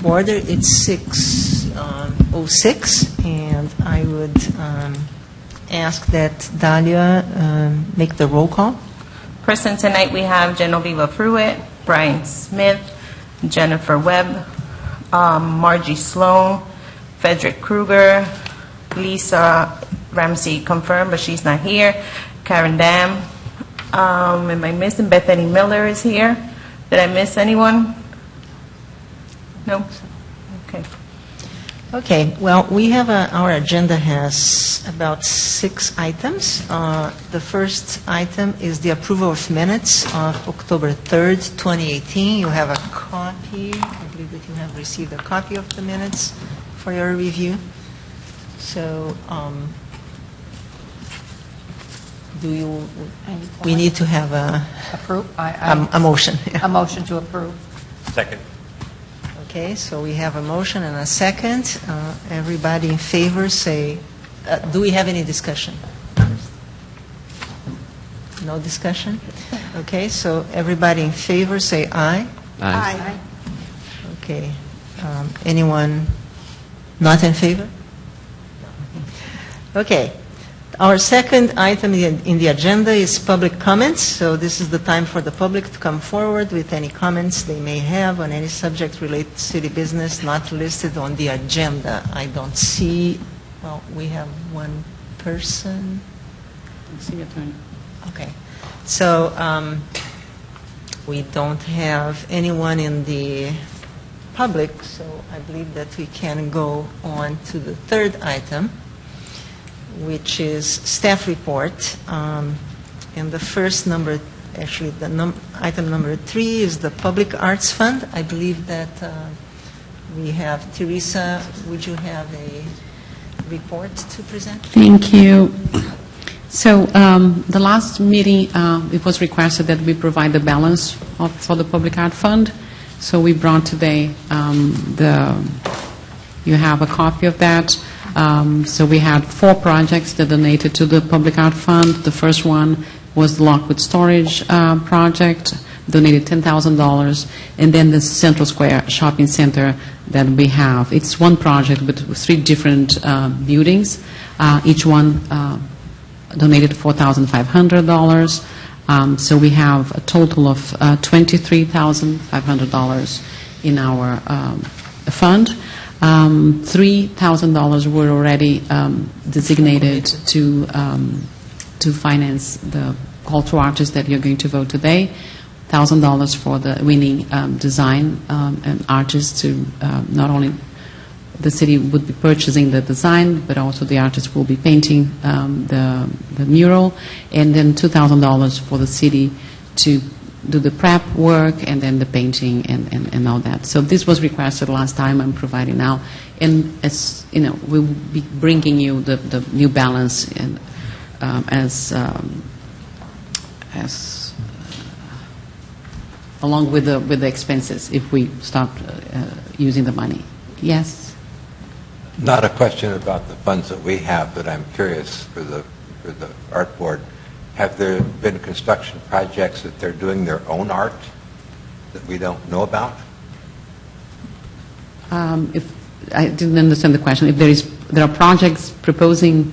order. It's 6:06, and I would ask that Dahlia make the roll call. Present tonight we have Genoveva Pruitt, Brian Smith, Jennifer Webb, Margie Sloan, Frederick Kruger, Lisa Ramsey confirmed, but she's not here, Karen Dam. Am I missing? Bethany Miller is here. Did I miss anyone? No? Okay. Okay, well, we have our agenda has about 6 items. The first item is the approval of minutes of October 3rd, 2018. You have a copy. I believe that you have received a copy of the minutes for your review. So, we need to have a motion. A motion to approve. Second. Okay, so we have a motion and a second. Everybody in favor say, do we have any discussion? No discussion? Okay, so everybody in favor say aye. Aye. Okay. Anyone not in favor? Okay. Our second item in the agenda is public comments. So this is the time for the public to come forward with any comments they may have on any subject related to city business not listed on the agenda. I don't see, well, we have one person. City attorney. Okay. So we don't have anyone in the public, so I believe that we can go on to the third item, which is staff report. And the first number, actually item number 3 is the Public Arts Fund. I believe that we have Teresa. Would you have a report to present? Thank you. So the last meeting, it was requested that we provide the balance for the Public Art Fund. So we brought today you have a copy of that. So we had 4 projects that donated to the Public Art Fund. The first one was the Lockwood Storage project, donated $10,000, and then the Central Square Shopping Center that we have. It's one project with 3 different buildings. Each one donated $4,500. So we have a total of $23,500 in our fund. $3,000 were already designated to finance the call to artists that you're going to vote today. $1,000 for the winning design and artists to not only the city would be purchasing the design, but also the artist will be painting the mural, and then $2,000 for the city to do the prep work and then the painting and all that. So this was requested last time. I'm providing now, and as you know, we'll be bringing you the new balance and as along with the expenses if we stop using the money. Yes. Not a question about the funds that we have, but I'm curious for the art board. Have there been construction projects that they're doing their own art that we don't know about? If I didn't understand the question. If there are projects proposing,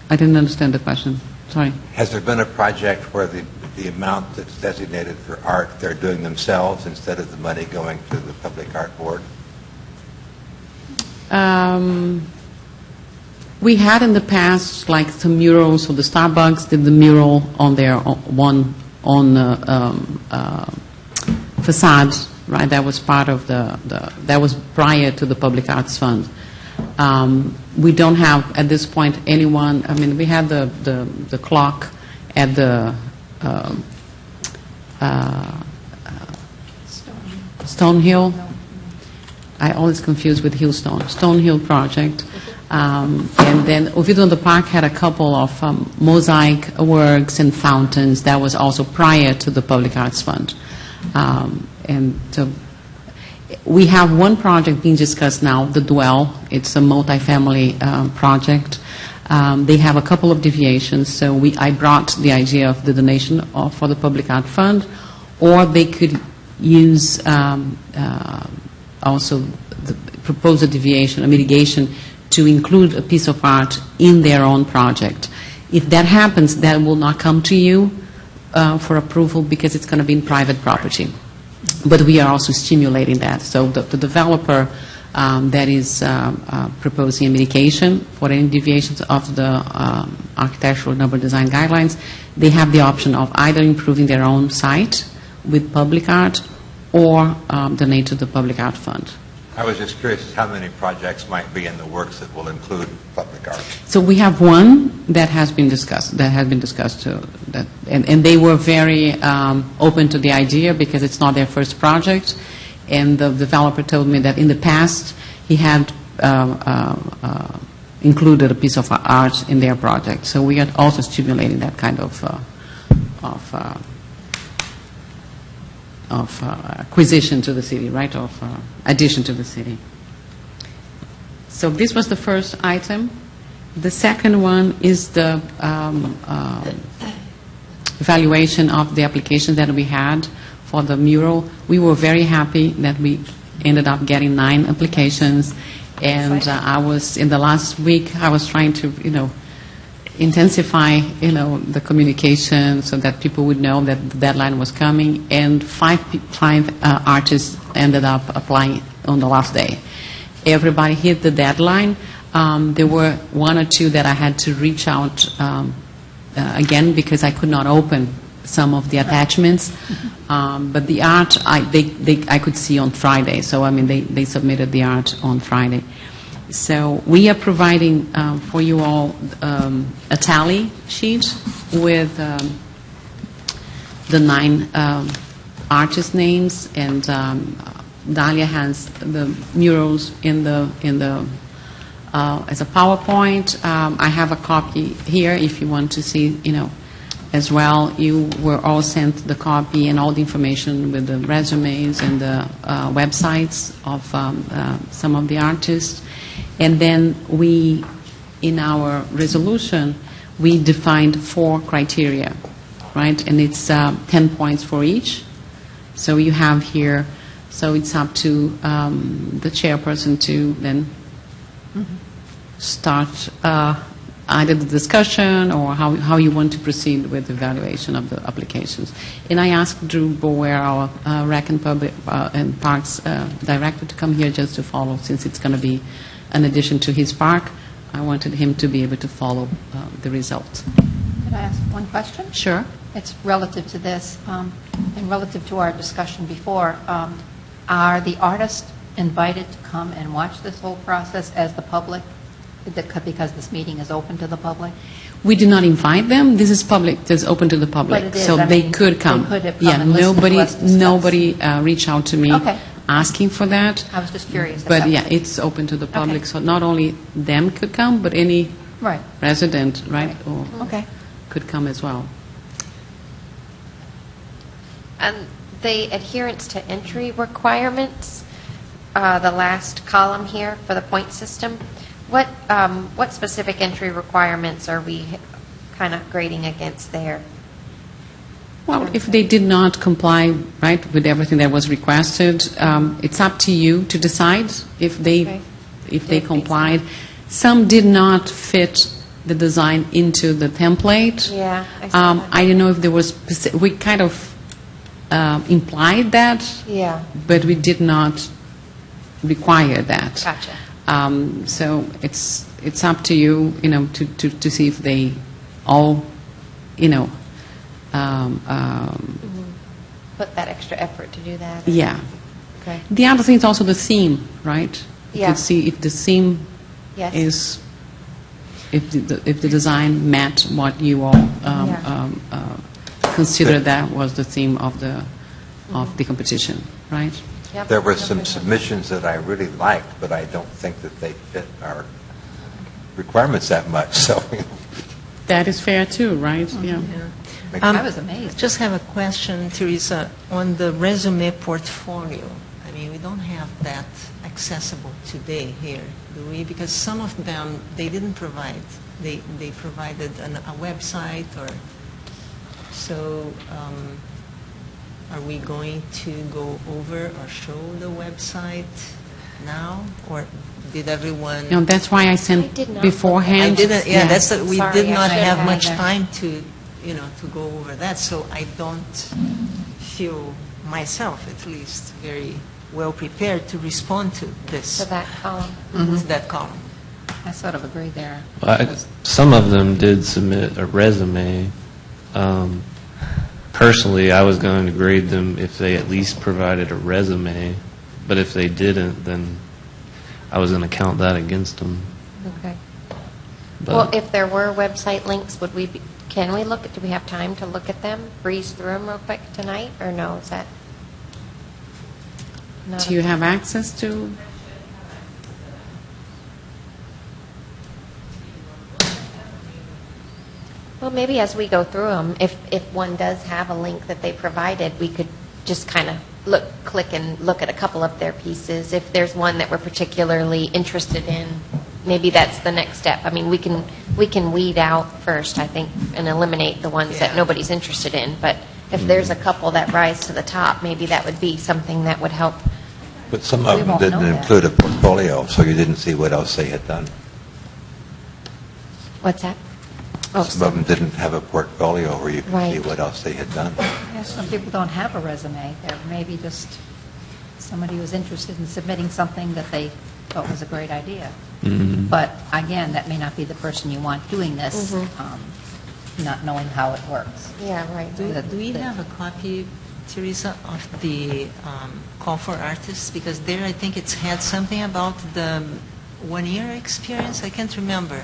I didn't understand the question. Sorry. Has there been a project where the amount that's designated for art they're doing themselves instead of the money going to the Public Art Board? We had in the past, like some murals, so the Starbucks did the mural on their facade, right? That was part of that was prior to the Public Arts Fund. We don't have, at this point, anyone, I mean, we had the clock at the Stonehill. I always confuse with Stonehill project. And then Oviedo in the Park had a couple of mosaic works and fountains. That was also prior to the Public Arts Fund. And so we have one project being discussed now, the Dwell. It's a multifamily project. They have a couple of deviations. So I brought the idea of the donation for the Public Art Fund, or they could use also propose a deviation, a mitigation, to include a piece of art in their own project. If that happens, that will not come to you for approval because it's going to be in private property. But we are also stimulating that. So the developer that is proposing a mitigation for any deviations of the architectural and urban design guidelines, they have the option of either improving their own site with public art or donate to the public art fund. I was just curious how many projects might be in the works that will include public art. So we have one that has been discussed, and they were very open to the idea because it's not their first project, and the developer told me that in the past he had included a piece of art in their project. So we are also stimulating that kind of acquisition to the city, right, of addition to the city. So this was the first item. The second one is the evaluation of the applications that we had for the mural. We were very happy that we ended up getting 9 applications, and I was, in the last week, I was trying to, intensify, the communication so that people would know that the deadline was coming, and 5 artists ended up applying on the last day. Everybody hit the deadline. There were 1 or 2 that I had to reach out again because I could not open some of the attachments. But the art, I could see on Friday. So, they submitted the art on Friday. So we are providing for you all a tally sheet with the 9 artist names, and Dahlia has the murals in the as a PowerPoint. I have a copy here if you want to see, as well. You were all sent the copy and all the information with the resumes and the websites of some of the artists. And then we, in our resolution, we defined 4 criteria, right? And it's 10 points for each. So you have here, so it's up to the chairperson to then start either the discussion or how you want to proceed with the evaluation of the applications. And I asked Drew Bower, our Rec and Public and Parks Director, to come here just to follow, since it's going to be an addition to his park. I wanted him to be able to follow the results. Could I ask one question? Sure. It's relative to this, and relative to our discussion before. Are the artists invited to come and watch this whole process as the public, because this meeting is open to the public? We do not invite them. This is public. It's open to the public, But it is, so they could come. They could have come and listened to us discuss. Nobody reached out to me Okay. asking for that. I was just curious. if But that yeah, was- it's open to the public, Okay. so not only them could come, but any Right. resident, right, or Okay. could come as well. The adherence to entry requirements, the last column here for the point system, what specific entry requirements are we kind of grading against there? Well, if they did not comply, right, with everything that was requested, it's up to you to decide if they Okay. if they If they- complied. Some did not fit the design into the template. Yeah, I saw that. I don't know if there was we kind of implied that, Yeah, but we did not require that. gotcha. So it's up to you, to see if they all, Put that extra effort to do that. yeah. Okay. The other thing is also the theme, right? Yeah. You see if the theme Yes. is, if the design met what you all Yeah. consider that was the theme of the competition, right? Yep. There were some submissions that I really liked, but I don't think that they fit our requirements that much, so. That is fair too, right? Yeah. I was amazed. Just have a question, Teresa, on the resume portfolio. We don't have that accessible today here, do we? Because some of them, they didn't provide. They provided a website or so. are we going to go over or show the website now, or did everyone? You know, that's why I I sent did not beforehand. I didn't, yeah, that's, we Sorry, did I not should have have much either. time to, to go over that, so I don't feel myself, at least, very well prepared to respond to this, To that column. to that column. I sort of agree there. Some of them did submit a resume. Personally, I was going to grade them if they at least provided a resume, but if they didn't, then I was going to count that against them. Okay. But Well, if there were website links, can we look, do we have time to look at them, breeze through them real quick tonight, or no, is that? not Do you a- have access to? Well, maybe as we go through them, if one does have a link that they provided, we could just kind of click and look at a couple of their pieces. If there's one that we're particularly interested in, maybe that's the next step. I mean, we can weed out first, I think, and eliminate the ones that Yeah. nobody's interested in. But if there's a couple that rise to the top, maybe that would be something that would help. But some We of them won't didn't know that. include a portfolio, so you didn't see what else they had done. What's that? Oh, Some of them didn't have a portfolio where you could see Right. what else they had done. Yeah, some people don't have a resume. They're maybe just somebody who was interested in submitting something that they thought was a great idea. But again, that may not be the person you want doing this, not knowing how it works. Yeah, right. Do we have a copy, Teresa, of the call for artists? Because there, I think it's had something about the one-year experience. I can't remember.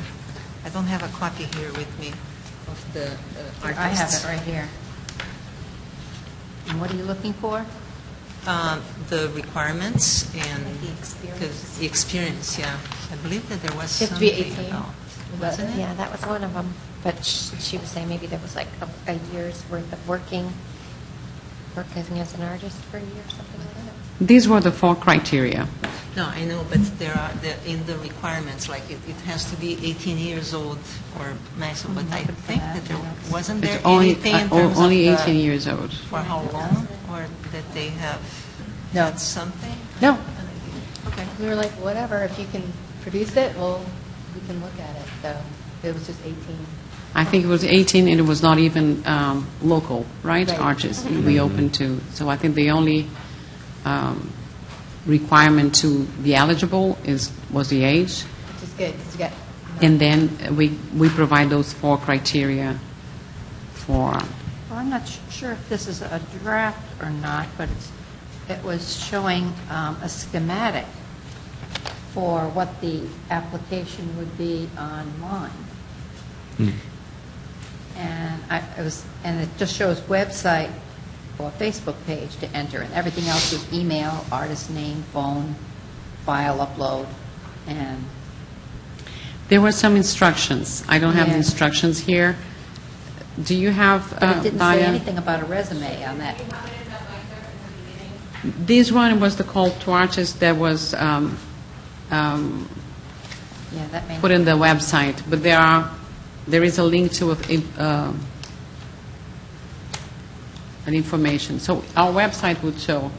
I don't have a copy here with me of the artists. I have it right here. And what are you looking for? The requirements and Like the experience. because the experience, yeah. I believe that there was It have to be something 18. about, wasn't it? Yeah, that was one of them. But she was saying maybe there was like a year's worth of working as an artist for a year, something like that. These were the 4 criteria. No, I know, but there are, in the requirements, like it has to be 18 years old or maximum, but I think that there, wasn't there It's only anything in terms of only the- 18 years old. for how long, or that they have No. had something? No. Okay. We were like, whatever, if you can produce it, well, we can look at it. So it was just 18. I think it was 18, and it was not even local, right? Right. Artists we opened to. So I think the only requirement to be eligible was the age, Which is good, because you got... and then we provide those 4 criteria for. Well, I'm not sure if this is a draft or not, but it was showing a schematic for what the application would be online. And it just shows website or Facebook page to enter, and everything else was email, artist name, phone, file upload, and There were some instructions. I don't have the Yeah. instructions here. Do you have, but it didn't say Baya? anything about a resume on that. This one was the call to artists that was Yeah, that may put in the website, but there is a link to an information. So our website would show.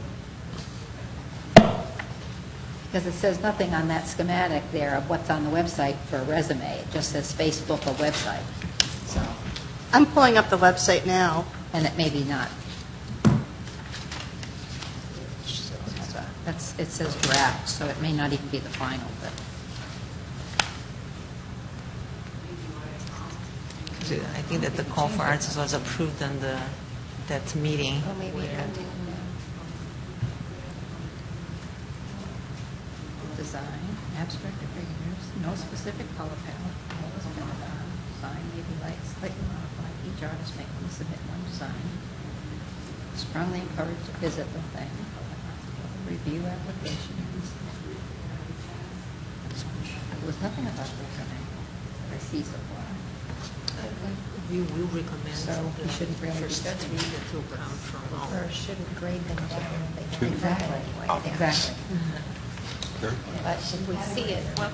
Because it says nothing on that schematic there of what's on the website for a resume. It just says Facebook or website. So, I'm pulling up the website now. and it may be not. It says draft, so it may not even be the final, but. I think that the call for artists was approved on that meeting. Well, maybe where- Design, abstract or figures, no specific color palette, always pentagon, sign may be slightly modified, each artist may only submit one design. Strongly encouraged to visit the thing, review applications. There was nothing about resume that I see so far. We will recommend So we shouldn't really the first be judging. 3 that will come from all. Or shouldn't grade them down if they Exactly, exactly. But if we see it, well,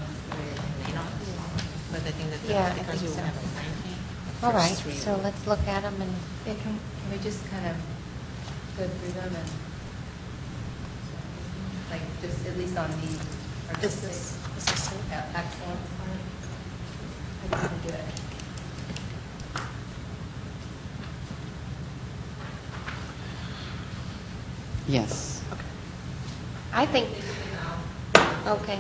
But I think that Yeah, I because we think will so. have a ranking, the all right, first 3 so let's look at them and, Can we just kind of go through them and, like, just at least on the artistic excellence part? How do you want to do it? Yes. I think, okay.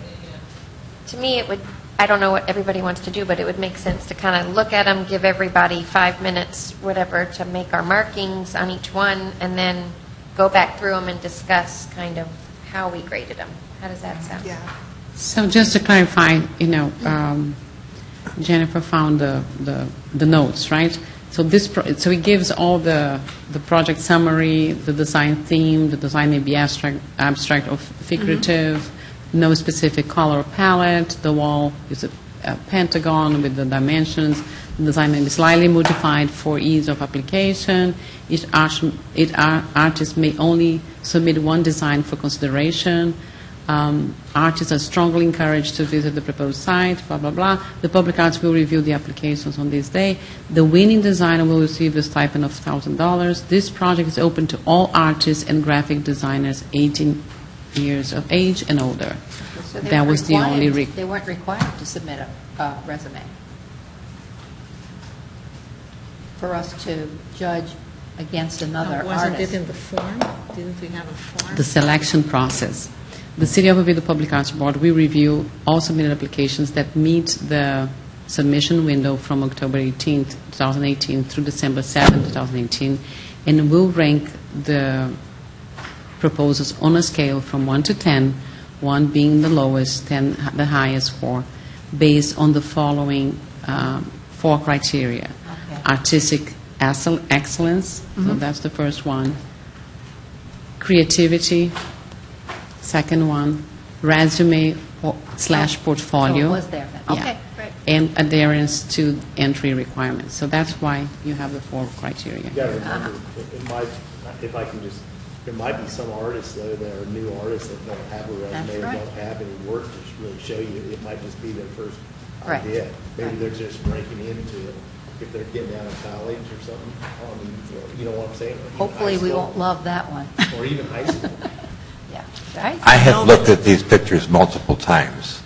To me, it would, I don't know what everybody wants to do, but it would make sense to kind of look at them, give everybody 5 minutes, whatever, to make our markings on each one, and then go back through them and discuss kind of how we graded them. How does that sound? Yeah. So just to clarify, Jennifer found the notes, right? So so it gives all the project summary, the design theme. The design may be abstract or figurative. No specific color palette. The wall is a pentagon with the dimensions. The design may be slightly modified for ease of application. Each artist may only submit one design for consideration. Artists are strongly encouraged to visit the proposed site, blah, blah, blah. The public arts will review the applications on this day. The winning designer will receive the stipend of $1,000. This project is open to all artists and graphic designers 18 years of age and older. So they That weren't was the only required- They weren't required to submit a resume for us to judge against another Wasn't artist. it in the form? Didn't we have a form? the selection process. The City of Oviedo Public Arts Board, we review all submitted applications that meet the submission window from October 18, 2018 through December 7, 2018, and will rank the proposals on a scale from 1 to 10, 1 being the lowest, 10 the highest for, based on the following 4 criteria. Okay. Artistic excellence, so that's the first one. Creativity, second one. Resume / portfolio. So it was there then. Yeah. Okay, great. And adherence to entry requirements. So that's why you have the 4 criteria. You got to remember, it might, if I can just, there might be some artists though that are new artists that don't have a That's resume or right. don't have any work to really show you. It might just be their first Right. idea. Maybe Right. they're just breaking into it if they're getting out of college or something. You know what I'm saying? Or even Hopefully, high we school. won't love that one. Or even high school. Yeah, right? I have looked at these pictures multiple times,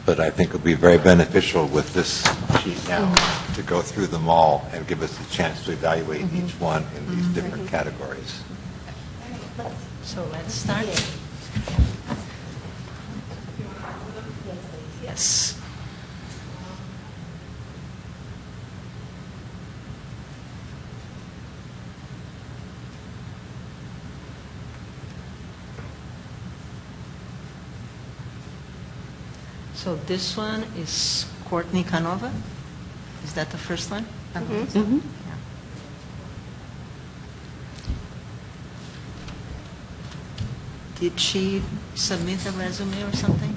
but I think it would be very beneficial with this sheet now to go through them all and give us a chance to evaluate each one in these different categories. So let's start. Yes. So this one is Courtney Canova? Is that the first one? Mhm. Yeah. Did she submit a resume or something?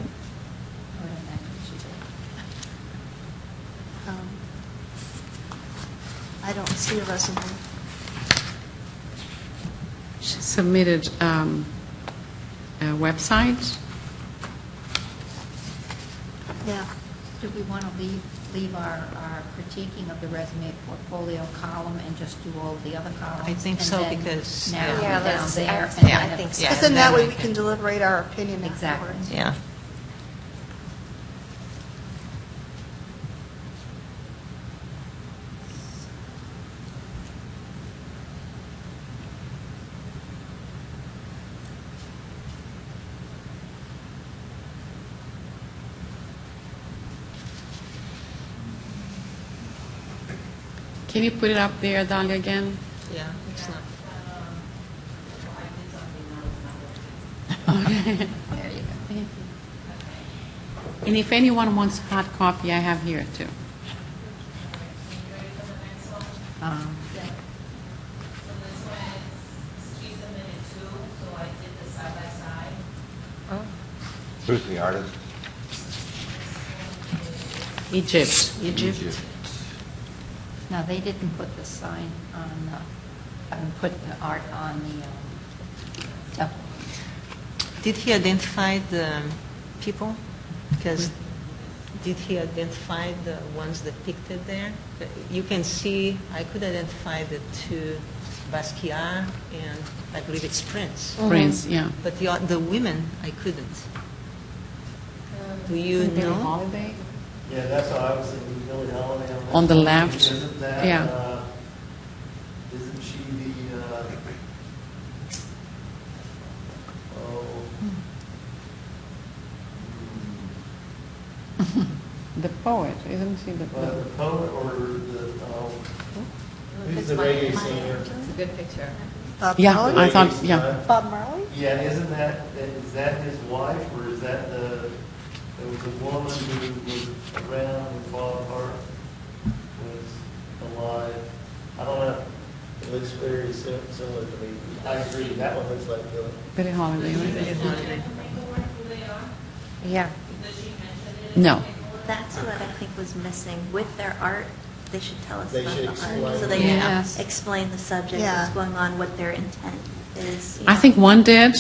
I don't see a resume. She submitted a website. Yeah. Do we want to leave our critiquing of the resume portfolio column and just do all the other columns? I think and so, then because- narrow Yeah, it down let's- there? I- and yeah, then I think so. Yeah, Because then and that then way we we can- can deliberate our opinion Exactly. afterwards. Yeah. Can you put it up there, Dahlia, again? Yeah, it's not. There you go. And if anyone wants hard copy, I have here too. Um, Who's the artist? Egypt. Egypt. Now, they didn't put the sign on the, put the art on the temple. Did he identify the people? Because did he identify the ones depicted there? You can see, I could identify the 2 Basquiat, and I believe it's Prince. Prince, yeah. But the women, I couldn't. Do you Billie know? Holiday? Yeah, that's what I was thinking, Billie Holiday on that. On the one. left, Isn't that, yeah. isn't she the, The poet, isn't she the the poet? poet or the, who's the reggae singer? It's a good picture. Bob Yeah, Marley? I thought, yeah. Bob Marley? Yeah, isn't that, is that his wife, or is that there was a woman who was around when Bob Hart was alive? I don't know. It looks very similar to me. I agree, that one looks like Billy. Billie Holiday, right? Yeah. No. That's what I think was missing. With their art, they should tell us They about should the explain. art, so they Yes. can explain the subject, Yeah. what's going on, what their intent is. I think one did,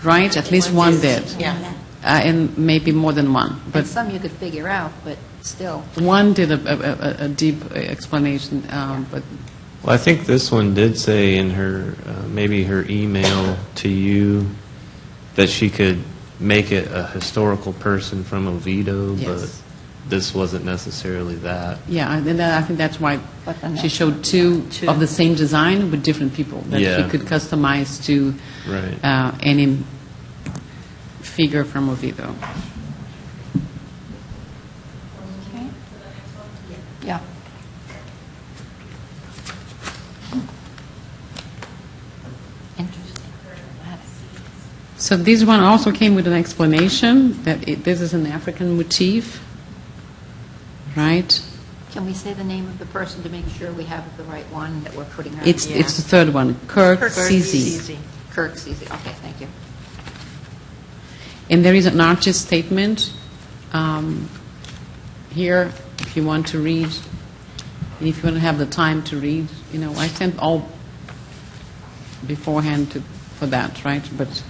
right? At least one did. Yeah. And maybe more than one. But But some you could figure out, but still. one did a deep explanation, but Well, I think this one did say in her, maybe her email to you, that she could make it a historical person from Oviedo, but Yes. this wasn't necessarily that. yeah, and I think that's why But then she that's- showed two of the same design with different people that Yeah. she could customize to Right. any figure from Oviedo. Okay. Yeah. Interesting. So this one also came with an explanation that this is an African motif, right? Can we say the name of the person to make sure we have the right one that we're putting on? It's the third one, Kirk Cece. Cece. Kirk Cece. Okay, thank you. And there is an artist statement here, if you want to read, and if you want to have the time to read. You know, I sent all beforehand for that, right? But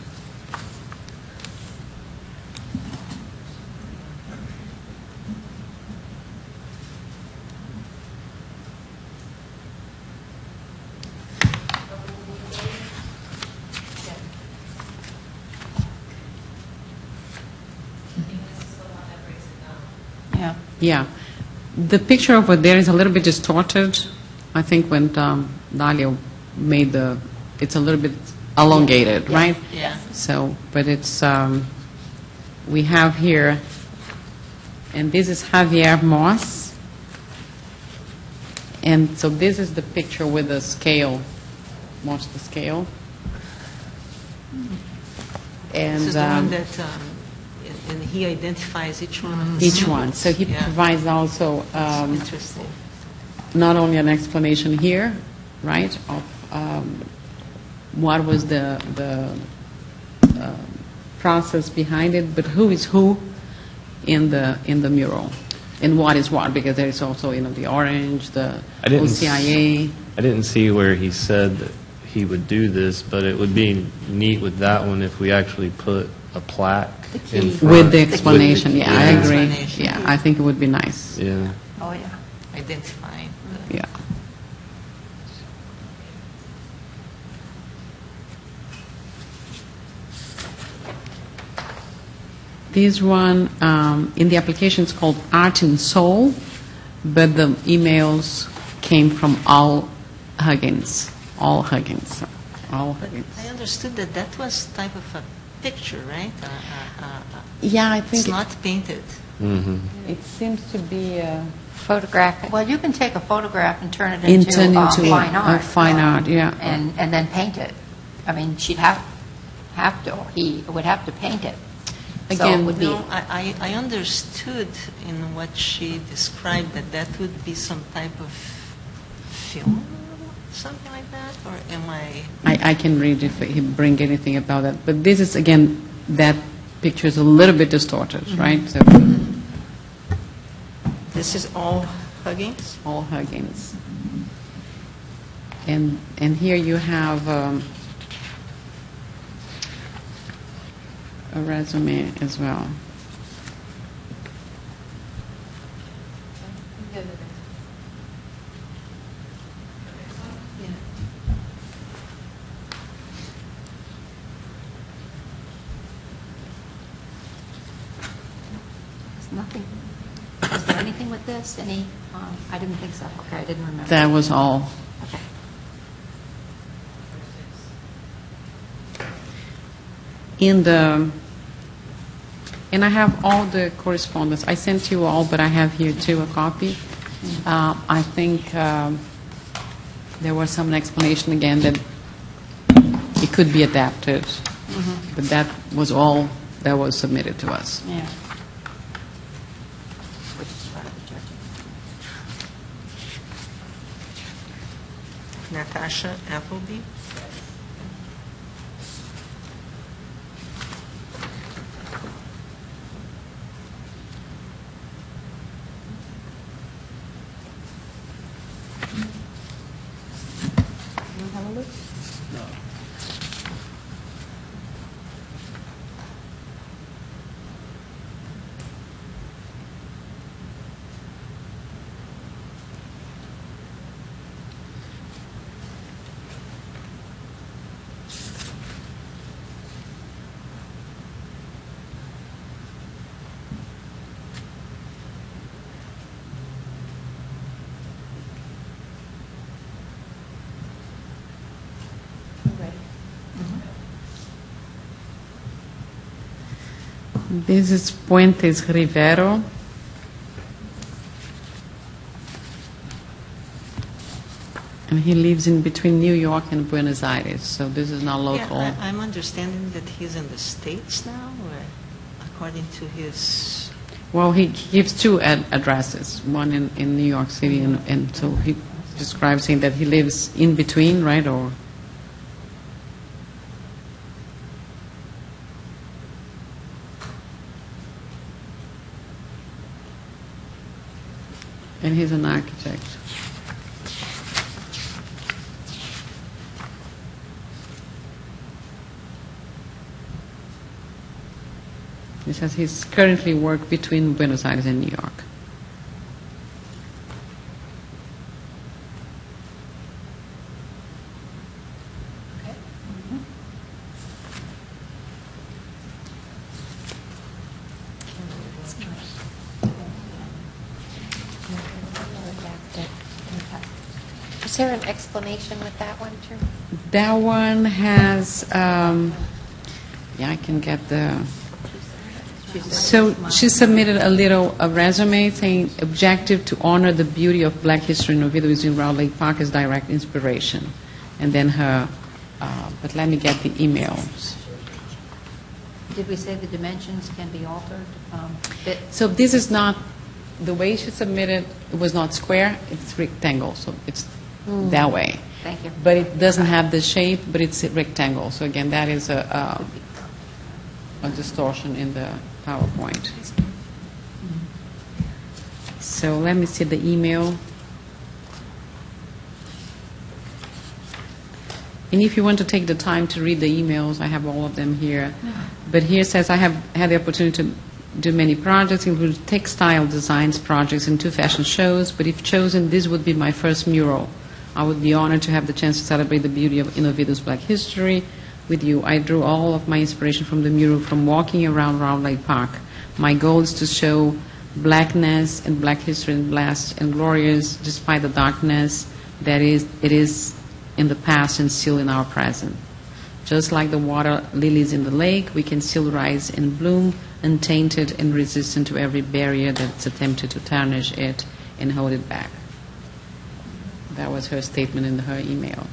Yeah. yeah, the picture over there is a little bit distorted. I think when Dalia made it's a little bit elongated, right? Yeah. So, but it's, we have here, and this is Javier Moss. And so this is the picture with the scale. Watch the scale. And This is the one that, and he identifies each one of the each symbols. one. So he Yeah. provides also Interesting. not only an explanation here, right, of what was the process behind it, but who is who in the mural, and what is what, because there is also, you know, the orange, the I didn't OCIA. I didn't see where he said that he would do this, but it would be neat with that one if we actually put a plaque in front. With the explanation, yeah, I Yeah. agree. Explanation. Yeah, I think it would be nice. Yeah. Oh, yeah. Identifying. Yeah. This one, in the application, is called Art and Soul, but the emails came from All Huggins. All Huggins. All But Huggins. I understood that that was type of a picture, right? Yeah, I think It's not painted. Mm-hmm. it seems to be Photographic. Well, you can take a photograph and turn it Turn into into fine art. fine art, yeah. And then paint it. I mean, she'd have to, or he would have to paint it. So it Again, would be, No, I understood in what she described that that would be some type of film, something like that, or am I? I can read if he bring anything about that. But this is, again, that picture is a little bit distorted, right? So, This is all Huggins? all Huggins. And here you have a resume as well. Nothing. Is there anything with this? Any, I didn't think so. Okay, I didn't remember. That was all. Okay. And I have all the correspondence. I sent you all, but I have here too a copy. I think there was some explanation again that it could be adapted, but that was all that was submitted to us. Yeah. Natasha Appleby. This is Puentes Rivero. And he lives in between New York and Buenos Aires, so this is not local. Yeah, I'm understanding that he's in the States now, or according to his... Well, he gives two addresses, one in New York City, and so he describes saying that he lives in between, right, or... And he's an architect. He says he's currently work between Buenos Aires and New York. Is there an explanation with that one, too? That one has, yeah, I can get the... So she submitted a resume saying objective to honor the beauty of Black history in Oviedo using Round Lake Park as direct inspiration. And then her, but let me get the emails. Did we say the dimensions can be altered? So this is not, the way she submitted, it was not square, it's rectangle, so it's that way. Thank you. But it doesn't have the shape, but it's a rectangle. So again, that is a distortion in the PowerPoint. So let me see the email. And if you want to take the time to read the emails, I have all of them here. But here it says, I have had the opportunity to do many projects, including textile designs projects and 2 fashion shows, but if chosen, this would be my first mural. I would be honored to have the chance to celebrate the beauty of Oviedo's Black history with you. I drew all of my inspiration from the mural from walking around Round Lake Park. My goal is to show blackness and Black history and blessed and glorious despite the darkness that it is in the past and still in our present. Just like the water lilies in the lake, we can still rise and bloom, untainted and resistant to every barrier that's attempted to tarnish it and hold it back. That was her statement in her email.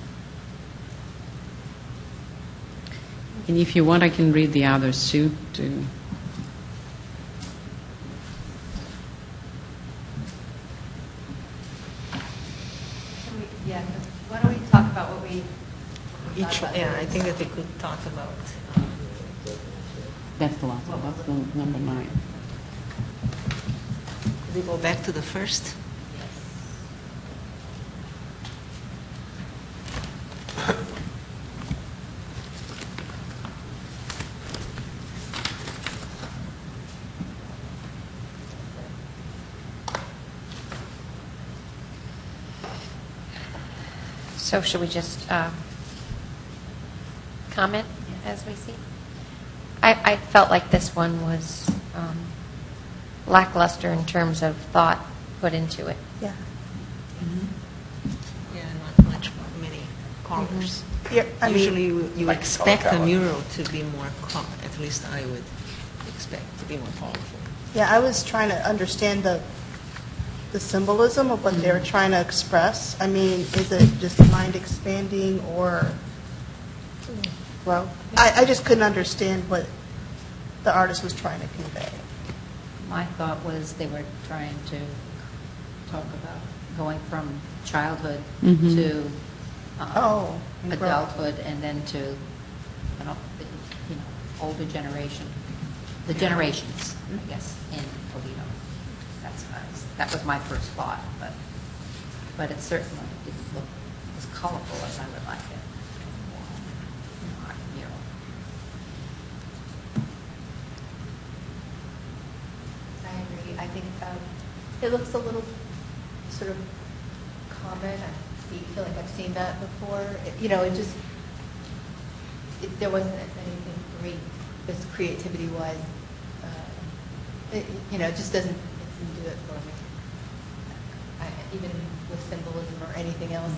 And if you want, I can read the others too. Yeah, why don't we talk about what we... Yeah, I think that we could talk about... That's the last one. That's the number 9. Could we go back to the first? So should we just comment as we see? I felt like this one was lackluster in terms of thought put into it. Yeah. Yeah, not much, many colors. Yeah, I mean, Usually you like expect color a palette. mural to be more, at least I would expect to be more colorful. yeah, I was trying to understand the symbolism of what they were trying to express. I mean, is it just mind expanding or, well, I just couldn't understand what the artist was trying to convey. My thought was they were trying to talk about going from childhood Mhm. to Oh, adulthood, and then to, older generation, the generations, I guess, in Toledo. That was my first thought, but it certainly didn't look as colorful as I would like it. Art mural. I agree. I think it looks a little sort of common. Feel like I've seen that before. There wasn't anything great, just creativity-wise. It just doesn't do it for me. Even with symbolism or anything else,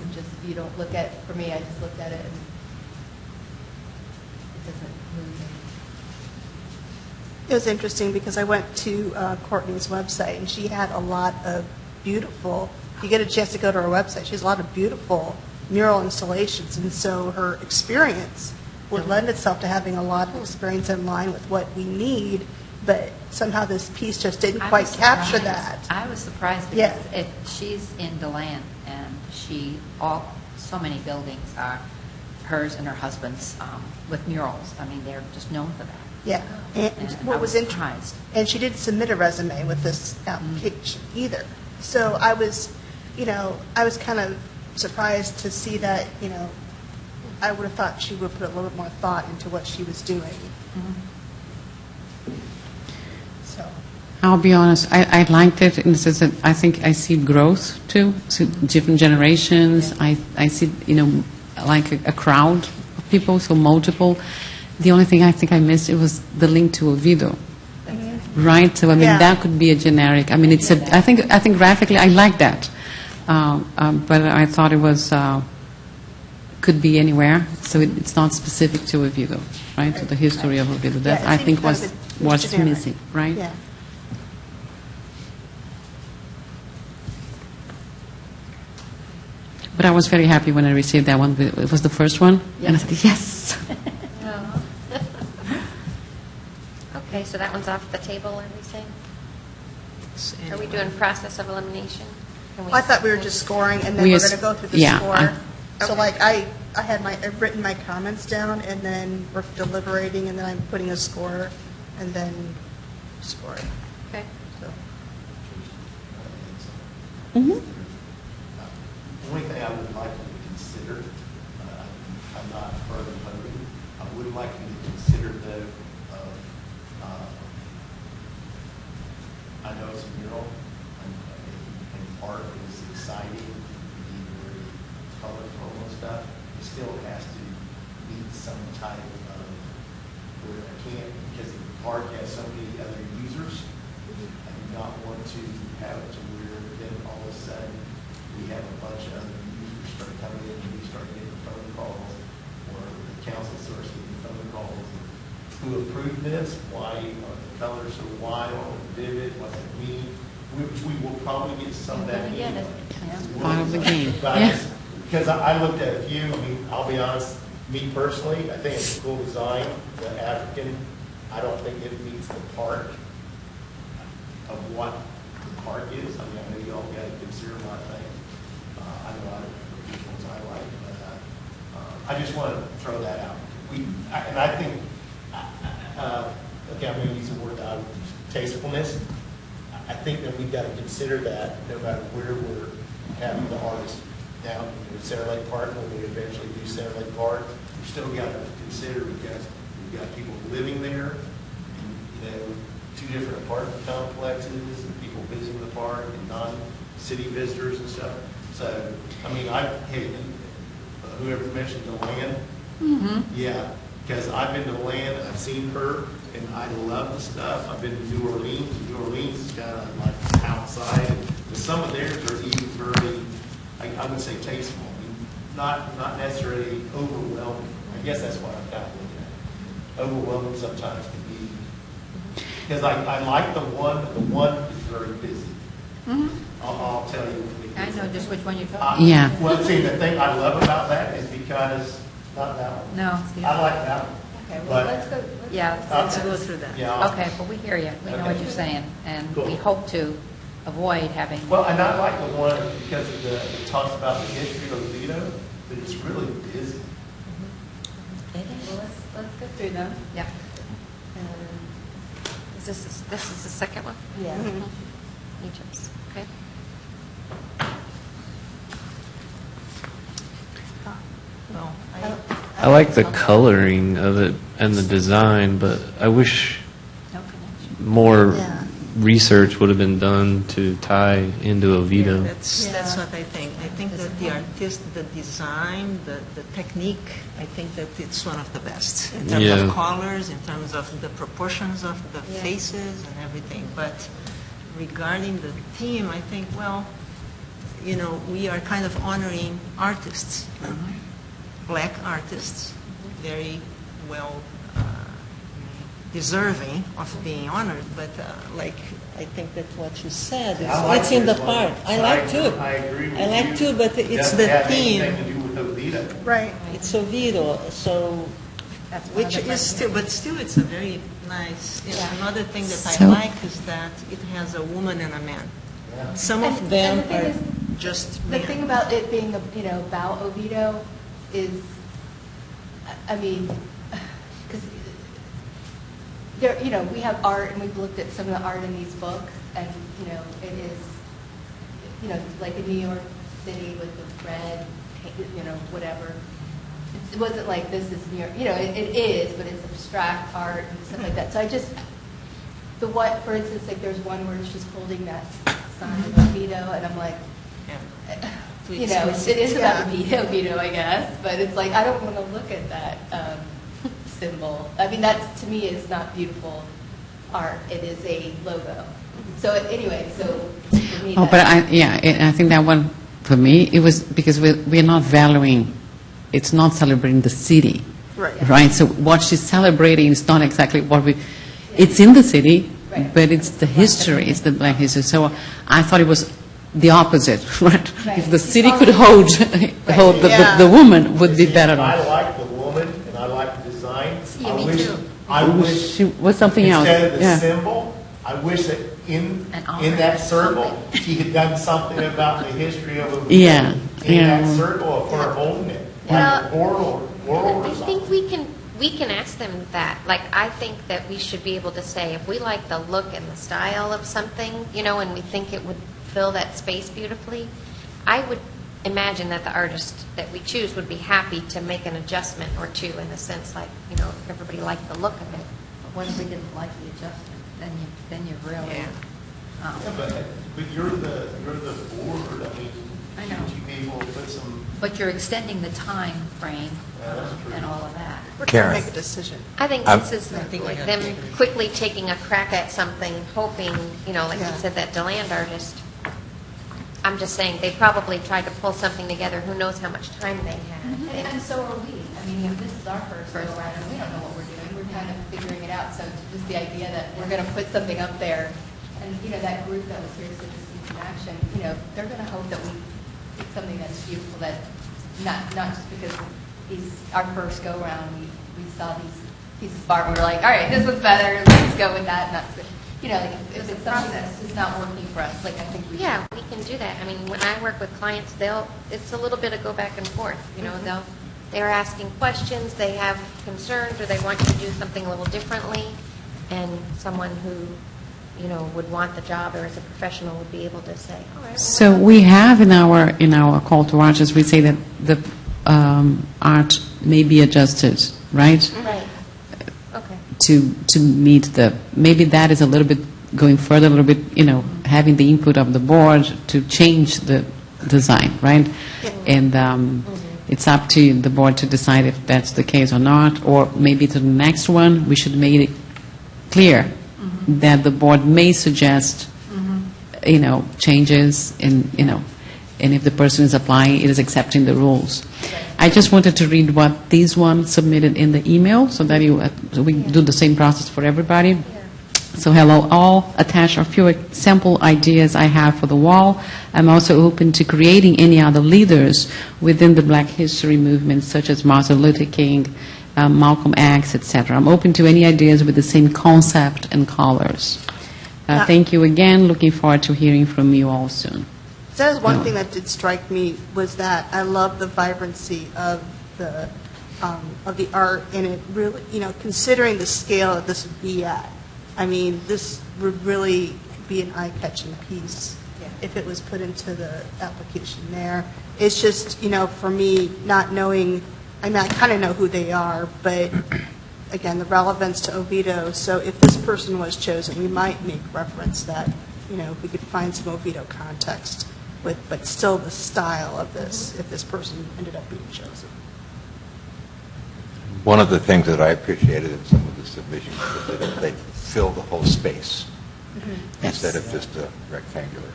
you don't look at, for me, I just looked at it and it doesn't move me. It was interesting because I went to Courtney's website, and she had a lot of beautiful, if you get a chance to go to her website, she has a lot of beautiful mural installations, and so her experience would lend itself to having a lot of experience in line with what we need, but somehow this piece just didn't I quite was capture surprised. that. I was surprised Yeah. because she's in DeLand, and so many buildings are hers and her husband's with murals. I mean, they're just known for that. Yeah. And And what I was was interesting, surprised. and she didn't submit a resume with this application either. So I was kind of surprised to see that, I would have thought she would put a little bit more thought into what she was doing. So, I'll be honest, I liked it in the sense that I think I see growth too, so different generations. I see, like a crowd of people, so multiple. The only thing I think I missed, it was the link to Oviedo. Right? So, I mean, Yeah. that could be a generic. I mean, I think graphically, I like that. But I thought it was, could be anywhere, so it's not specific to Oviedo, right? To the history of Oviedo. That, Yeah, it I seemed think, kind was of what's generic. missing, right? yeah. But I was very happy when I received that one. It was the first one, and I said, yes. Okay, so that one's off the table, are we saying? Are we doing process of elimination? Can I thought we were just scoring, and then We we're as- going to go through the yeah, score. So Okay. like, I had I've written my comments down, and then we're deliberating, and then I'm putting a score, and then scoring. Okay. So, Mhm. The only thing I would like you to consider, I'm not further voting, I would like you to consider though, I know it's a mural, and art is exciting, very colorful and stuff, it still has to meet some type of, where I can't, because art has so many other users, I do not want to have it to where then all of a sudden, we have a bunch of other users start coming in, and we start getting phone calls, or the council starts getting phone calls. Who approved this? Why are the colors so wild and vivid? What's it mean? Which we will probably get some of that. We're gonna get it. anyway. Part of the game. But Yeah. Because I looked at a few, I mean, I'll be honest, me personally, I think it's a cool design, the African, I don't think it meets the part of what the park is. I mean, I know you all got to consider my thing. I know I don't which ones I like, but I just want to throw that out. And I think, okay, I'm going to use the word tastefulness. I think that we've got to consider that no matter where we're having the artist down in Center Lake Park, when we eventually do Center Lake Park, we've still got to consider because we've got people living there, and, two different apartment complexes, and people visiting the park, and non-city visitors and stuff. So, I mean, whoever mentioned the land, yeah, because I've been to the land, I've seen her, and I love the stuff. I've been to New Orleans. New Orleans is kind of like outside. But some of theirs are even very, I would say, tasteful. I mean, not necessarily overwhelming. I guess that's what I've got to look at. Overwhelming sometimes can be, because I like the one, but the one is very busy. I'll tell you. I know just which one you're talking about. Yeah. Well, see, the thing I love about that is because, not that one. No. I like that one. Okay, well, But- let's go. Yeah, Let's go through that. Yeah. okay, but we hear you. We know what Okay. you're saying, and Cool. we hope to avoid having. Well, and I like the one because of it talks about the history of Oviedo, but it's really busy. Well, let's go through them. Yeah. Is this is the second one? Yeah. Egypt's, okay. Well, I like the coloring of it and the design, but I wish No connection. more Yeah. research would have been done to tie into Oviedo. That's what I think. I think that the artist, the design, the technique, I think that it's one of the best in terms Yeah. of colors, in terms of the proportions of the Yeah. faces and everything. But regarding the theme, I think, well, we are kind of honoring artists, black artists, very well deserving of being honored, but I think that what you said, I like it's in the this one. part. I like too. I agree with I like you. too, but it's Doesn't the have theme. anything to do with Oviedo. Right. It's Oviedo, so, That's one which of the is still, but still it's a very nice, another thing that I So- like is that it has a woman and a man. Yeah. Some of And them the thing are is, just The men. thing about it being, about Oviedo is, I mean, because there, we have art and we've looked at some of the art in these books and, it is, like in New York City with the red, whatever. It wasn't like this is New York, it is, but it's abstract art and stuff like that. So I just, for instance, like there's one where she's holding that sign of Oviedo and I'm like, Yeah. it is about Oviedo, I guess, but it's like, I don't want to look at that symbol. I mean, that to me is not beautiful art. It is a logo. So anyway, so for me, Oh, but I think that one, for me, it was because we're not valuing, it's not celebrating the city. Right. Right? So what she's celebrating is not exactly what it's in the city, Right. but it's the history, it's the black history. So I thought it was the opposite, right? Right. If the city could hold Yeah. the woman would be better I off. like the woman and I like the design. Yeah, me too. I wish She was something else. instead of the Yeah. symbol, I wish that in An honor. that circle, she had done something about the history of Oviedo. Yeah, In yeah. that circle of her holding it, Well, like a portal or I something. think we can ask them that. Like, I think that we should be able to say, if we like the look and the style of something, and we think it would fill that space beautifully, I would imagine that the artist that we choose would be happy to make an adjustment or two in the sense like, if everybody liked the look of it. But what if we didn't like the adjustment? Then you really. Yeah, but you're the board. I mean, I know. should you be able to put some? But you're extending the time frame Yeah, that's true. and all of that. We're trying Karen. to make a decision. I think I'm- this is I think we like have them to agree. quickly taking a crack at something, hoping, like Yeah. you said, that DeLand artist. I'm just saying, they probably tried to pull something together. Who knows how much time they had. and so are we. I mean, this is our first go around, and we don't know what we're doing. We're kind of figuring it out. So just the idea that we're going to put something up there, and that group that was here, Citizens in Action, they're going to hope that we pick something that's beautiful. That not just because these our first go around, we saw these pieces of art, and we were like, all right, this one's better. Let's go with that. And that's good. Like if it's something that's just not working for us, like I think we Yeah, we can do that. I mean, when I work with clients, it's a little bit of go back and forth. They're asking questions, they have concerns, or they want you to do something a little differently, and someone who, would want the job or as a professional would be able to say, all right. well, So we have in our call to artists, we say that the art may be adjusted, right? Right. Okay. To meet maybe that is a little bit going further, a little bit, having the input of the board to change the design, right? And it's up to the board to decide if that's the case or not, or maybe to the next one, we should make clear that the board may suggest, changes in, and if the person is applying, it is accepting the rules. I just wanted to read what these ones submitted in the email so that so we do the same process for everybody. So hello all, attach a few sample ideas I have for the wall. I'm also open to creating any other leaders within the Black history movement, such as Martin Luther King, Malcolm X, etc. I'm open to any ideas with the same concept and colors. Thank you again. Looking forward to hearing from you all soon. So that was one thing that did strike me, was that I love the vibrancy of the art, and it really, considering the scale that this would be at, I mean, this would really be an eye-catching piece if it was put into the application there. It's just, for me, not knowing, I mean, I kind of know who they are, but again, the relevance to Oviedo. So if this person was chosen, we might make reference that, if we could find some Oviedo context, but still the style of this, if this person ended up being chosen. One of the things that I appreciated in some of the submissions was that they fill the whole space instead of just a rectangular.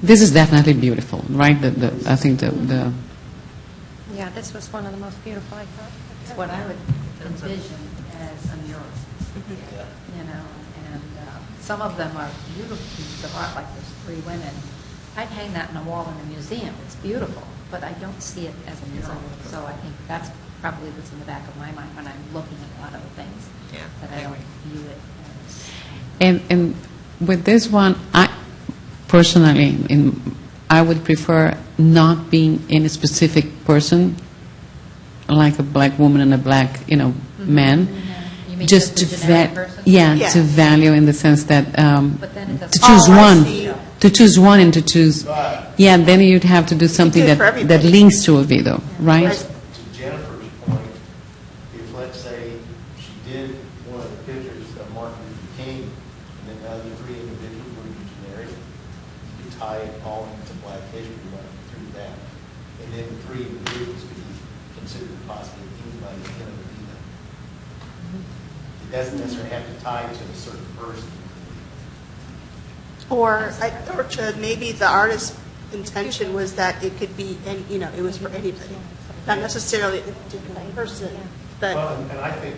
This is definitely beautiful, right? I think the Yeah, this was one of the most beautiful, I thought. It's what I would envision as a mural, and some of them are beautiful pieces of art, like those three women. I'd hang that in a wall in a museum. It's beautiful, but I don't see it as a mural. So I think that's probably what's in the back of my mind when I'm looking at a lot of the things, that I don't view it as... And with this one, I personally, I would prefer not being any specific person, like a black woman and a black, man. You mean Just to a generic person? to value in the sense that But then it to doesn't... choose I one, see. to choose one, and to choose, then you'd have to do something do it for that everybody. links to Oviedo, right? To Jennifer's point, if, let's say, she did one of the pictures of Martin Luther King, and then the other three individuals were generic, you could tie it all into Black history right through that. And then the three individuals could be considered possibly anybody in a video. It doesn't necessarily have to tie to a certain person. Or maybe the artist's intention was that it could be, it was for anybody, not necessarily a particular person, but... Well, and I think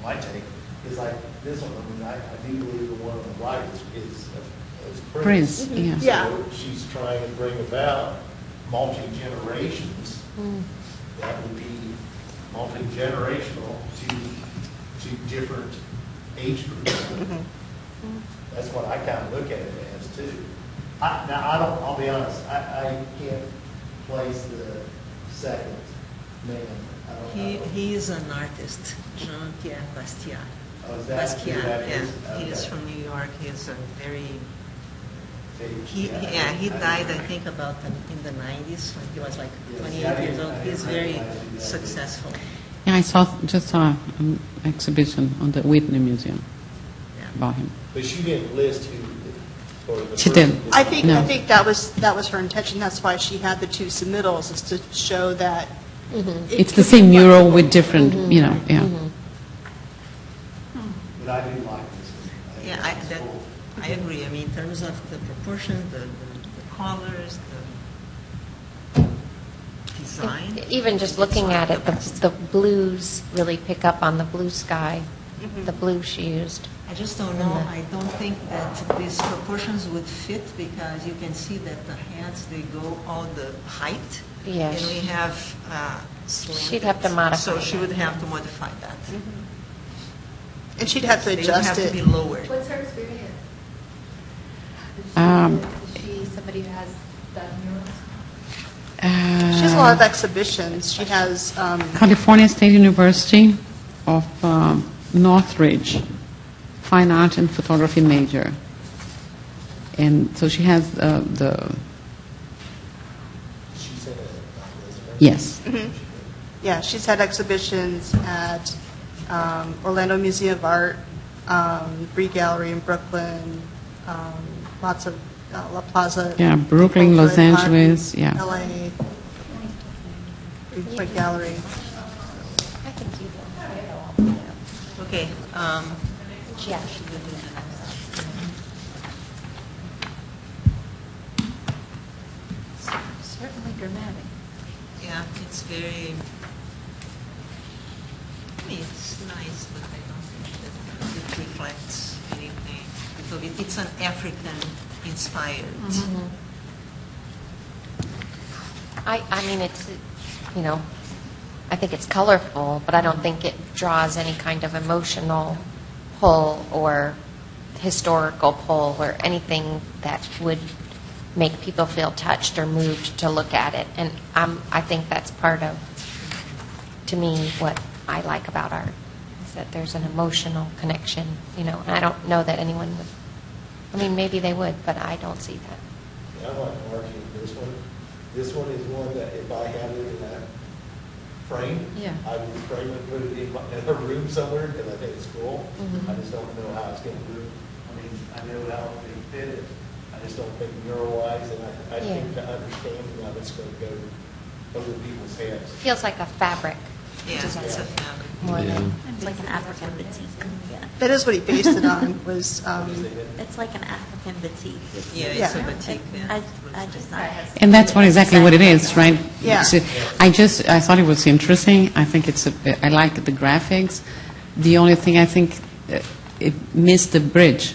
my take is like this one. I mean, I do believe the one on the right is Prince. Prince, Yeah. So she's trying to bring about multi-generations. That would be multi-generational to different age groups. That's what I kind of look at it as too. I'll be honest, I can't place the second man. He is an artist, Jean-Pierre Basquiat. Oh, is that who that is? He is Okay. from New York. He's a very... He Yeah, died, I think, about in the 90s, when he was like Yes, 28 I years didn't- old. I He's didn't very recognize he died. successful. Yeah, I just saw an exhibition on the Whitney Museum about him. But she didn't list who. or the She person did. who- I think No. that was her intention. That's why she had the two submittals, is to show that It's the same mural with different, yeah. But I do like this one. Yeah, think it's cool. I agree. I mean, in terms of the proportion, the colors, the design. Even just looking at it, the blues really pick up on the blue sky, the blue she used. I just don't know. I don't think that these proportions would fit, because you can see that the hands, they go all the height. Yeah. And we have slanted. She'd have to modify So she that. would have to modify that. and she'd have to They would adjust have to it. be lowered. What's her experience? Is she somebody who has done murals? She has a lot of exhibitions. She has, California State University of Northridge, fine art and photography major. And so she has the, She said it. yes. yeah, she's had exhibitions at Orlando Museum of Art, Bree Gallery in Brooklyn, lots of La Plaza. Yeah, Brooklyn, Los Oakland, Angeles, yeah. LA, Bree Gallery. I think you will. Okay. Yeah. Certainly dramatic. Yeah, it's very, I mean, it's nice, but I don't think that it reflects anything. Because it's an African-inspired. I mean, it's, you know, I think it's colorful, but I don't think it draws any kind of emotional pull or historical pull or anything that would make people feel touched or moved to look at it. And I think that's part of, to me, what I like about art, is that there's an emotional connection, you know. And I don't know that anyone would, I mean, maybe they would, but I don't see that. Yeah, I like marking this one. This one is one that if I had it in that frame, Yeah. I would frame it, put it in a room somewhere, because I think it's cool. I just don't know how it's going to look. I mean, I know how they fit it. I just don't think mural-wise, and I think the understanding of it's going to go over people's heads. Feels like a fabric. Yeah, it's a fabric. More than, It's like an African batik. Yeah. That is what he based it on, was, It's like an African batik. Yeah, it's Yeah. a batik. Yeah. I just thought. And that's exactly what it is, right? Yeah. So I thought it was interesting. I think I like the graphics. The only thing I think, it missed the bridge,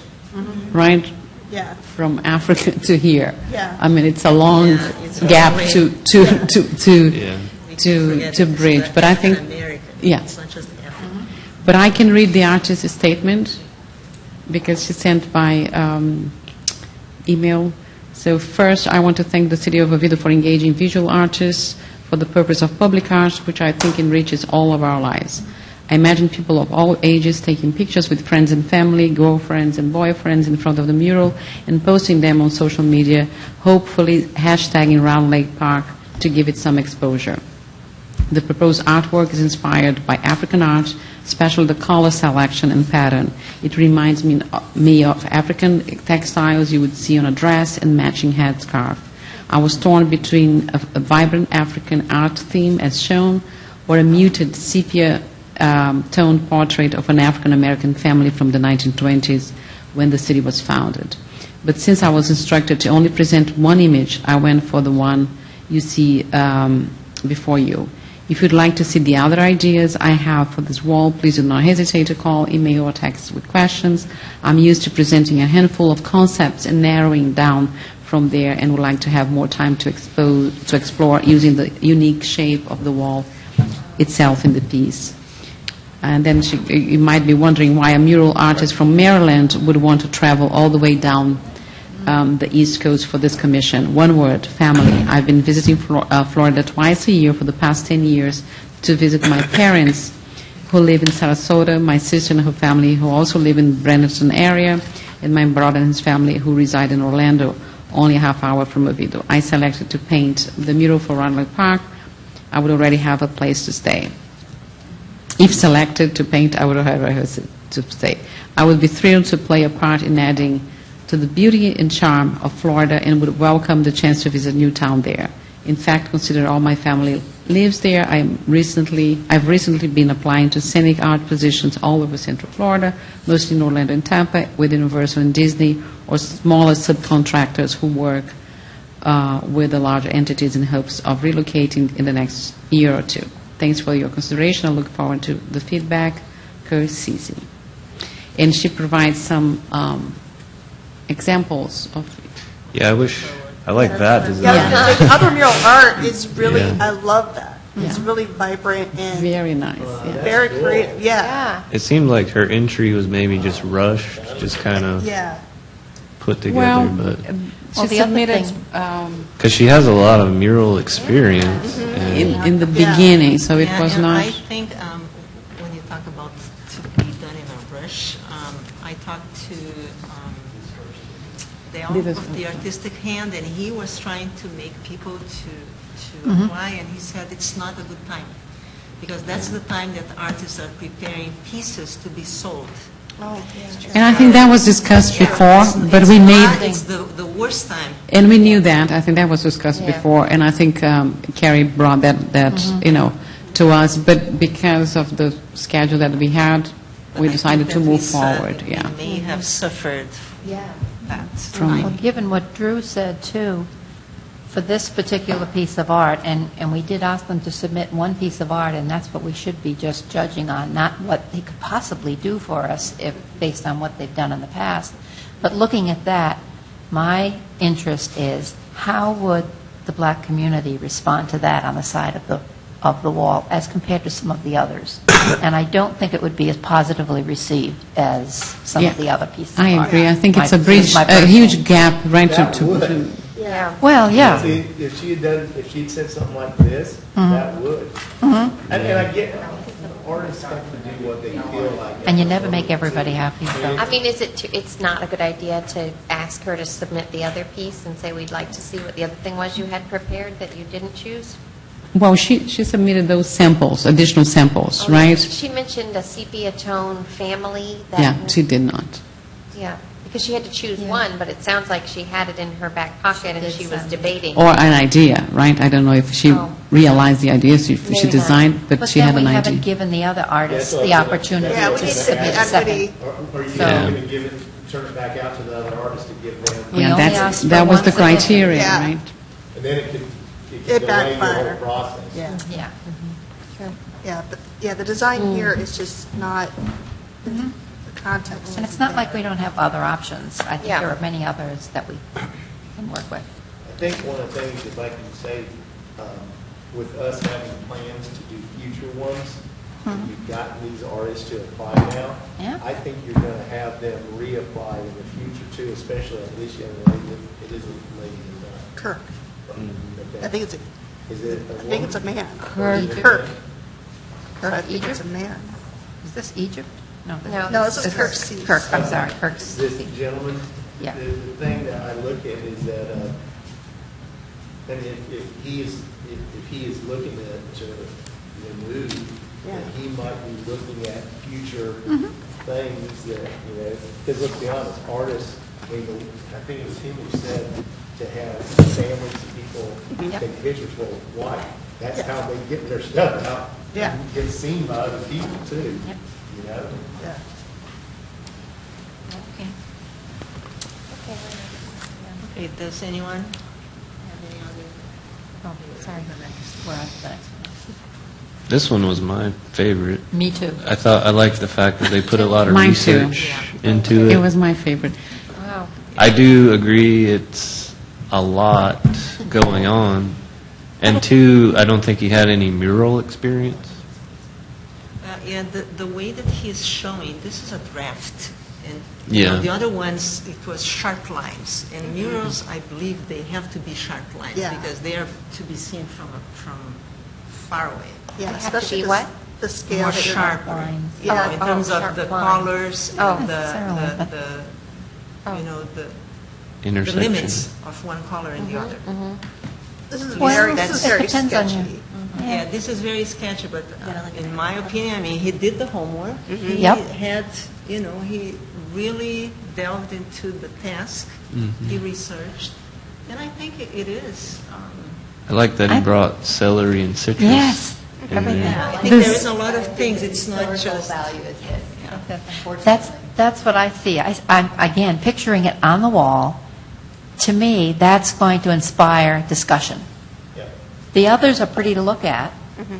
right? yeah. From Africa to here. Yeah. I mean, it's a long Yeah, it's a gap long way. Yeah. We to forget to it's bridge. But I think, American. yeah. It's not just African. But I can read the artist's statement because she sent by email. So first, I want to thank the City of Oviedo for engaging visual artists for the purpose of public art, which I think enriches all of our lives. I imagine people of all ages taking pictures with friends and family, girlfriends and boyfriends in front of the mural and posting them on social media, hopefully hashtagging Round Lake Park to give it some exposure. The proposed artwork is inspired by African art, especially the color selection and pattern. It reminds me of African textiles you would see on a dress and matching headscarf. I was torn between a vibrant African art theme, as shown, or a muted sepia toned portrait of an African-American family from the 1920s when the city was founded. But since I was instructed to only present one image, I went for the one you see before you. If you'd like to see the other ideas I have for this wall, please do not hesitate to call, email, or text with questions. I'm used to presenting a handful of concepts and narrowing down from there, and would like to have more time to explore using the unique shape of the wall itself in the piece. And then you might be wondering why a mural artist from Maryland would want to travel all the way down the East Coast for this commission. One word, family. I've been visiting Florida twice a year for the past 10 years to visit my parents who live in Sarasota, my sister and her family who also live in the Bradenton area, and my brother and his family who reside in Orlando, only a half hour from Oviedo. I selected to paint the mural for Round Lake Park. I would already have a place to stay. If selected to paint, I would have a place to stay. I would be thrilled to play a part in adding to the beauty and charm of Florida and would welcome the chance to visit Newtown there. In fact, consider all my family lives there. I've recently been applying to scenic art positions all over Central Florida, mostly in Orlando and Tampa, with Universal and Disney, or smaller subcontractors who work with the larger entities in hopes of relocating in the next year or two. Thanks for your consideration. I look forward to the feedback. Cici. And she provides some examples of. Yeah, I like that design. Yeah, like other mural art is really, Yeah. I love that. It's Yeah. really vibrant and Very nice. Yeah. very creative, yeah. Yeah. It seemed like her entry was maybe just rushed, just kind of Yeah. put together, Well, but she the other submitted thing- because she has a lot of mural experience. And in the Yeah. beginning, so it Yeah, was and not. I think when you talk about to be done in a rush, I talked to Dale of the Artistic Hand, and he was trying to make people to apply, and he said it's not a good time, because that's the time that artists are preparing pieces to be sold. Oh, yeah. And I think that was discussed before, but we It's made, the worst time. and we knew that. I think that was discussed Yeah. before, and I think Carrie brought that to us. But because of the schedule that we had, we I decided think to that move we said forward, that yeah. We may have suffered Yeah. that. Well, given what Drew said, too, for this particular piece of art, and we did ask them to submit one piece of art, and that's what we should be just judging on, not what they could possibly do for us if, based on what they've done in the past. But looking at that, my interest is, how would the black community respond to that on the side of the wall as compared to some of the others? And I don't think it would be as positively received as some Yeah. of the other pieces. I of art. agree. I think it's a My- bridge, my a personal- huge gap, right, That to would. Yeah. Well, yeah. See, if she had done, if she'd said something like this, that would. And I get, artists have to do what they feel like. And you never make everybody happy, so. I mean, it's not a good idea to ask her to submit the other piece and say, we'd like to see what the other thing was you had prepared that you didn't choose? Well, she submitted those samples, additional samples, right? She mentioned a sepia tone family that... Yeah, she did not. Yeah, because she had to choose one, but it sounds like she had it in her back pocket and she was debating. Or an idea, right? I don't know if she Oh. realized the idea, she Maybe not. designed, but she had an then we haven't idea. given the other artists That's what the I'm saying. opportunity Yeah, we to need to submit be a second. equity. Or you Yeah. going to give it, turn it back out to the other artist to give them, We Yeah, only that's, asked for that was one the submission. criteria, Yeah. right? and then it could It delay your backfired. whole process. Yeah, Yeah. yeah, but, yeah, the design here is just not the context. And it's not like we don't have other options. I think Yeah. there are many others that we can work with. I think one of the things, if I can say, with us having plans to do future ones, you've gotten these artists to apply now. Yeah. I think you're going to have them reapply in the future too, especially on this young lady. It is a lady. Kirk. Okay. I think it's a, Is it I think it's a man. Kirk. Kirk. Kirk, I think it's a man. Is this Egypt? No. No. No, this is Kirk C. Kirk, I'm sorry, Kirk's. This gentleman, Yeah. the thing that I look at is that, and if he is looking to remove, then he might be looking at future things that, because let's be honest, artists, I think it was him who said to have families of people Yep. take pictures. Well, why? That's how they get their stuff out. Yeah. And get seen by other people too, Yep. you know? Yeah. Okay. Okay, does anyone have any other? Oh, sorry. We're on to the next one. This one was my favorite. Me too. I liked the fact that they put a lot of Mine too. research into It was my favorite. Wow. I do agree it's a lot going on. And two, I don't think he had any mural experience. Yeah, the way that he's showing, this is a draft. And you know, Yeah. the other ones, it was sharp lines. And murals, I believe they have to be sharp lines Yeah. because they are to be seen from far away. Yeah, They have to especially be what? the scale. More that you're- sharp, lines. you know, in Oh, terms of sharp the lines. colors Oh. and Necessarily, but- you know, the Intersection. limits of one color and the other. This is Well, very, this this is is- very it depends on sketchy. you. Yeah, this is very sketchy, but in my opinion, I mean, he did the homework. He Yep. had, you know, he really delved into the task. He researched, and I think it is. I like that he brought celery and citrus. Yes. in there. Yeah, I think This- there is a lot of things. It's not Historical just. value is this, unfortunately. That's what I see. I'm, again, picturing it on the wall. To me, that's going to inspire discussion. Yeah. The others are pretty to look at,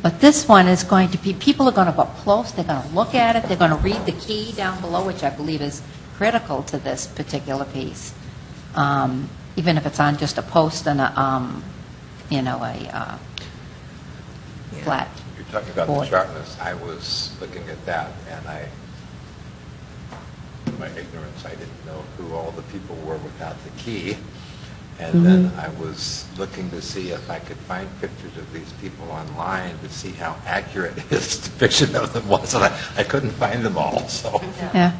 but this one is going to be, people are going to go up close, they're going to look at it, they're going to read the key down below, which I believe is critical to this particular piece. Even if it's on just a post and a, you know, a flat. You're talking about the board. sharpness. I was looking at that, and in my ignorance, I didn't know who all the people were without the key. And then I was looking to see if I could find pictures of these people online to see how accurate his depiction of them was, and I couldn't find them all, so. Yeah.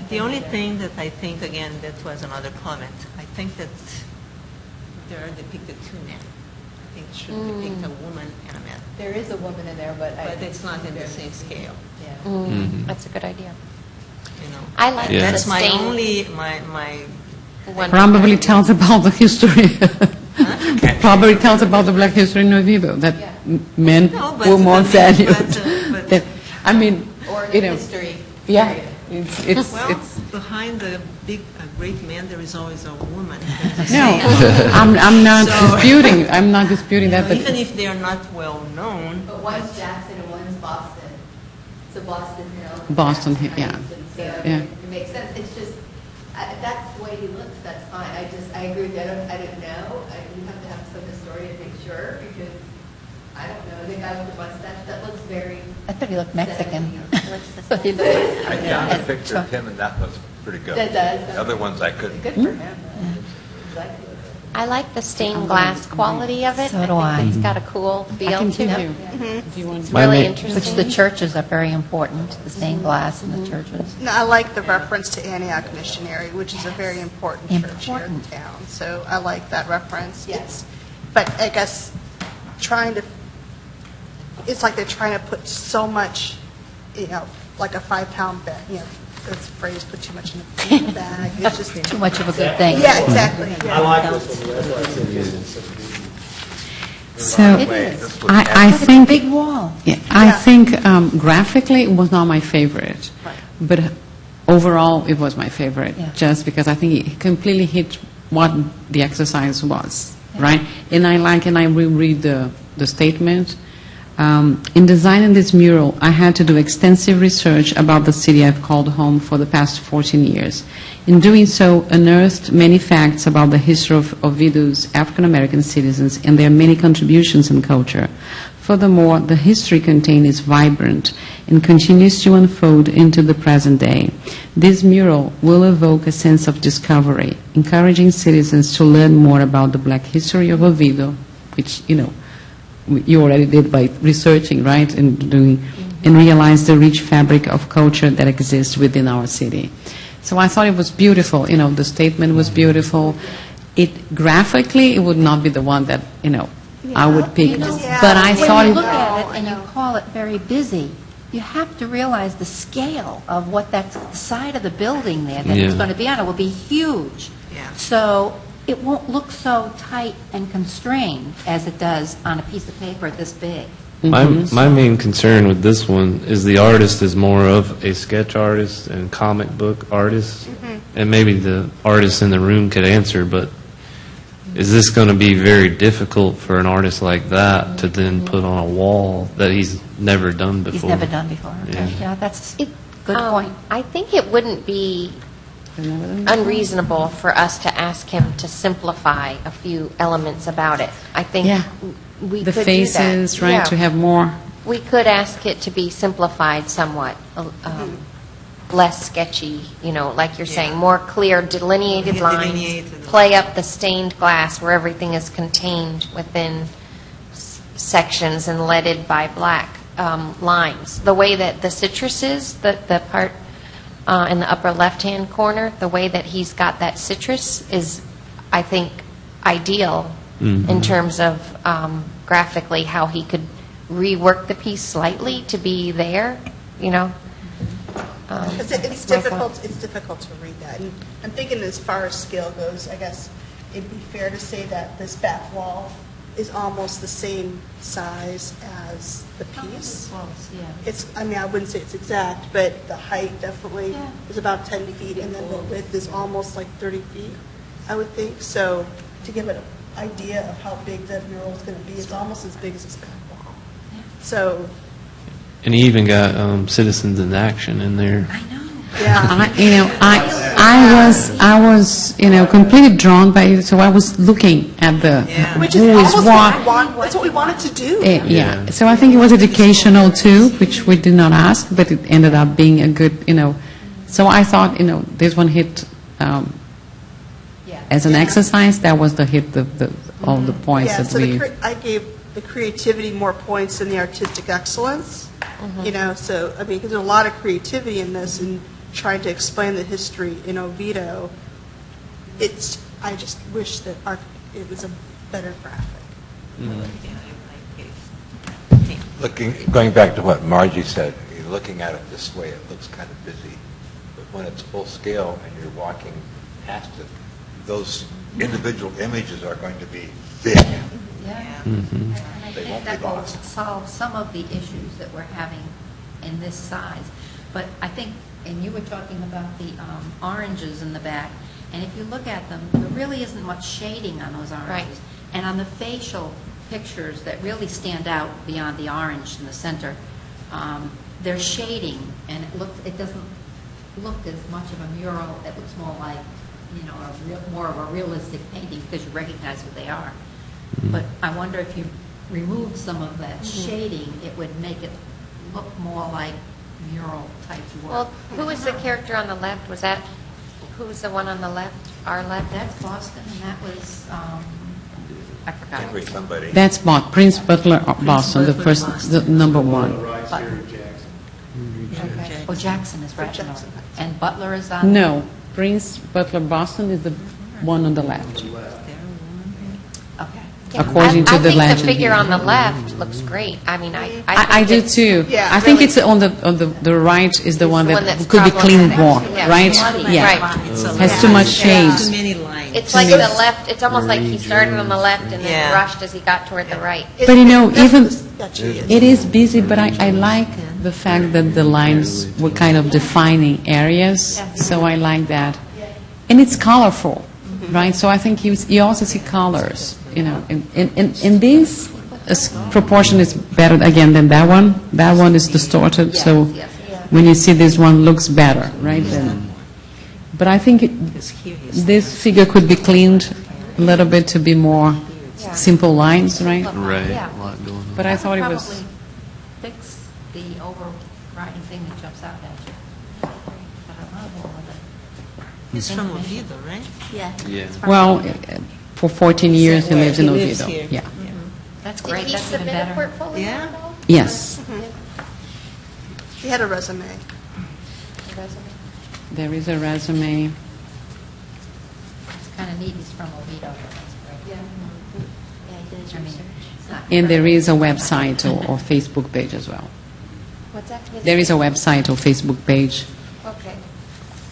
The only thing that I think, again, that was another comment, I think that there are depicted two men. I think it should depict a woman and a man, There is a woman in there, but but it's not in the same scale, Yeah. That's a good idea. you know. I like Yeah. the That's my stain. only, my one- Probably tells about the history. Probably tells about the Black history in Oviedo, that men No, but- were more but- valued. but- That- I mean, Or you know, history. yeah, period. it's, Well, it's, behind the big, great man, there is always a woman. no, I'm not So- disputing, I'm not disputing that, Even but, if they are not well-known, But one's Jackson and one's Boston. So Boston Hill. Boston Jackson Hill, yeah. Heights, and so Yeah. It makes sense. It's just, that's the way he looks, that's fine. I agree with you. I don't know. We have to have some historian to make sure, because I don't know. The guy with the mustache, that looks very. I thought he looked Mexican. 70s. So he looked- I found a picture of him, and that was pretty good. That does. The other ones I couldn't. Good for him. Exactly. I like the stained glass quality of it. So do I. think it's got a cool I feel can to give it. you, if you want. It's My really ma- interesting. Which the churches are very important, the stained glass in the churches. No, I like the reference to Antioch Missionary, which is a very important church here in Important. town. So I like that reference. Yes. But I guess it's like they're trying to put so much, like a 5-pound bag, this phrase, put too much in a big bag. It's just Too much of a good thing. Yeah, exactly. I like this one, that's why I said yes. So, It is. I Look at the think, big wall. yeah, I think graphically it was not my favorite, but overall it was my favorite, Yeah. just because I think it completely hit what the exercise was, right? And I reread the statement. In designing this mural, I had to do extensive research about the city I've called home for the past 14 years. In doing so, unearthed many facts about the history of Oviedo's African-American citizens and their many contributions in culture. Furthermore, the history contained is vibrant and continues to unfold into the present day. This mural will evoke a sense of discovery, encouraging citizens to learn more about the black history of Oviedo, which, you already did by researching, right, and realize the rich fabric of culture that exists within our city. So I thought it was beautiful. The statement was beautiful. Graphically, it would not be the one that I would pick, but I When thought you it. look at it and you call it very busy, you have to realize the scale of what that's the side of the building there that it's Yeah. going to be on. It will be huge. Yeah. So it won't look so tight and constrained as it does on a piece of paper this big. My main concern with this one is the artist is more of a sketch artist and comic book artist, and maybe the artist in the room could answer, but is this going to be very difficult for an artist like that to then put on a wall that he's never done before? He's never done before. Okay. Yeah. Yeah, that's a good point. I think it wouldn't be unreasonable for us to ask him to simplify a few elements about it. I think Yeah. we The could faces, do that. right, Yeah. to have more. We could ask it to be simplified somewhat, less sketchy, like you're saying, more clear delineated Yeah, lines. delineated. Play up the stained glass where everything is contained within sections and leaded by black lines. The way that the citrus is, the part in the upper left-hand corner, the way that he's got that citrus is, I think, ideal in terms of graphically how he could rework the piece slightly to be there, It's That's my difficult. thought. It's difficult to read that. And I'm thinking, as far as scale goes, I guess it'd be fair to say that this back wall is almost the same size as the piece. I wouldn't say it's exact, but the height definitely is about 10 feet, and then the width is almost like 30 feet, I would think. So to give an idea of how big that mural is going to be, it's almost as big as this back wall. So, And he even got Citizens in Action in there. yeah. I was completely drawn by it. So I was looking at the Which is who is almost what. that's what we wanted to do. Yeah. So I think it was educational too, which we did not ask, but it ended up being a good, So I thought, this one hit as an exercise. That was the hit, all the points Yeah, that so we. I gave the creativity more points than the artistic excellence. So, because there's a lot of creativity in this and trying to explain the history in Oviedo. I just wish that it was a better graphic. Going back to what Margie said, you're looking at it this way, it looks kind of busy. But when it's full scale and you're walking past it, those individual images are going to be big. Yeah. Mm-hmm. And I They think won't be that will lost. solve some of the issues that we're having in this size. But I think, and you were talking about the oranges in the back, and if you look at them, there really isn't much shading on those oranges. Right. And on the facial pictures that really stand out beyond the orange in the center, there's shading, and it doesn't look as much of a mural. It looks more like, more of a realistic painting because you recognize what they are. But I wonder if you remove some of that shading, it would make it look more like mural type work. Well, who was the character on the left? Who was the one on the left, our left? That's Boston, and that was, I forgot. Henry somebody. That's Prince Butler Boston, the first, the number On the one. right here, Jackson. Okay. Oh, Jackson is right. And Butler is on? No, Prince Butler Boston is the one on the left, Okay. according to the I think legend. the figure here. on the left looks great. I mean, I do think too. Yeah, I think really. it's on the right is the one the one that that's could be cleaned more, problematic. Yeah. right? Right. Yeah. It's a Has lot. too much Yeah. shades. Too many lines. It's like the left, it's almost like he started on the left and then Yeah. rushed as he got toward the right. But even Gotcha, yes. it is busy, but I like the fact that the lines were kind of defining areas, so I like that. And it's colorful, right? So I think you also see colors, and this proportion is better, again, than that one. That one is distorted, so when you see this one, looks better, right? But I think Because here he's this figure could be cleaned a little bit to be more simple lines, right? Right, Yeah. a lot going on. But I thought it was... Probably fix the overriding thing that jumps out at you. But I love all of it. He's from Oviedo, right? Yeah. Yeah. Well, for 14 years he lives in He lives Oviedo. here. Yeah. That's Did great, he that's even submit a better. portfolio Yeah. at all? Yes, He had a resume. A resume? there is a resume. It's kind of neat, he's from Oviedo, but that's great. Yeah, he did his I mean, research. it's not And there great. is a website or Facebook page as well. What's that? There is a website or Facebook page. Okay.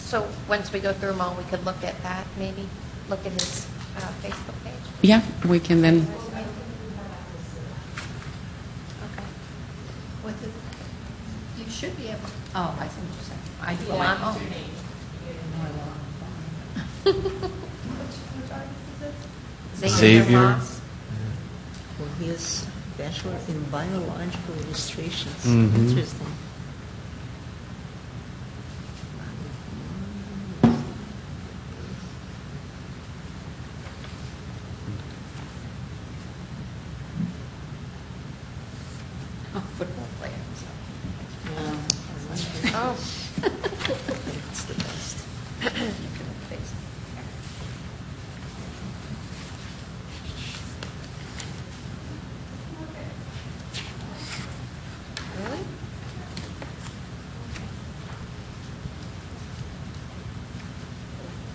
So once we go through them all, we could look at that, maybe? Look at his Facebook page? Yeah, we can then... Okay. What's it- You should be able, oh, I see what you're saying. I do, Yeah. oh. Xavier. Moss. Well, he is bachelor in biological illustrations. Mhm. Interesting. Oh, football player. Oh, It's the best. really?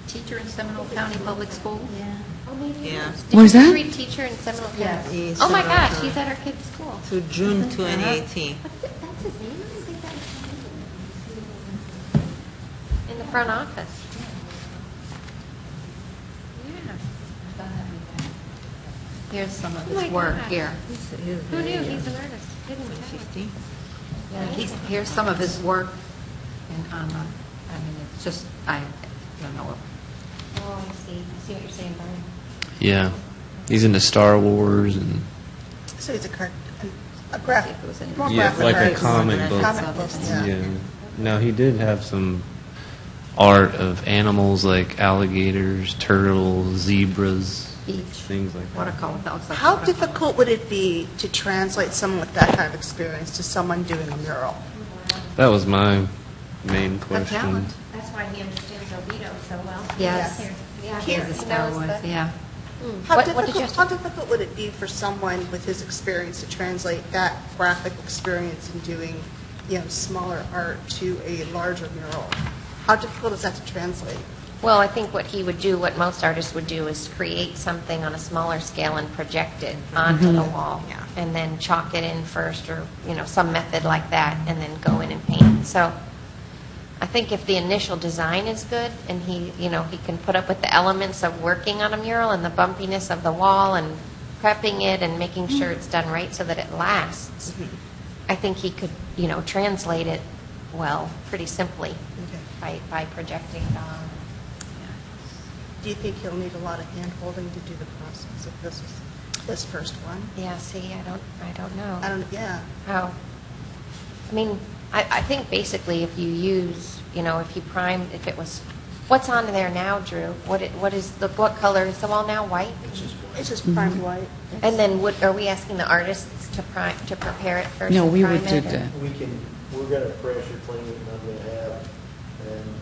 Teacher in Seminole County Public School? Yeah. Oh, maybe he Yeah. is. Where's Did you that? read teacher in Seminole County? Yes. He's Oh, my from, gosh, he's at our kid's school. To June 2018. That's his name? I don't think that was his name. In the front office. Yeah. Here's some of Oh my his work gosh. here. Who knew? He's an artist. Didn't know. 50. Here's some of his work, and it's just, I don't know. Oh, I see. I see what you're saying, Brian. Yeah. He's into Star Wars and So he's a graphic, If it was any- more yeah, graphic like a artist. comic book. Comic book, yeah. Yeah. Now he did have some art of animals like alligators, turtles, zebras, Beach, things like that. watercolor, that looks like How watercolor. difficult would it be to translate someone with that kind of experience to someone doing a mural? That was my main A question. talent. That's why he understands Oviedo so well. Yes. Yeah, He has the he Star knows Wars, the- yeah. How What did you difficult, have to- how difficult would it be for someone with his experience to translate that graphic experience in doing, smaller art to a larger mural? How difficult is that to translate? Well, I think what he would do, what most artists would do, is create something on a smaller scale and project it onto the wall. Yeah. And then chalk it in first, or, some method like that, and then go in and paint. So I think if the initial design is good, and he can put up with the elements of working on a mural and the bumpiness of the wall and prepping it and making sure it's done right so that it lasts, I think he could, translate it well, pretty simply, Okay. by projecting. Do you think you'll need a lot of hand-holding to do the process if this first one? Yeah, see, I don't know. How? I mean, I think basically if you use, if you prime, if it was, what's on there now, Drew? What color, is the wall now white? It's just primed white. And then are we asking the artists to prepare it first? No, and we prime would do it, or- that. We're going to pressure clean it, and I'm going to have, and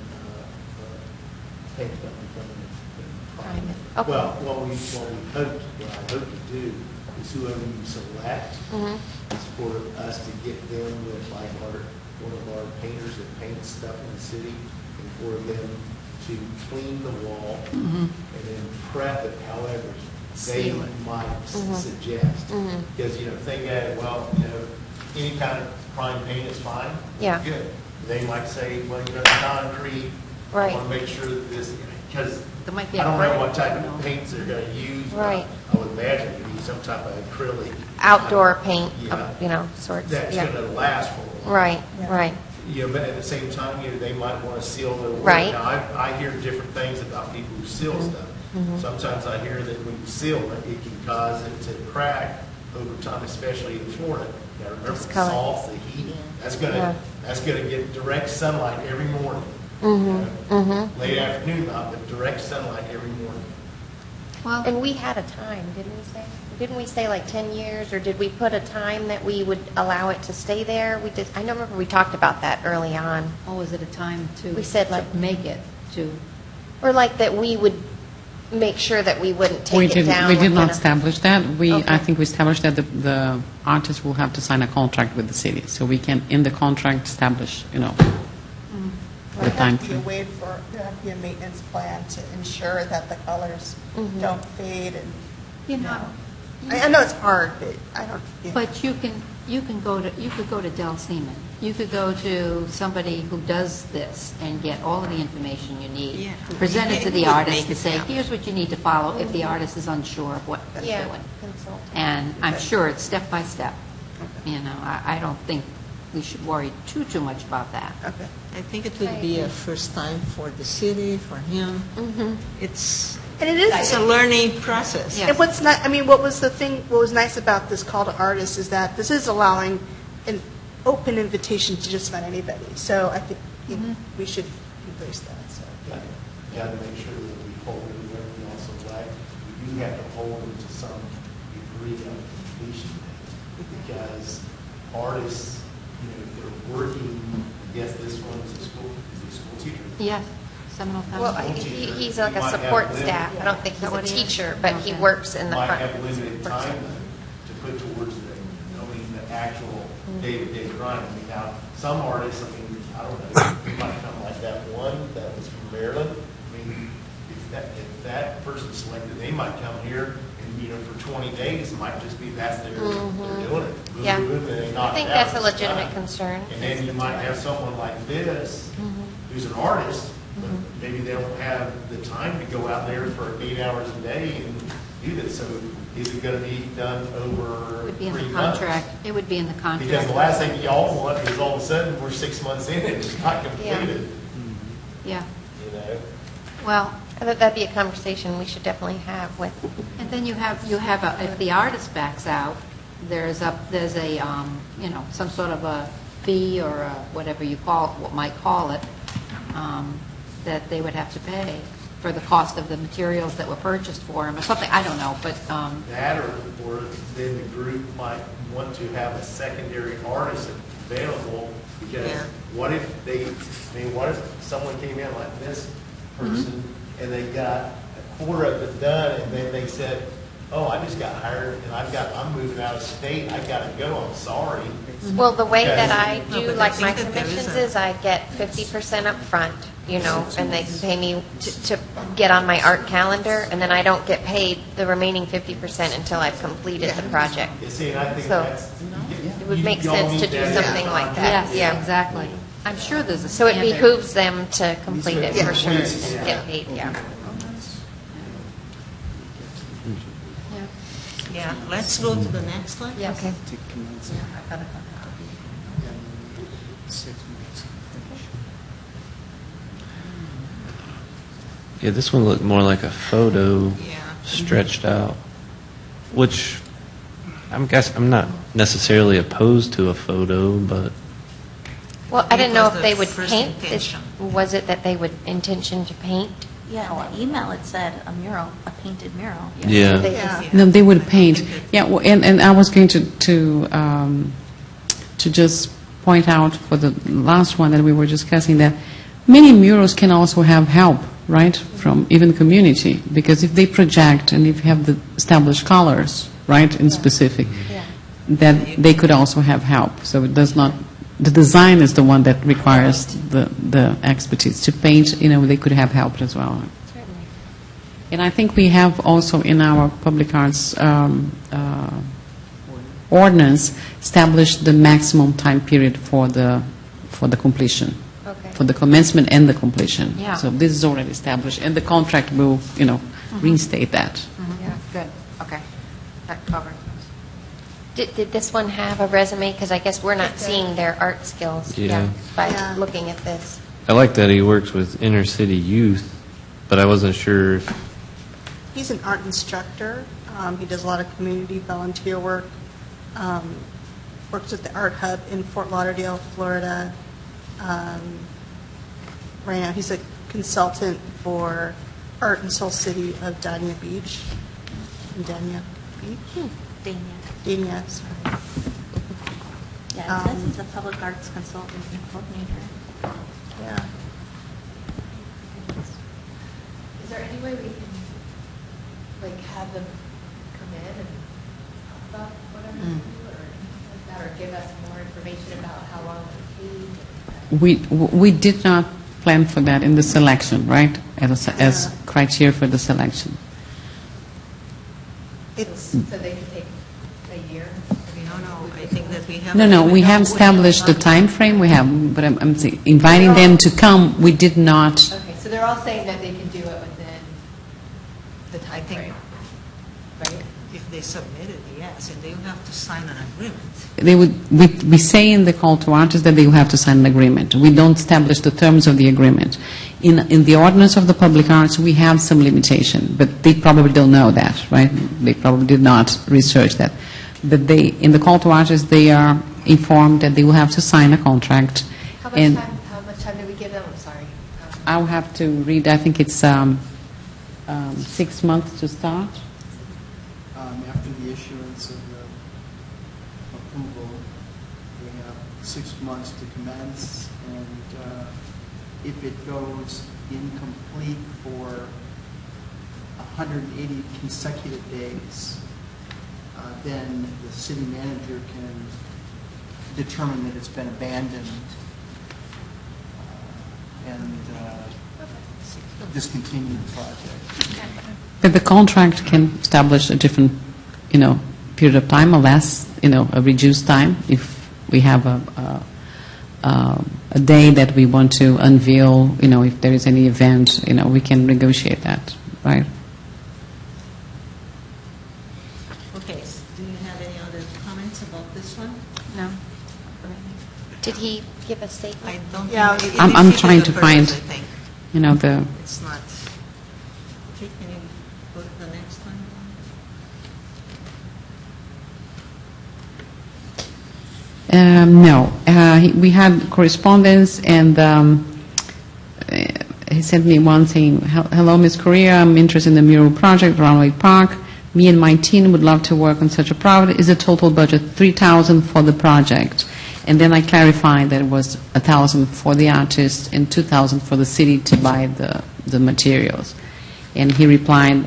paint company come in and Prime it. Okay. Well, what I hope to do is whoever you select is for us to get them with like one of our painters that paints stuff in the city, and for them to clean the wall and then prep it however they Seal it. might suggest. Because, if they get, any kind of prime paint is fine. Yeah. Good. They might say, well, concrete. Right. I want to make sure that this, because There might be I a don't know brick, what type you know. of paints they're going to use. but Right. I would imagine it'd be some type of acrylic. Outdoor paint, Yeah. sorts. That's Yeah. going to last for a while. Right, right. But at the same time, they might want to seal their work. Right. Now, I hear different things about people who seal stuff. Sometimes I hear that when you seal it, it can cause it to crack over time, especially in Florida. Now, remember the Discolor. salt, the heat, that's going Yeah. to get direct sunlight every morning. Late afternoon, not, but direct sunlight every morning. Well, And we had a time, didn't we say? Didn't we say like 10 years, or did we put a time that we would allow it to stay there? We did. I don't remember we talked about that early on. or was it a time to? We said, to like- make it, to, Or like that we would make sure that we wouldn't take it down. We did within not a- establish that. Okay. I think we established that the artist will have to sign a contract with the city. So we can, in the contract, establish, the There time has to be a frame. way there have to be a maintenance plan to ensure that the colors don't fade and, you know, I know it's hard, but I don't. but you could go to Del Seaman. You could go to somebody who does this and get all of the information you need. Yeah. Present it to the It would artist make and it say, happen. here's what you need to follow if the artist is unsure of what they're Yeah, doing. consult. And I'm sure it's step by step. I don't think we should worry too much about that. Okay. I think it would be a first time for the city, for him. It's a learning process. Yeah. And what was nice about this call to artists is that this is allowing an open invitation to just about anybody. So I think we should embrace that, so. Got to make sure that we hold it, we also, right, we do have to hold them to some degree of completion date, because artists, if they're working, I guess this one is a school teacher. Yes, Seminole Well, County. he's like You a might have support limited- staff. I don't think Is that he's a what he is? teacher, but he Okay. works in the Might front. have limited time to put towards the actual day-to-day grind. Now, some artists, I don't know, you might come like that one that was from Maryland. If that person's selected, they might come here and, for 20 days, it might just be they're doing it. Boom, Yeah. boom, and they I knock think it out. that's a It's legitimate done. concern. And then you might have someone like this, who's an artist, but maybe they don't have the time to go out there for 8 hours a day and do this. So is it going to be done It over would be in 3 the months? contract. It would be in the contract. Because the last thing y'all want is all of a sudden, we're 6 months in and it's not completed, Yeah, Well, that'd be a conversation we should definitely have with. and then you have if the artist backs out, there's a some sort of a fee or whatever you might call it, that they would have to pay for the cost of the materials that were purchased for them or something. I don't know, but that or then the group might want to have a secondary artist available, because Yeah. what if someone came in like this person and they got a quarter of it done and then they said, oh, I just got hired and I'm moving out of state, I gotta go, I'm sorry. Well, the way that Because- I No, do but I like think my that there is commissions a- is I get 50% up front, and they pay me to get on my art calendar, and then I don't get paid the remaining 50% until I've completed the project. You see, and I think So, that's. It would make y'all sense to need do that in something the like contract. that. yes, Yeah. exactly. I'm sure there's a So it standard. behooves them to complete it for sure Yes. and get paid, yeah. Yeah, let's go to the next one. Yes. Okay. Yeah, this one looked more like a photo Yeah. stretched out, which I'm not necessarily opposed to a photo, but Well, I didn't know It was if they the would first paint this. intention. Was it that they would intention to paint? Yeah, in the email it said a mural, a painted mural. yeah. They Yeah. just- No, they would I don't paint. think it- Yeah, and I was going to just point out for the last one that we were discussing that many murals can also have help, right, from even community, because if they project and if you have the established colors, right, in specific, then they could also have help. So it does not. The design is the one that requires the expertise. To paint, they could have help as well. Certainly. And I think we have also in our public arts ordinance established the maximum time period for the completion, Okay. for the commencement and the completion. Yeah. So this is already established, and the contract will, reinstate that. Yeah, good, okay. That covers. Did this one have a resume? Because I guess we're not seeing their art skills Yeah. by Yeah. looking at this. I like that he works with inner city youth, but I wasn't sure if He's an art instructor. He does a lot of community volunteer work. Works at the Art Hub in Fort Lauderdale, Florida. Right now, he's a consultant for Art in Soul City of Dania Beach. Dania Beach? Dania, sorry. Yeah, it says he's a public arts consultant and coordinator. Yeah. Is there any way we can, have them come in and talk about whatever they do, or anything like that, or give us more information about how long it would take? We did not plan for that in the selection, right, as criteria for the selection. It's, So they could take a year? No, I think that we have. No, we have established the time frame. We have, but I'm saying, inviting them to come, we did not. Okay, so they're all saying that they can do it within the I time think frame, right? if they submit it, yes, and they will have to sign an agreement. They would. We say in the call to artists that they will have to sign an agreement. We don't establish the terms of the agreement. In the ordinance of the public arts, we have some limitation, but they probably don't know that, right? They probably did not research that. But in the call to artists, they are informed that they will have to sign a contract. How much time do we give them? I'm sorry. I'll have to read. I think it's 6 months to start. After the issuance of the approval, we have 6 months to commence, and if it goes incomplete for 180 consecutive days, then the city manager can determine that it's been abandoned and discontinue the project. But the contract can establish a different, period of time, or less, a reduced time. If we have a day that we want to unveil, if there is any event, we can negotiate that, right? Okay, do you have any other comments about this one? No? Did he give a statement? I don't Yeah, think. it I'm defeated trying the to purpose, find- I think. The It's not. Okay, can you go to the next one? No. We had correspondence, and he sent me one saying, "Hello, Ms. Correa, I'm interested in the mural project around Lake Park. Me and my team would love to work on such a project. Is the total budget $3,000 for the project?" And then I clarified that it was $1,000 for the artist and $2,000 for the city to buy the materials. And he replied,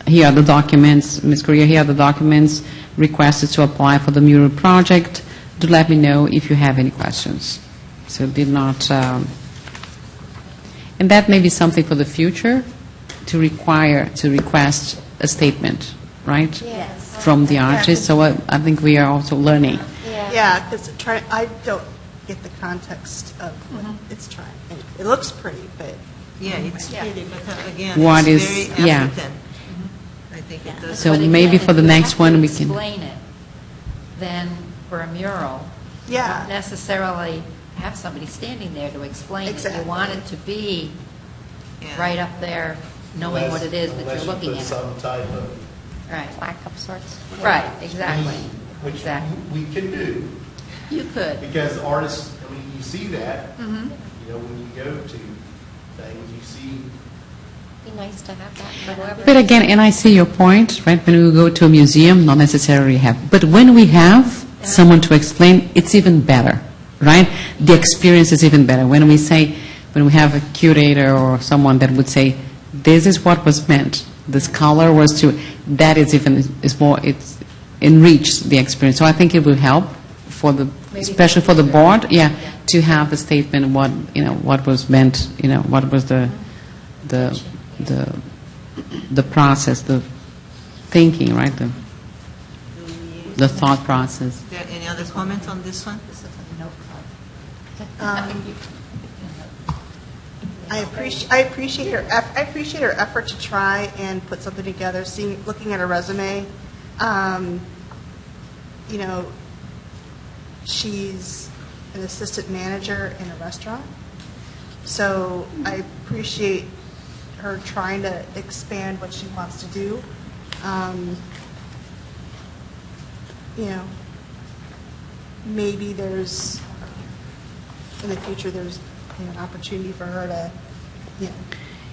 "Here are the documents, Ms. Correa, here are the documents requested to apply for the mural project. Do let me know if you have any questions." So did not, and that may be something for the future, to request a statement, right? Yes. From the artist. So I think we are also learning. yeah, because I don't get the context of what it's trying. It looks pretty, but Yeah, it's pretty, but again, What it's is- very yeah. African. I think it does. So But again, maybe for if the you next have to one we can- explain it, then for a mural, Yeah. not necessarily have somebody standing there to explain it. Exactly. You want it to be Yeah. right up there, knowing what it is that you're looking Unless you at. put some type of, Right, Black of sorts. right, exactly. which Exactly. we can do, You could. because artists, I mean, you see that, Mhm. you know, when you go to things, you see. Be nice to have that for whoever. But again, and I see your point, right? When we go to a museum, not necessarily have. But when we have someone to explain, it's even better, right? The experience is even better. When we say, when we have a curator or someone that would say, this is what was meant, this color was to, that is even, is more, it's enrich the experience. So I think it will help for the, especially for the board, to have a statement what, what was meant, what was the process, the thinking, right? The thought process. Is there any other comment on this one? I appreciate her effort to try and put something together. Looking at her resume, she's an assistant manager in a restaurant. So I appreciate her trying to expand what she wants to do. Maybe there's, in the future, there's an opportunity for her to,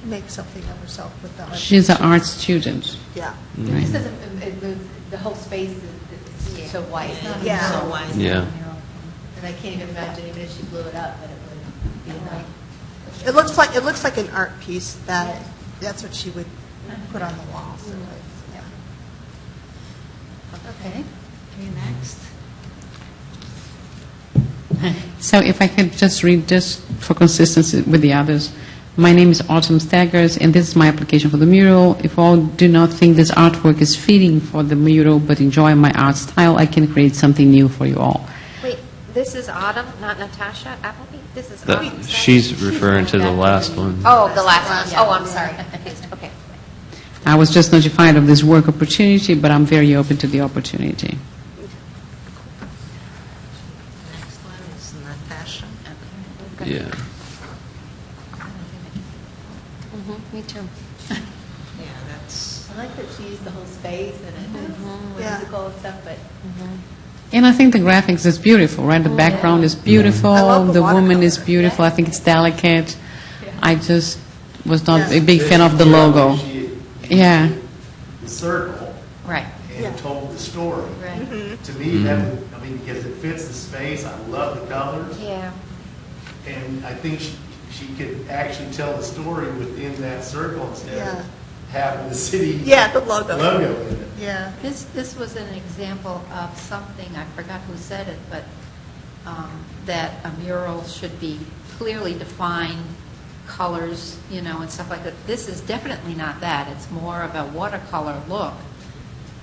make something of herself with the art. She's an art student. Yeah. Right. This doesn't, the whole space is so white. Yeah. So why? Yeah. And I can't even imagine even if she blew it up, that it would be like. It looks like an art piece that's what she would put on the wall. So yeah. Okay. Okay, next. So if I could just read this for consistency with the others. My name is Autumn Staggers, and this is my application for the mural. If all do not think this artwork is fitting for the mural but enjoy my art style, I can create something new for you all. Wait, this is Autumn, not Natasha Appleby? This is That- Autumn. she's referring to the last one. Oh, the last one. Oh, I'm sorry. Okay. I was just notified of this work opportunity, but I'm very open to the opportunity. Next one is Natasha. Yeah. Me too. Yeah, that's, I like that she used the whole space and it was Yeah. whimsical and stuff, but And I think the graphics is beautiful, right? The background is beautiful, I love the the woman is watercolor. beautiful, I think it's delicate. I just was not Yeah. a big fan of the logo. Yeah. The circle Right. and Yeah. told the story. Right. To me, that would, I mean, because it fits the space, I love the colors, Yeah. and I think she could actually tell the story within that circle instead Yeah. of having the city Yeah, the logo. in it. Yeah. This was an example of something, I forgot who said it, but that a mural should be clearly defined, colors, and stuff like that. This is definitely not that. It's more of a watercolor look,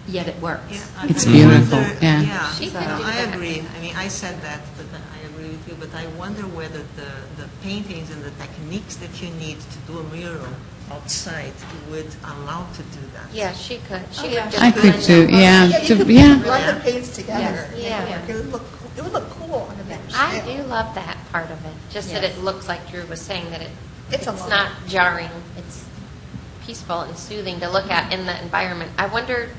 yet it works. yeah. It's I beautiful, wonder- yeah. Yeah, She so can do I that. agree. I mean, I said that, but I agree with you, but I wonder whether the paintings and the techniques that you need to do a mural outside would allow to do that. Yeah, she could. She yeah. could just I could blend too, them. yeah. You could Yeah. blend the paints together. Yes. Yeah. It would look cool on a bigger I scale. do love that part of it, just that Yes. it looks like Drew was saying, that It's it's a lot. not jarring, it's peaceful and soothing to look at in the environment. I wondered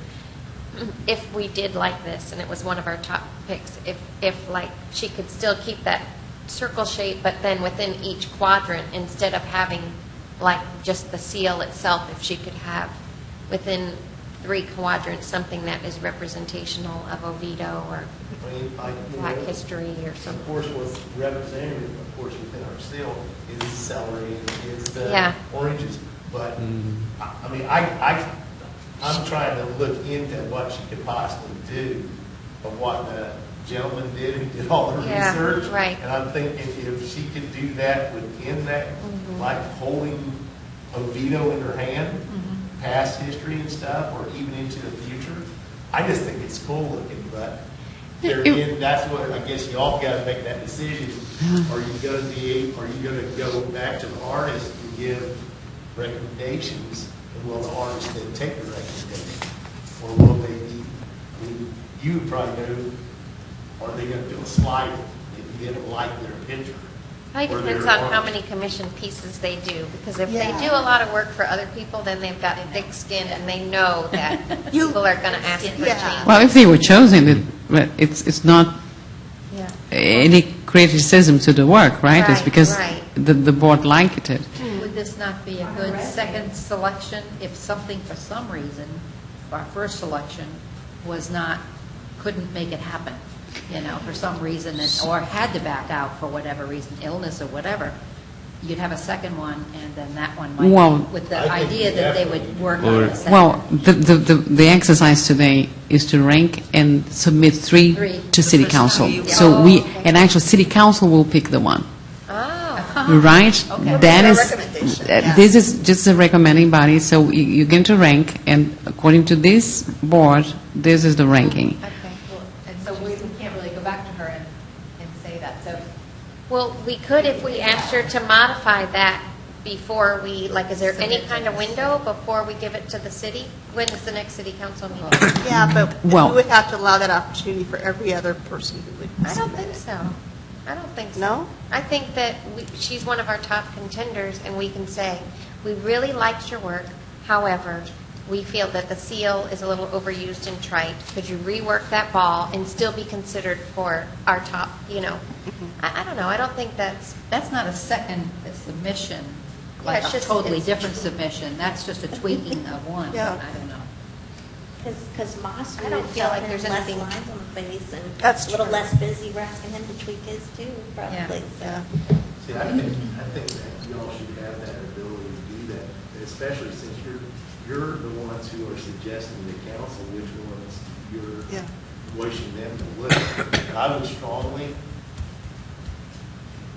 if we did like this, and it was one of our top picks, if like she could still keep that circle shape, but then within each quadrant, instead of having like just the seal itself, if she could have within 3 quadrants something that is representational of Oviedo or I mean, Black history or Of something. course, what's representative, of course, within our seal is the celery, is the Yeah. oranges. But, I mean, I'm trying to look into what she could possibly do of what the gentleman did who did all the Yeah, research. right. And I'm thinking if she could do that within that, like holding Oviedo in her hand, past history and stuff, or even into the future, I just think it's cool looking, but there again, that's what, I guess you all got to make that decision. Are you going to go back to the artist and give recommendations, and will the artist then take the recommendation? Or will they be, I mean, you probably know, are they going to do a slide if you didn't like their picture? Probably Or depends there on are- how many commission pieces they do, because if they Yeah. do a lot of work for other people, then they've got thick skin, and they know that people are going to ask for Yeah. change. Well, if they were chosen, it's not Yeah. any criticism to the work, right? It's Right, because right. the board liked it. Would this not be a good second selection if something, for some reason, our first selection was not, couldn't make it happen, for some reason, or had to back out for whatever reason, illness or whatever? You'd have a second one, and then that one might, Well- with the I think idea that they would work on the second. Well, the exercise today is to rank and submit three Three. to city council. three. So Oh, we, okay. and actually, city council will pick the one. Oh, Right? Okay. That Their is, recommendation, yeah. this is just a recommending body, so you're going to rank, and according to this board, this is the ranking. Okay, well, and so we can't really go back to her and say that, so. well, we could if we asked her to modify that before we, like, is there any kind of window before we give it to the city? When is the next city council meeting? Yeah, but we Well- would have to allow that opportunity for every other person who would. I don't think so. I don't think so. No? I think that she's one of our top contenders, and we can say, we really liked your work, however, we feel that the seal is a little overused and trite. Could you rework that ball and still be considered for our top, I don't know, I don't think that's, That's not a second submission, Yeah, like it's a just- totally it's- different submission. That's just a tweaking of one. Yeah. I don't know. Because Moss I would don't have feel felt like him there's less anything- lines on the face and That's a little true. less busy. We're asking him to tweak his too, probably. So. Yeah. See, I think that y'all should have that ability to do that, especially since you're the ones who are suggesting to the council which ones you're Yeah. wishing them to look. And I would strongly,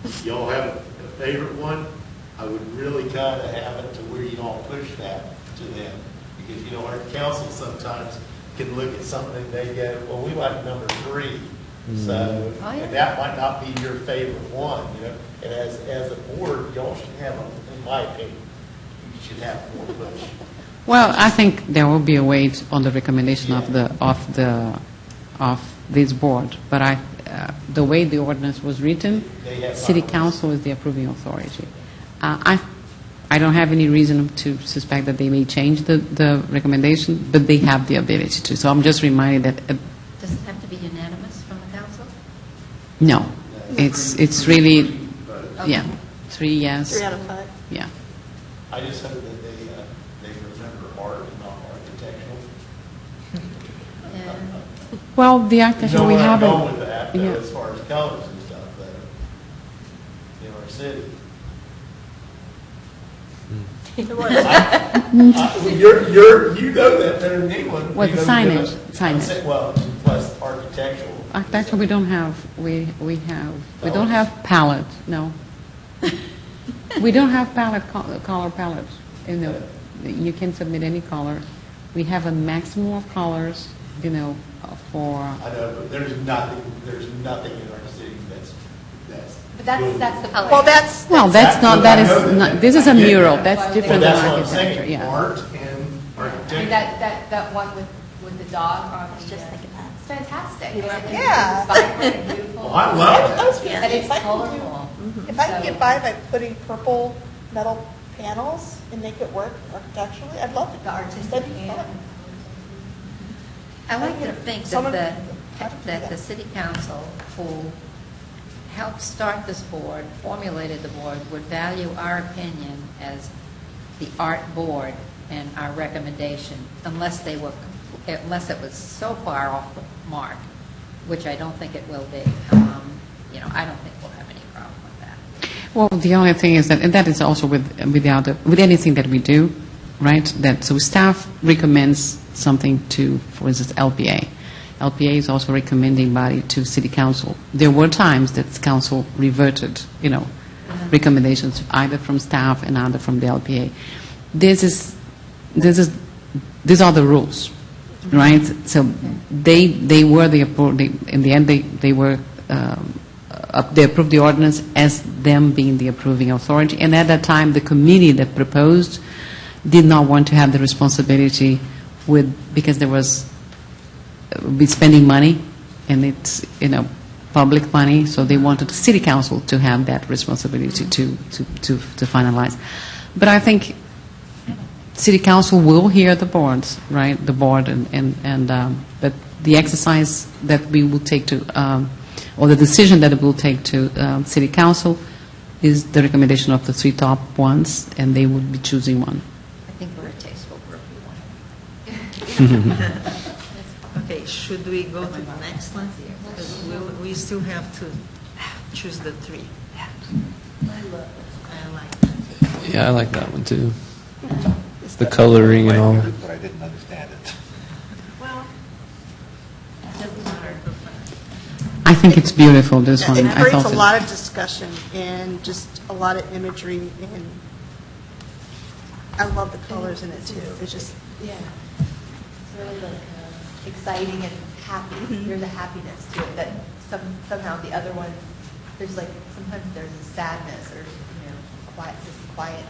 if y'all have a favorite one, I would really kind of have it to where you don't push that to them. Because, our council sometimes can look at something and they go, well, we like number 3. So, Oh, yeah. and that might not be your favorite one, And as a board, y'all should have, in my opinion, you should have more push. Well, I think there will be a weight on the recommendation of this board, but the way the ordinance was written, They have city powers. council is the approving authority. I don't have any reason to suspect that they may change the recommendation, but they have the ability to. So I'm just reminded that, Does it have to be unanimous from the council? no, it's really, yeah, 3 yes. 3 out of 5. Yeah. I just hope that they remember art and not architectural. Yeah. Well, the architecture we where I'm have. going with that, though, Yeah. as far as colors and stuff, though, in our city. You know that better than anyone. Well, the signage, I'm signage. saying, well, plus architectural. Architecture, we don't have, we don't have palette, no. We don't have color palette. You can submit any color. We have a maximum of colors, for, I know, but there's nothing in our city that's. But that's the point. Well, that's, well, that's not, that I know is, that- not. This is a I get mural, that. that's Well, different Well, than that's what I'm architecture, saying, yeah. art and I mean, architecture. that one with the dog on I was the, just thinking that. it's fantastic. Yeah. It's vibrant and beautiful. Well, I love that. And it's colorful. if I can get by putting purple metal panels and make it work architecturally, I'd love it. The artistic That'd be hand. fun. I like to think Someone- that the city council, who helped start this board, formulated the board, would value our opinion as the art board and our recommendation, unless it was so far off the mark, which I don't think it will be. I don't think we'll have any problem with that. Well, the only thing is that, and that is also with anything that we do, right? That so staff recommends something to, for instance, LPA. LPA is also a recommending body to City Council. There were times that council reverted, recommendations either from staff and either from the LPA. These are the rules, right? So they were in the end they were. They approved the ordinance as them being the approving authority, and at that time, the committee that proposed did not want to have the responsibility because there was be spending money, and it's public money, so they wanted the city council to have that responsibility to finalize. But I think city council will hear the boards, right? The board but the exercise that we will take to, or the decision that it will take to city council is the recommendation of the 3 top ones, and they would be choosing one. I think we're a tasteful group. We want. Okay, should we go to the next one? Because we still have to choose the 3. I like that. Yeah, I like that one too. The coloring and all. But I didn't understand it. Well, it doesn't matter. I think it's beautiful, this one. It I creates thought a it- lot of discussion and just a lot of imagery, and I love the colors in it too. It's just, Yeah. It's really like exciting and happy. There's a happiness to it that somehow the other ones, there's like, sometimes there's a sadness or, quietness.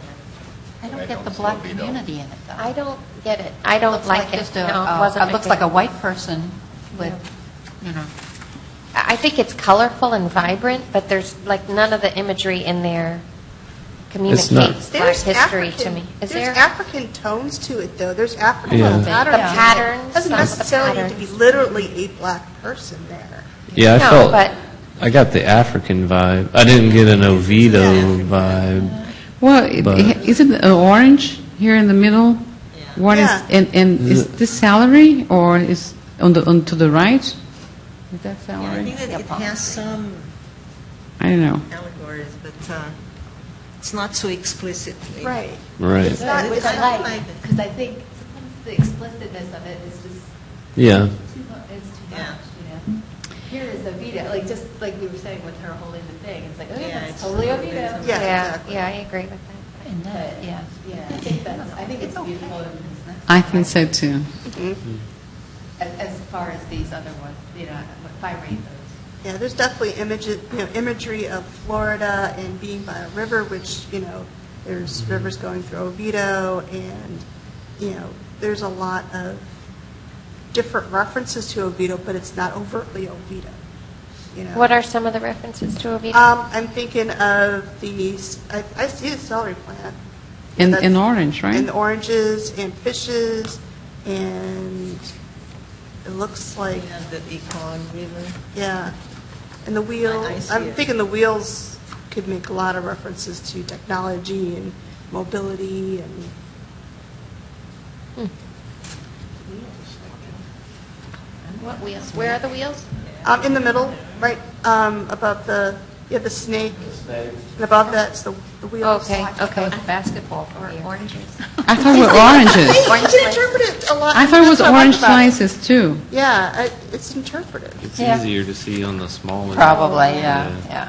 I don't get the black community in it, though. I don't get it. I don't Looks like it. just No, it wasn't it my looks like a favorite. white person with, I think it's colorful and vibrant, but there's like none of the imagery in there It's not. communicates Black history to me. Is there's there? African tones to it, though. There's African Yeah. patterns. The patterns, Doesn't some of the necessarily need to be patterns. literally a black person there. Yeah, I No, felt, but- I got the African vibe. I didn't get an Oviedo vibe. Well, But- is it orange here in the middle? What is Yeah. and is this salary or is on to the right? Is that Yeah, I salary? think that it has some I don't know. allegories, but it's not so explicitly. Right. Right. It's not, Which which I I like. like, because I think sometimes the explicitness of it is just Yeah. too much, it's too Yeah. much, Here is Oviedo, like, just like we were saying with her holding the thing, it's like, oh, Yeah, yeah, it's it's totally totally Oviedo. different. Yeah, exactly. Yeah, I agree with that. And But, that, yeah. I think it's beautiful I think so too. as far as these other ones, if I rate those. Yeah, there's definitely imagery of Florida and being by a river, which, there's rivers going through Oviedo, and, there's a lot of different references to Oviedo, but it's not overtly Oviedo. What are some of the references to Oviedo? I'm thinking of I see the celery plant. In That's- orange, right? And oranges and fishes, and it looks like, And the Econ River. yeah. And the wheel, I see I'm it. thinking the wheels could make a lot of references to technology and mobility and. What wheels? Where are the wheels? In the middle, right, above the snake, and above that's the wheels. Okay, okay. Basketball or oranges. I thought it was oranges. You can interpret it a lot. I thought it was That's what I like orange about it. slices too. Yeah, it's interpretive. It's Yeah. easier to see on the smaller. Probably, yeah.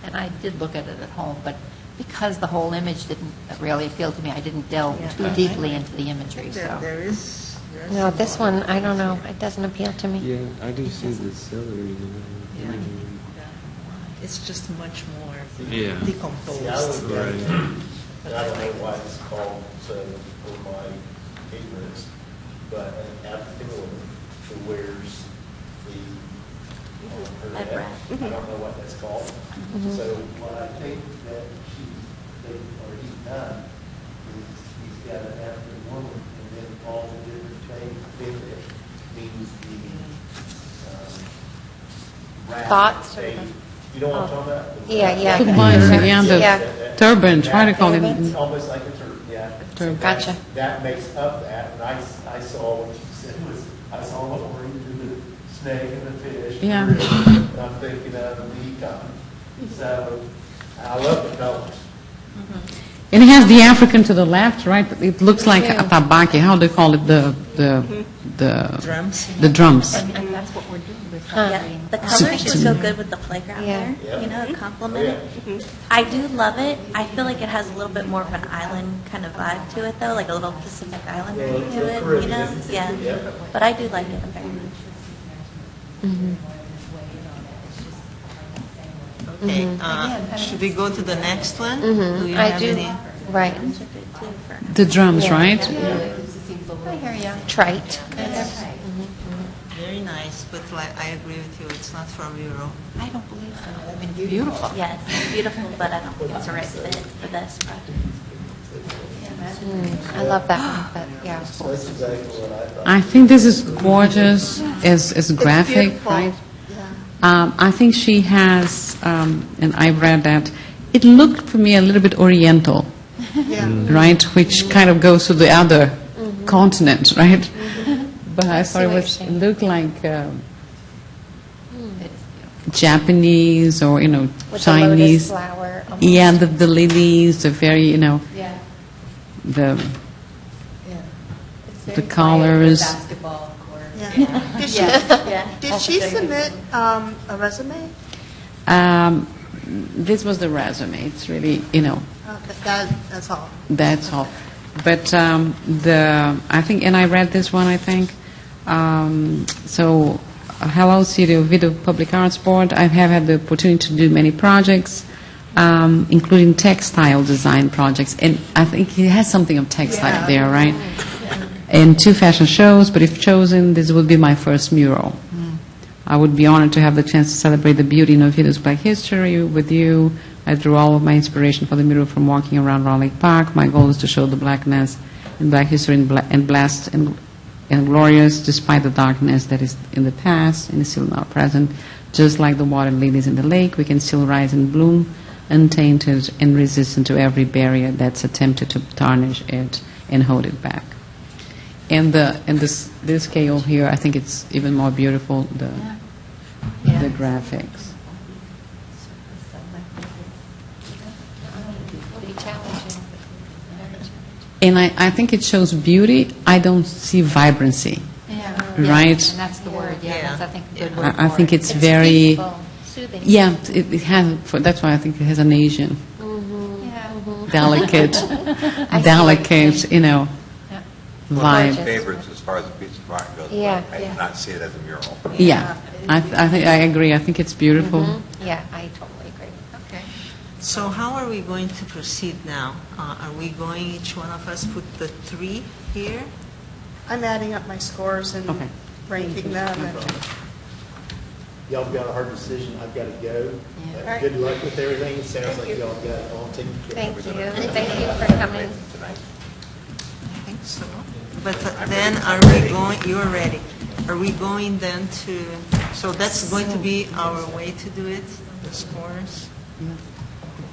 And I did look at it at home, but because the whole image didn't really appeal to me, I didn't delve too deeply into the imagery, so. There is. No, this one, I don't know. It doesn't appeal to me. Yeah, I do see the celery. Yeah. It's just much more Yeah. decomposed. See, I was, Right. and I don't know why it's called so for my ignorance, but an African woman who wears the, on her That neck, wrap. I don't know what that's called. So what I think that he's done is he's got an African woman and then all the different shades within it means the wrap. Thoughts or They- the- You know what I'm talking about? Yeah, yeah. Turbans, yeah, the Yeah. turban, try to call It's it. almost like a turban, yeah. Turban. Gotcha. That makes up that, and I saw what you said was, I saw the orange and the snake and the fish. Yeah. And I'm thinking of the econ. So, I love the colors. And it has the African to the left, right? It looks like a tabaki. How do they call it? The Drums. The drums. And that's what we're doing with Yeah, the colors would go good with the playground Yeah. there, complement it. I do love it. I feel like it has a little bit more of an island kind of vibe to it, though, like a little Pacific Islander Yeah, to it, Caribbean. Yeah. Yeah. But I do like it very much. Okay, should we go to the next one? Do you I have do, any? right. The drums, right? I hear you. Trite. Very nice. nice, but like, I agree with you, it's not for a mural. I don't believe so. I mean, beautiful. Yes, it's beautiful, but I don't think it's the right fit for this project. I love that one, but yeah. That's exactly what I thought. I think this is gorgeous as graphic, beautiful. right? Yeah. I think she has, and I read that, it looked for me a little bit oriental, Yeah. right, which kind of goes to the other continent, right? But I thought it what you're was, it saying. looked like Japanese or, With the lotus Chinese. flower. almost. Yeah, the lilies, the very, Yeah. the It's The very quiet, colors. Basketball court. Yeah. Did she, Yeah. did she submit a resume? This was the resume. It's really, That's all. that's all. But I think, and I read this one, I think. So, hello, City of Video Public Arts Board. I have had the opportunity to do many projects, including textile design projects. And I think it has something of textile there, right? And 2 fashion shows, but if chosen, this would be my first mural. I would be honored to have the chance to celebrate the beauty in Oviedo's Black history with you. I drew all of my inspiration for the mural from walking around Round Lake Park. My goal is to show the blackness in Black history and blessed and glorious despite the darkness that is in the past and is still now present. Just like the water lilies in the lake, we can still rise and bloom, untainted and resistant to every barrier that's attempted to tarnish it and hold it back. And this scale here, I think it's even more beautiful, the graphics. Pretty challenging. And I think it shows beauty. I don't see vibrancy, right? And that's the word, Yeah. that's, I think, a good word I for think it. it's very, Peaceful, soothing. yeah, it has, that's why I think it has an Asian, delicate, One of vibe. my favorites as far as a piece of art goes. Yeah, but I yeah. do not see it as a mural. Yeah, I think I agree. I think it's beautiful. Yeah, I totally agree. Okay. So how are we going to proceed now? Are we going, each one of us, put the 3 here? I'm adding up my scores and Okay. ranking them. And Y'all have got a hard decision, I've got to go. Right. Good luck with everything, it sounds like y'all got it all taken care Thank of. you. Thank you for coming. Tonight. I think so. But then are we going, you're ready. Are we going then to, so that's going to be our way to do it, the scores?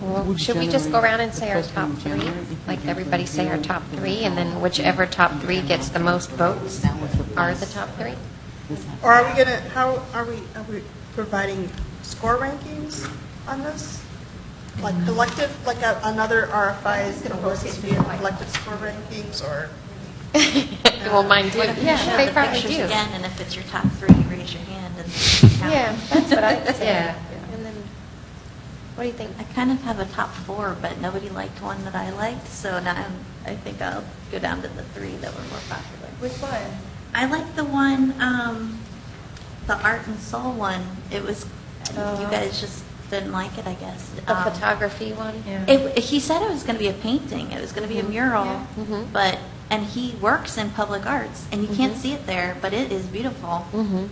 Well, should we just go around and say our top 3? Like everybody say our top 3, and then whichever top 3 gets the most votes are the top 3? Or are we going to, are we providing score rankings on this? Like collective, like another RFI is supposed to be collective score rankings, or? Well, mine do. Yeah, show They the probably pictures do. again, and if it's your top 3, you raise your hand and count. Yeah, that's what I say. Yeah. And then, what do you think? I kind of have a top 4, but nobody liked one that I liked, so now I think I'll go down to the 3 that were more popular. Which one? I like the one, the art and soul one. It was, you guys just didn't like it, I guess. The photography one? He said it was going to be a painting. It was going to be a mural, Mhm. but and he works in public arts, and you can't see it there, but it is beautiful. Mm-hmm.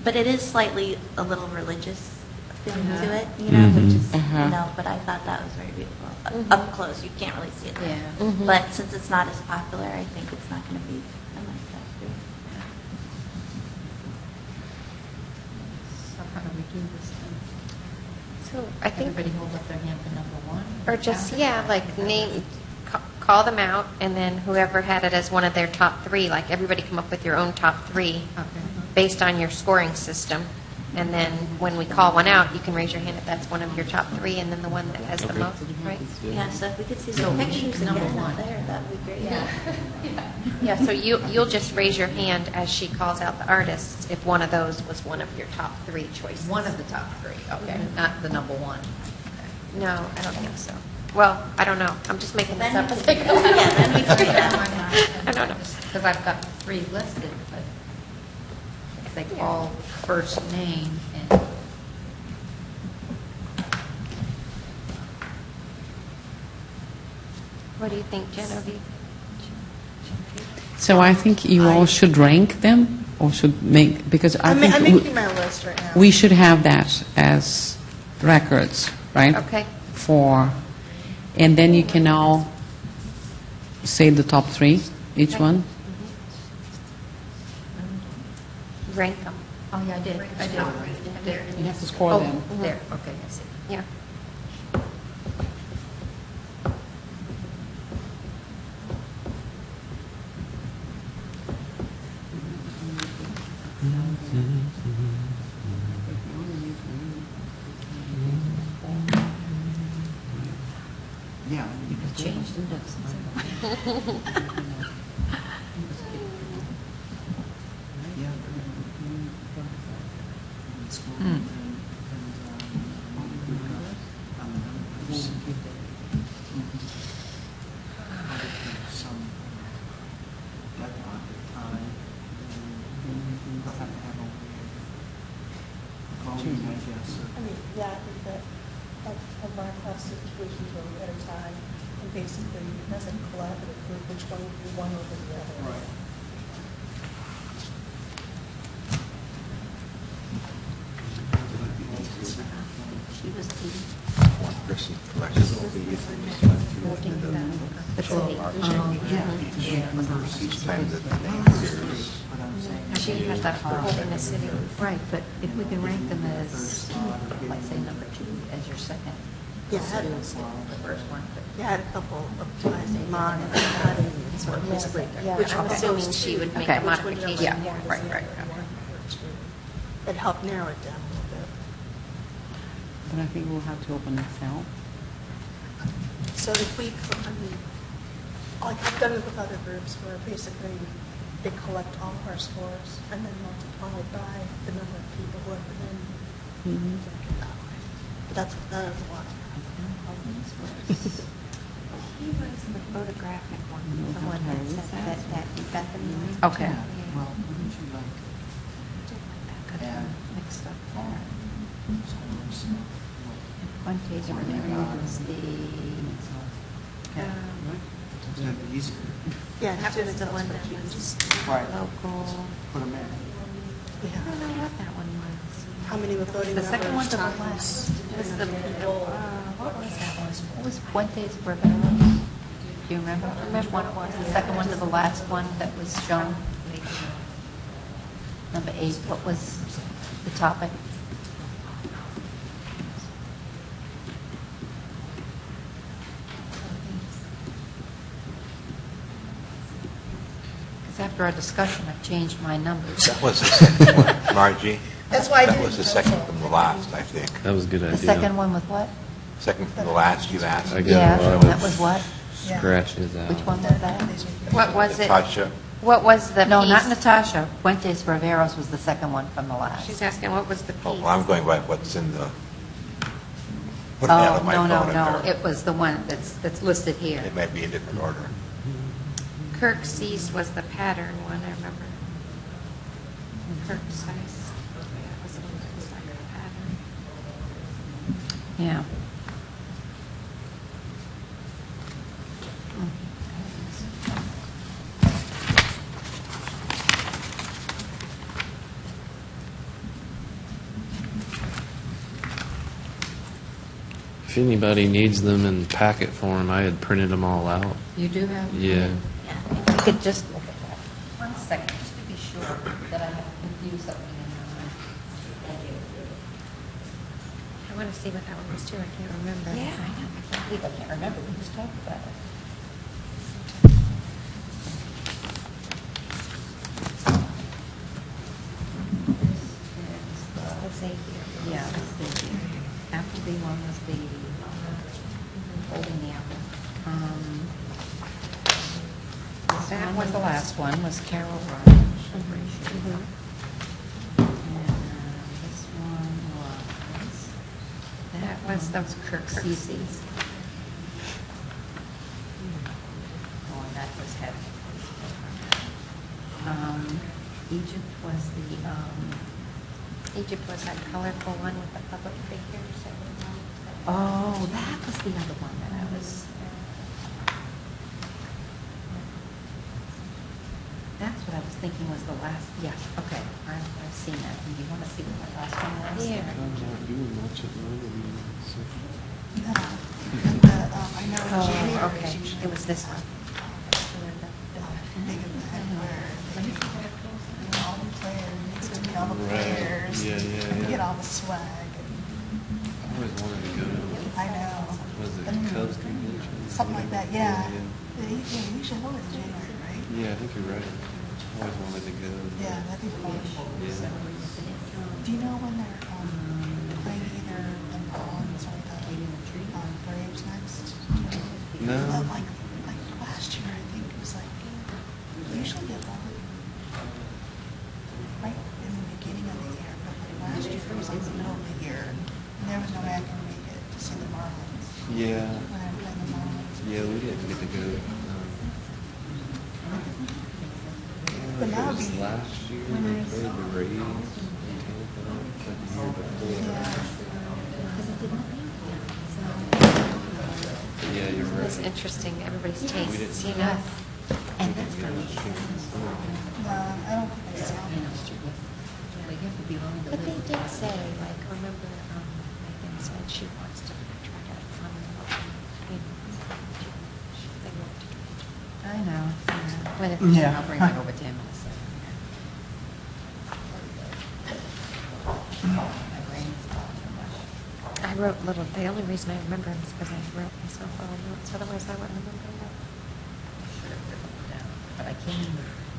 But it is slightly a little religious feeling to it, which is But I thought that was very beautiful. Up close, you can't really see it there. Yeah. But since it's not as popular, I think it's not going to be a nice top 3. So how do we do this then? So I think, Everybody hold up their hand for number 1? or just, like name, call them out, and then whoever had it as one of their top 3, like everybody come up with your own top 3 Okay. based on your scoring system. And then when we call one out, you can raise your hand if that's one of your top 3, and then the one that has the most, right? Yeah, so if we could see some pictures number again one. up there, that would be great. Yeah, so you'll just raise your hand as she calls out the artists if one of those was one of your top 3 choices. One of the top 3, okay, not the number 1. No, I don't think so. Well, I don't know. I'm just making this Then up we as could- I go. yeah, then we could do that. I don't know. Because I've got 3 listed, but if they call first name and... What do you think, Genevieve? So I think you all should rank them, or should make, because I I'm think making my list right now. we should have that as records, right? Okay. And then you can all say the top three, each Okay. one. Rank them. Oh, yeah, I did. I did. You have to score them. There, okay, I see. Yeah. Yeah. It changed, didn't it? Yeah. Some deadline time, and we'll have to have a voting, I guess. I mean, yeah, I think that of our class situations where we at a time, and basically, as a collaborative group, which one would be one over the other. Right. She was the One person collects all the voting each time that the name appears. She had that holding the city. Right, but if we can rank them as, like, say, number two as your second. Yeah, two is the first one, but Yeah, I had a couple of times, mom and dad, and so basically, Yeah, which I'm of assuming those she two- would make Okay. a which one modification. goes Yeah, more right, is right, the right. one or two. It helped narrow it down a little bit. But I think we'll have to open Excel. So if we, I mean, like I've done it with other groups where basically they collect all of our scores and then multiply it by the number of people who have been in. That way. But that is a lot. He was the photographic one, the one that said that Bethany. Okay. Well, wouldn't you like add mixed up. scores? One case where there was the, It's going to be easier. Yeah, That was the one that was Right. local. Put them in. I don't know what that one was. How many were voting the members? second one to the last. It was the, what was that one? What was Fuentes Rivera? Do you remember which one it was? The second one to the last one that was shown? Number 8, what was the topic? Because after our discussion, I've changed my numbers. That was the second one, Margie. That's why I That did. was the second from the last, I think. That was a good The idea. second one with what? Second from the last you asked. I got Yeah, a lot that of was what? scratches out. Which one was that? What was it? Natasha, What was the No, not piece? Natasha. Fuentes Riveros was the second one from the last. She's asking what was the piece? well, I'm going by what's in the, put it out Oh, of my no, phone. no, no, it was the one that's listed here. It may be in different order. Kirk Cease was the pattern one, I remember. Kirk Cease was the one that was like a pattern. Yeah. If anybody needs them in packet form, I had printed them all out. You do have? Yeah. You could just look at that. 1 second, just to be sure that I haven't confused something in my mind. I want to see what that one was too, I can't remember. Yeah, I know. I can't believe I can't remember. We just talked about it. Let's say here. Yeah, let's see here. Apple B one was the holding the apple. This That one was the one was- last one, was Carol Ryan. Mhm. And this one was... That was the Kirk Kirk Cece. Cease. Oh, and that was heavy. Egypt was the, Egypt was that colorful one with the public figures. oh, that was the other one that I was... That's what I was thinking was the last, yeah, okay, I've seen that. Do you want to see what the last one was? Yeah. I'm not doing much at the moment. I know in January Oh, okay, is usually it was this one. big event where all the players, it's gonna be all the Right. players. Yeah, yeah, You yeah. get all the swag. I always wanted to go to, I know. was it But Cubs convention? something like that, yeah. Yeah, Yeah, you should hold it in January, right? yeah, I think you're right. I always wanted to go. Yeah, that'd be fun. Yeah. Do you know when they're playing either the Marlins or the Braves next? No. Like last year, I think it was like, we usually get one right in the beginning of the year, but like last year it was like the middle of the year, and there was no way I could make it to see the Marlins. Yeah. When I played the Marlins. Yeah, we didn't get to go. But that would It was be, last year we played the Rays in Tampa, but the year before. Yeah, you're right. It's interesting, everybody's We didn't tastes, you know? And that's get from a chance to see it. I don't think I saw it. They have to be willing to But they live. did say, like, remember, Megan said she wants to try to find out, you know, they want to try I know. When it- Yeah. I'll bring it over to him in a second. My brain's not too much. I wrote little, the only reason I remember them is because I wrote myself little notes, otherwise I wouldn't remember them. Sure, written it down. But I came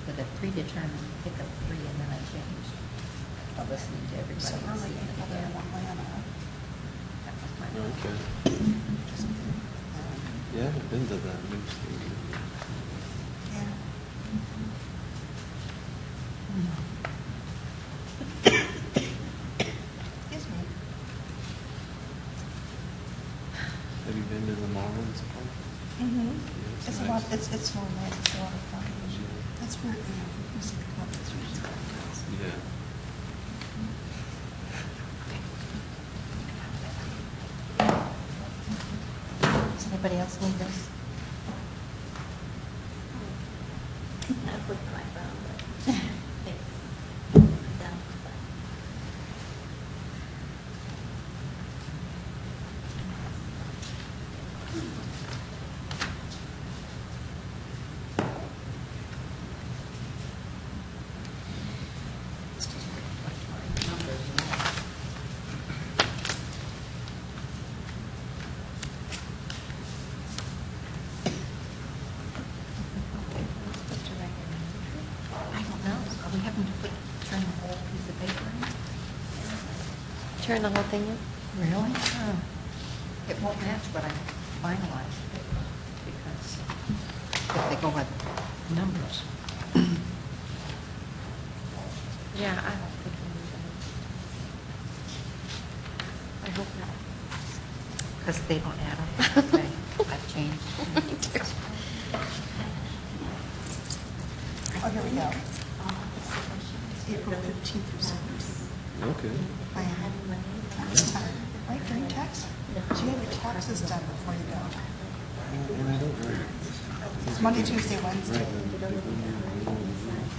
with a predetermined pick of 3, and then I changed by listening to everybody. So and early seeing it together again. in Atlanta. That was my Okay. Yeah, I haven't been to that new stadium. Yeah. Excuse me. Have you been to the Marlins Park? Mm-hmm. Yeah, It's a lot, it's more nice, it's a lot of fun. That's where, you see the club, it's usually. Yeah. Does anybody else need this? I flipped my phone, but it's down. I don't know. Are we having to turn the whole piece of paper in? Turn the whole thing in? Really? Oh. It won't match what I finalized, because if they go by the numbers. Yeah, I don't think we need that. I hope not. Because they don't add up. Okay, I've changed. Oh, here we go. April 15th through 17th. Okay. Tax time, right during tax. So you have your taxes done before you go. And I don't know. It's Monday, Tuesday, Wednesday. Right,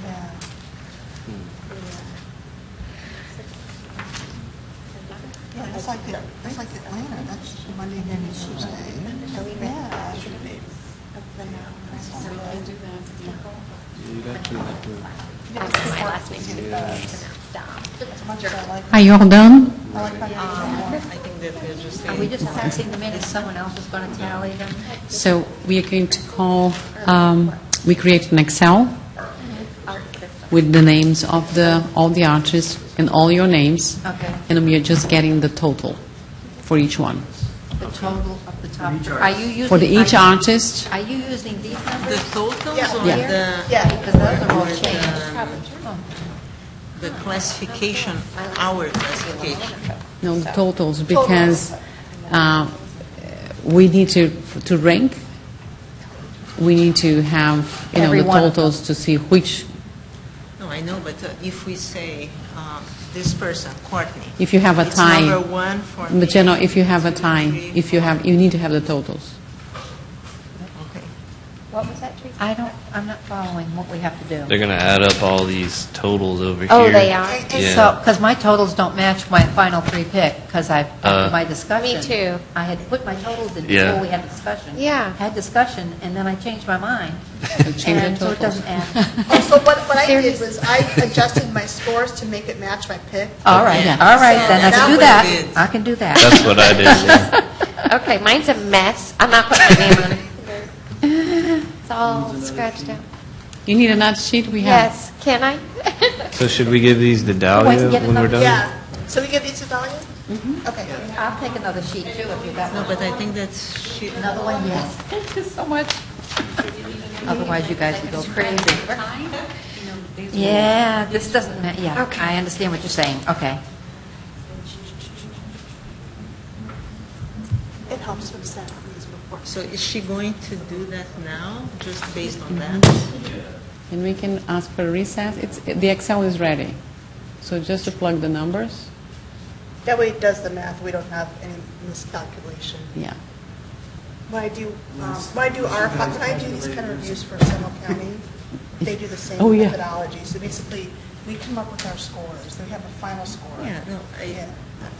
Yeah. Yeah, it's like Atlanta, that's Monday and Tuesday. Yeah. You'd actually have to. That's my last name. As much as I like, Are you all done? I like my I think that we're just. Are we just passing them in and someone else is going to tally them? So we are going to call, we create an Excel with the names of all the artists and all your names. Okay. And we are just getting the total for each one. The total of the top. Are you using? For each artist, Are you using these The numbers? totals or Yeah. Because those are all or changed. the classification, our classification? no, the totals, because we need to rank, we need to have, Every the one of totals to see which, No, I know, but if we say this person, Courtney. if you have a it's tie. number one for me. But if you have a tie, two, three, you need to have the totals. Okay. What was that, Teresa? I'm not following what we have to do. They're going to add up all these totals over here. Oh, they are? Yeah. So, because my totals don't match my final three pick, because after my discussion. Me too. I had put my totals in Yeah. before we had the discussion. Yeah. Had discussion, and then I changed my mind. change the And so it totals. doesn't add. Oh, so what I did was I adjusted my scores to make it match my pick. All right, Yeah. all right, then I That can do was that. it. I can do that. That's what I did. Yeah. Okay, mine's a mess. I'm not putting my name on it. It's all scratched out. You need another sheet? We have. Yes, can I? So should we give these to Wait, Dahlia get when we're another- done? Yeah. So we give these to Dahlia? Okay. I'll take another sheet too, if you got No, one. but I think that's she. Another one, yes. Thank you so much. Otherwise, you guys would go crazy. Yeah, this doesn't, yeah, Okay. I understand what you're saying, okay. It helps with set these reports. So is she going to do that now, just based on that? And we can ask for a recess. The Excel is ready. So just to plug the numbers, That way it does the math, we don't have any miscalculation. yeah. When I do these kind of reviews for Seminole County, they do the same Oh, yeah. methodology. So basically, we come up with our scores, they have a final score. Yeah, no, Yeah.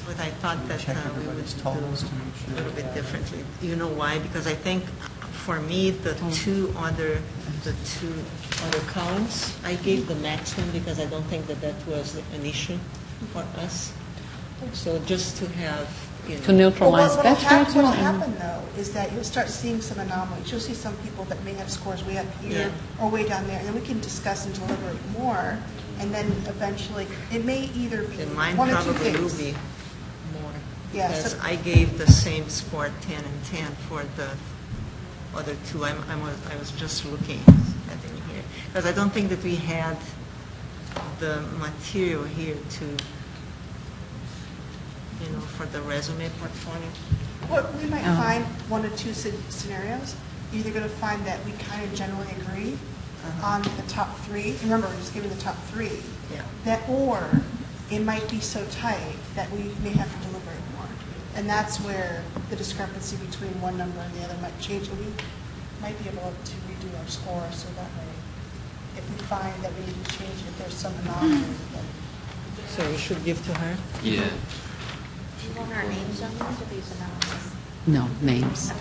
but I thought that we would do a little bit differently. You know why? Because I think for me, the two other columns, I gave the maximum because I don't think that was an issue for us. So just to have, you To know. neutralize that What'll and- happen, though, is that you'll start seeing some anomalies. You'll see some people that may have scores way up here or way down there, and then we can discuss and deliberate more, and then eventually, it may either be And mine one or two probably will things. be more. Yeah, Because so- I gave the same score, 10 and 10, for the other two. I was just looking at in here. Because I don't think that we had the material here to, you know, for the resume portfolio. What we might find one or two scenarios. You're either going to find that we kind of generally agree on the top three. Remember, we're just giving the top three. Yeah. That, or it might be so tight that we may have to deliberate more. And that's where the discrepancy between one number and the other might change. And we might be able to redo our score so that way, if we find that we need to change it, there's some anomaly. then- So we should give to her? Yeah. Do you want our names on these or these anonymous? No, names.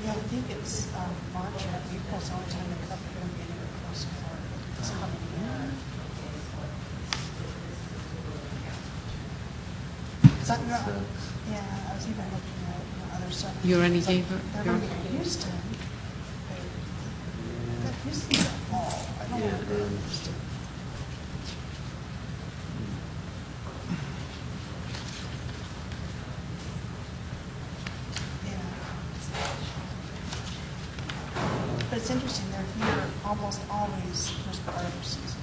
Yeah, I think it's March or April's the only time they come, they're going to be anywhere close to Florida this coming year. 'Cause I was even looking at other stuff. You already gave her They're your- going to be in Houston. That Houston's in the fall. I don't want to go to Houston. But it's interesting, they're here almost always first part of the season.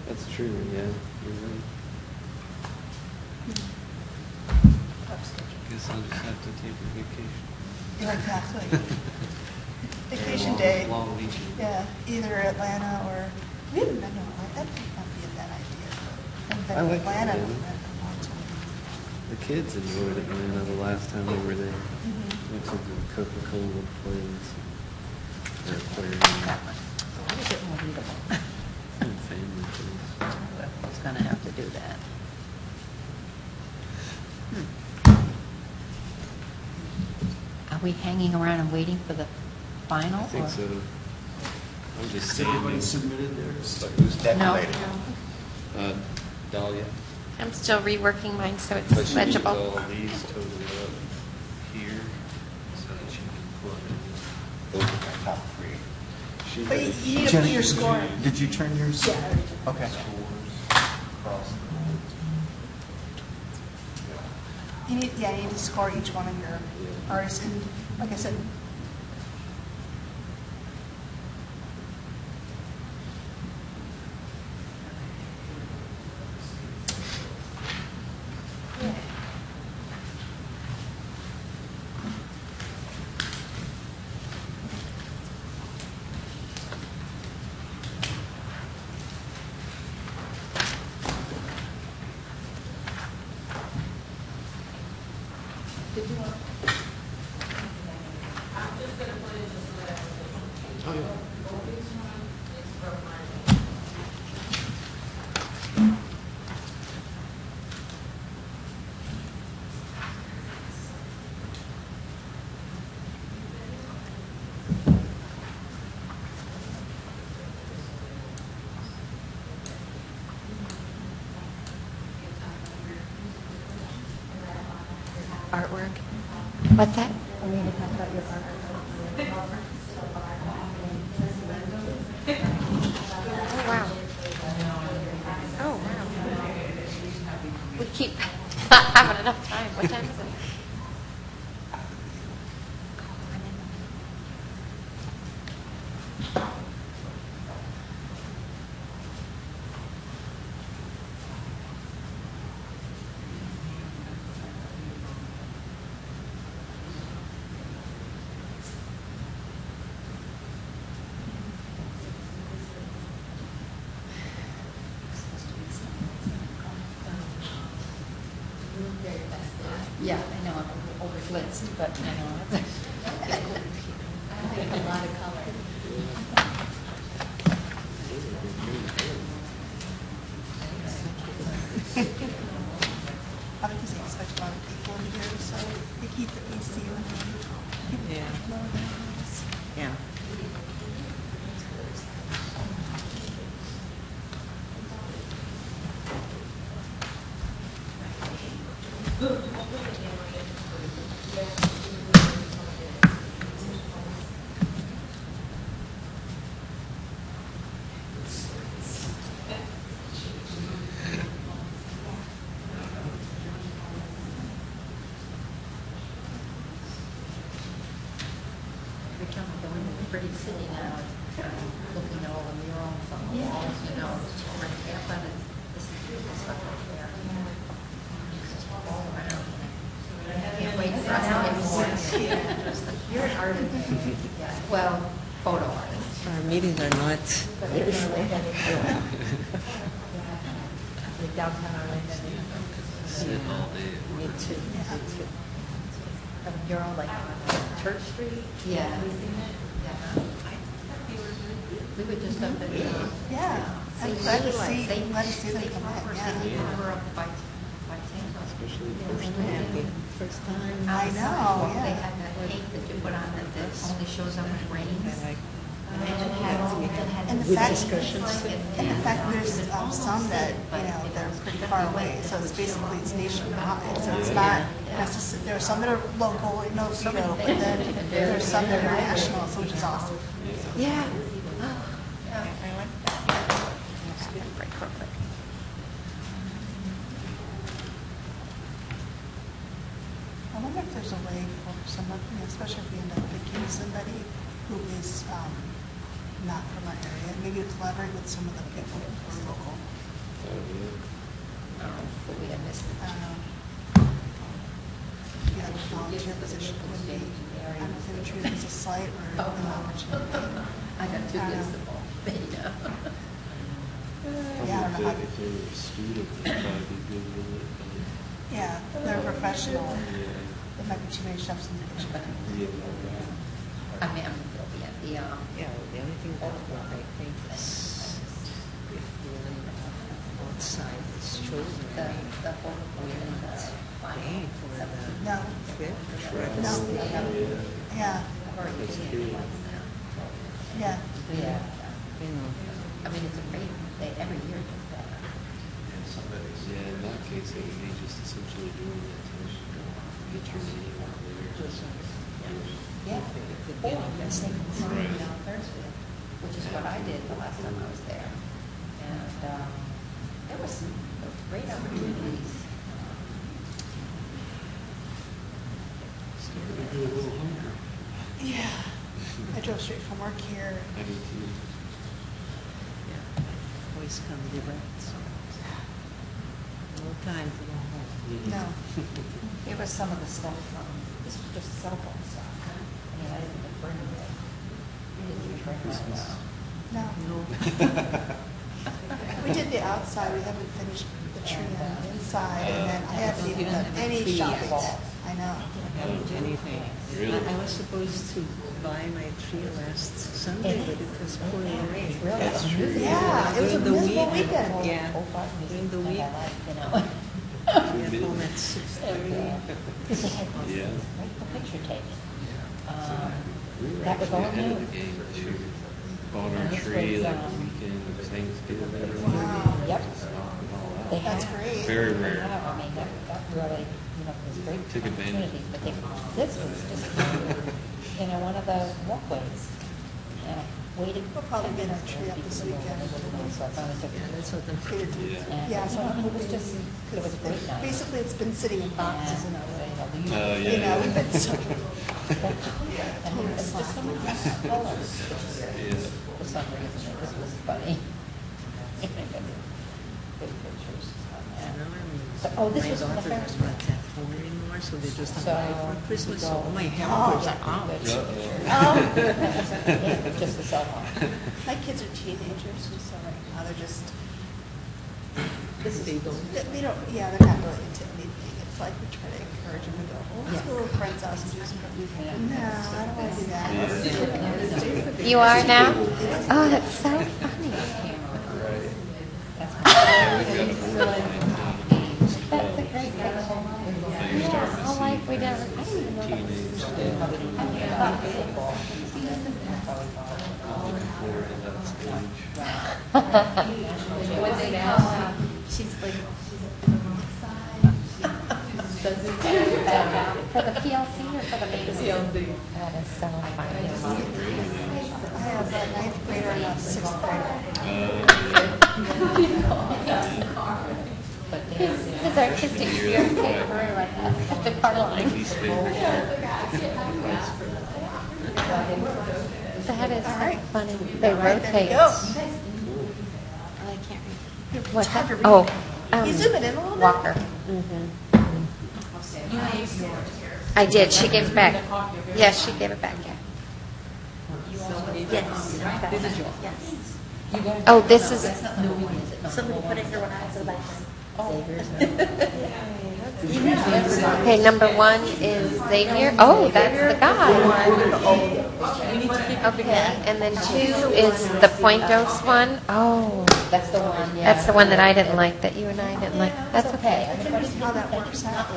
That's true, yeah. You're right. Guess I'll just have to take a vacation. Yeah, exactly. Vacation day. Long weekend. Yeah, either Atlanta or, we haven't been to Atlanta, that might not be a bad idea. Haven't been I to like Atlanta Atlanta. in a long time. The kids enjoyed Atlanta the last time we were there. Mm-hmm. Went to the Coca-Cola place. Or aquarium. A little bit more readable. And family place. It's going to have to do that. Are we hanging around and waiting for the final? I think or- so. I'm just Has saying. everybody submitted theirs? Who's No. tabulating? Dahlia. I'm still reworking mine so But it's she needs legible. all these totaled up here so that she can plug Those are my top three. in. She But you has need to put Jenny, your score. Did you turn yours? Yeah, I already did. Okay. scores across the board. You need to score each one of your artists, and like I said, Artwork? What's that? Oh, wow. Oh, wow. We keep not having enough time. What time is it? Yeah, I know, I'm overblitzed, but I know. A lot of color. I would just expect a lot of people in here, so they keep the AC on. Yeah. Yeah. Every time I go in, it's pretty city now, looking at all the murals on the walls, you know, it's just right there, but this is beautiful stuff right there. It's just all around. I can't wait for us to get more. You're an artist. Yeah, well, photo artist. Our meetings are not. Like downtown Orlando. Me too. A mural like on Church Street. Yeah. Have you seen it? Yeah. We were just up at. Yeah, I'm glad to see them come in, yeah. We were up by Tampa. First time. I know, They yeah. had that paint that you put on that only shows up when it rains. And the fact, there's some that, you know, they're pretty far away, so it's basically, it's nationwide, so it's not necessarily, there are some that are local, you know, but then there's some that are national, so which is awesome. Yeah. I wonder if there's a way for someone, you know, especially if we end up picking somebody who is not from our area, maybe to collaborate with some of the people who are local. But we had missed it. Yeah, the volunteer position would be, I don't know if treat it as a slight or an opportunity. I got too visible. Yeah, I don't know how to, If they're a student, they'd probably be good with it. yeah, they're professional. There might be too many chefs in the kitchen. I mean, they'll be at the, Yeah, the only thing that I think is if one outside is chosen, the whole pay for the No, trip. no, yeah, yeah. Yeah. You know, I mean, it's a great, they, every year it's better. Yeah, in that case, they would be just essentially doing it to get your name out there. Yeah. Or yes, they can sign it down Thursday, which is what I did the last time I was there. And there was some great opportunities. Starting to get a little hungry. Yeah. I drove straight from work here. I do too. yeah, always come direct, so no time to go home. No. It was some of the stuff from, this was just cell phone stuff. I mean, I didn't even bring it. You didn't even bring that. No. We did the outside, we haven't finished the tree on the inside, and then I haven't even done any shopping. I know. I haven't anything. Really? I was supposed to buy my tree last Sunday, but it was pouring rain. Yeah, it was a miserable weekend. Yeah, during the week, we at home at 6:30. Yeah. Picture taken. That was all new. Bought our tree like the weekend of Thanksgiving. Yep. That's great. Very rare. I mean, that really, was great Took advantage. opportunities, but this was just, one of the walkways. And I waited. We'll probably get our tree up this weekend. So I finally took it. That's what I'm Yeah, so it was just, it was a great night. basically it's been sitting in boxes in our Yeah. we've been so. And it's just so many colors. For some reason, it just was funny. Good pictures. So, oh, this My was from the daughter Ferris doesn't wheel. want that phone anymore, so they just So, apply for Christmas, so all my Oh, hampers are out. yeah, just the cell phone. My kids are teenagers, and so right now they're just, They don't. they don't, yeah, they're not really into anything. It's like we try to encourage them to go, let's go to a friend's house and do some. No, I don't want to do that. You are now? Oh, that's so funny. That's a great picture. Yeah, I like, we never, I didn't even know that She's like, for the PLC or for the main? That is so funny. I have a ninth grader and a sixth grader. His artistic spirit came through like that at the car line. That is so funny. They rotate. Go. I can't read. What's that? Oh, You zoom it in a little bit? Walker. I did. She gave it back. Yes, she gave it back. Yeah. Yes. This is yours. Yes. Oh, this is. Somebody put it here when I was the Okay, number 1 is Xavier. Oh, that's the guy. Okay, and then 2 is the Pointos one. Oh, That's the one, yeah. that's the one that I didn't like, that you and I didn't like. That's okay. How that works out.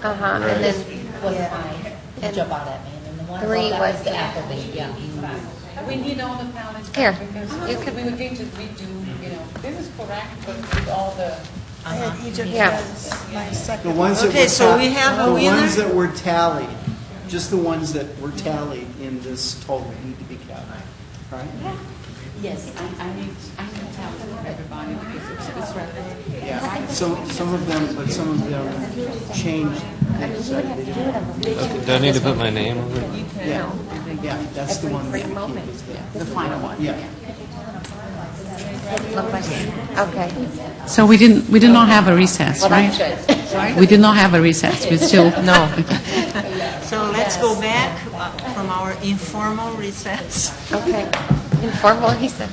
And then Wasn't mine. And Jump out at me. And then the one 3 above that was the Applebee, yeah. We need all the balance. Here, Because you could- we were going to redo, this is correct, but with all the. I had Egypt Yeah. as my second. The ones that Okay, were so we have a The winner? ones that were tallied, just the ones that were tallied in this total need to be counted, right? Yes, I need to tell everybody because it's rather. Yeah, some of them changed things. So they didn't- Do I need to put my name on it? Yeah, yeah, that's the one that we keep as The final one. Yeah. okay. So we did not have a recess, right? We did not have a recess. We still No. So let's go back from our informal recess. Okay. Informal, he says.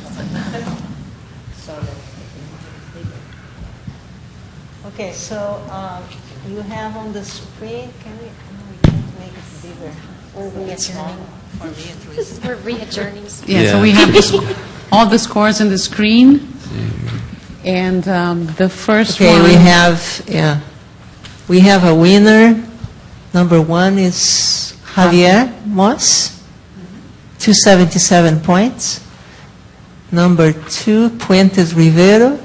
Okay, so you have on the screen, can we, no, we can't make it bigger. We're Small readjourning. for me at least. We're readjourning. Yeah, so Yeah. we have all the scores on the screen. And the first Okay, one. we have a winner. Number 1 is Javier Moss, 277 points. Number 2, Puentes Rivero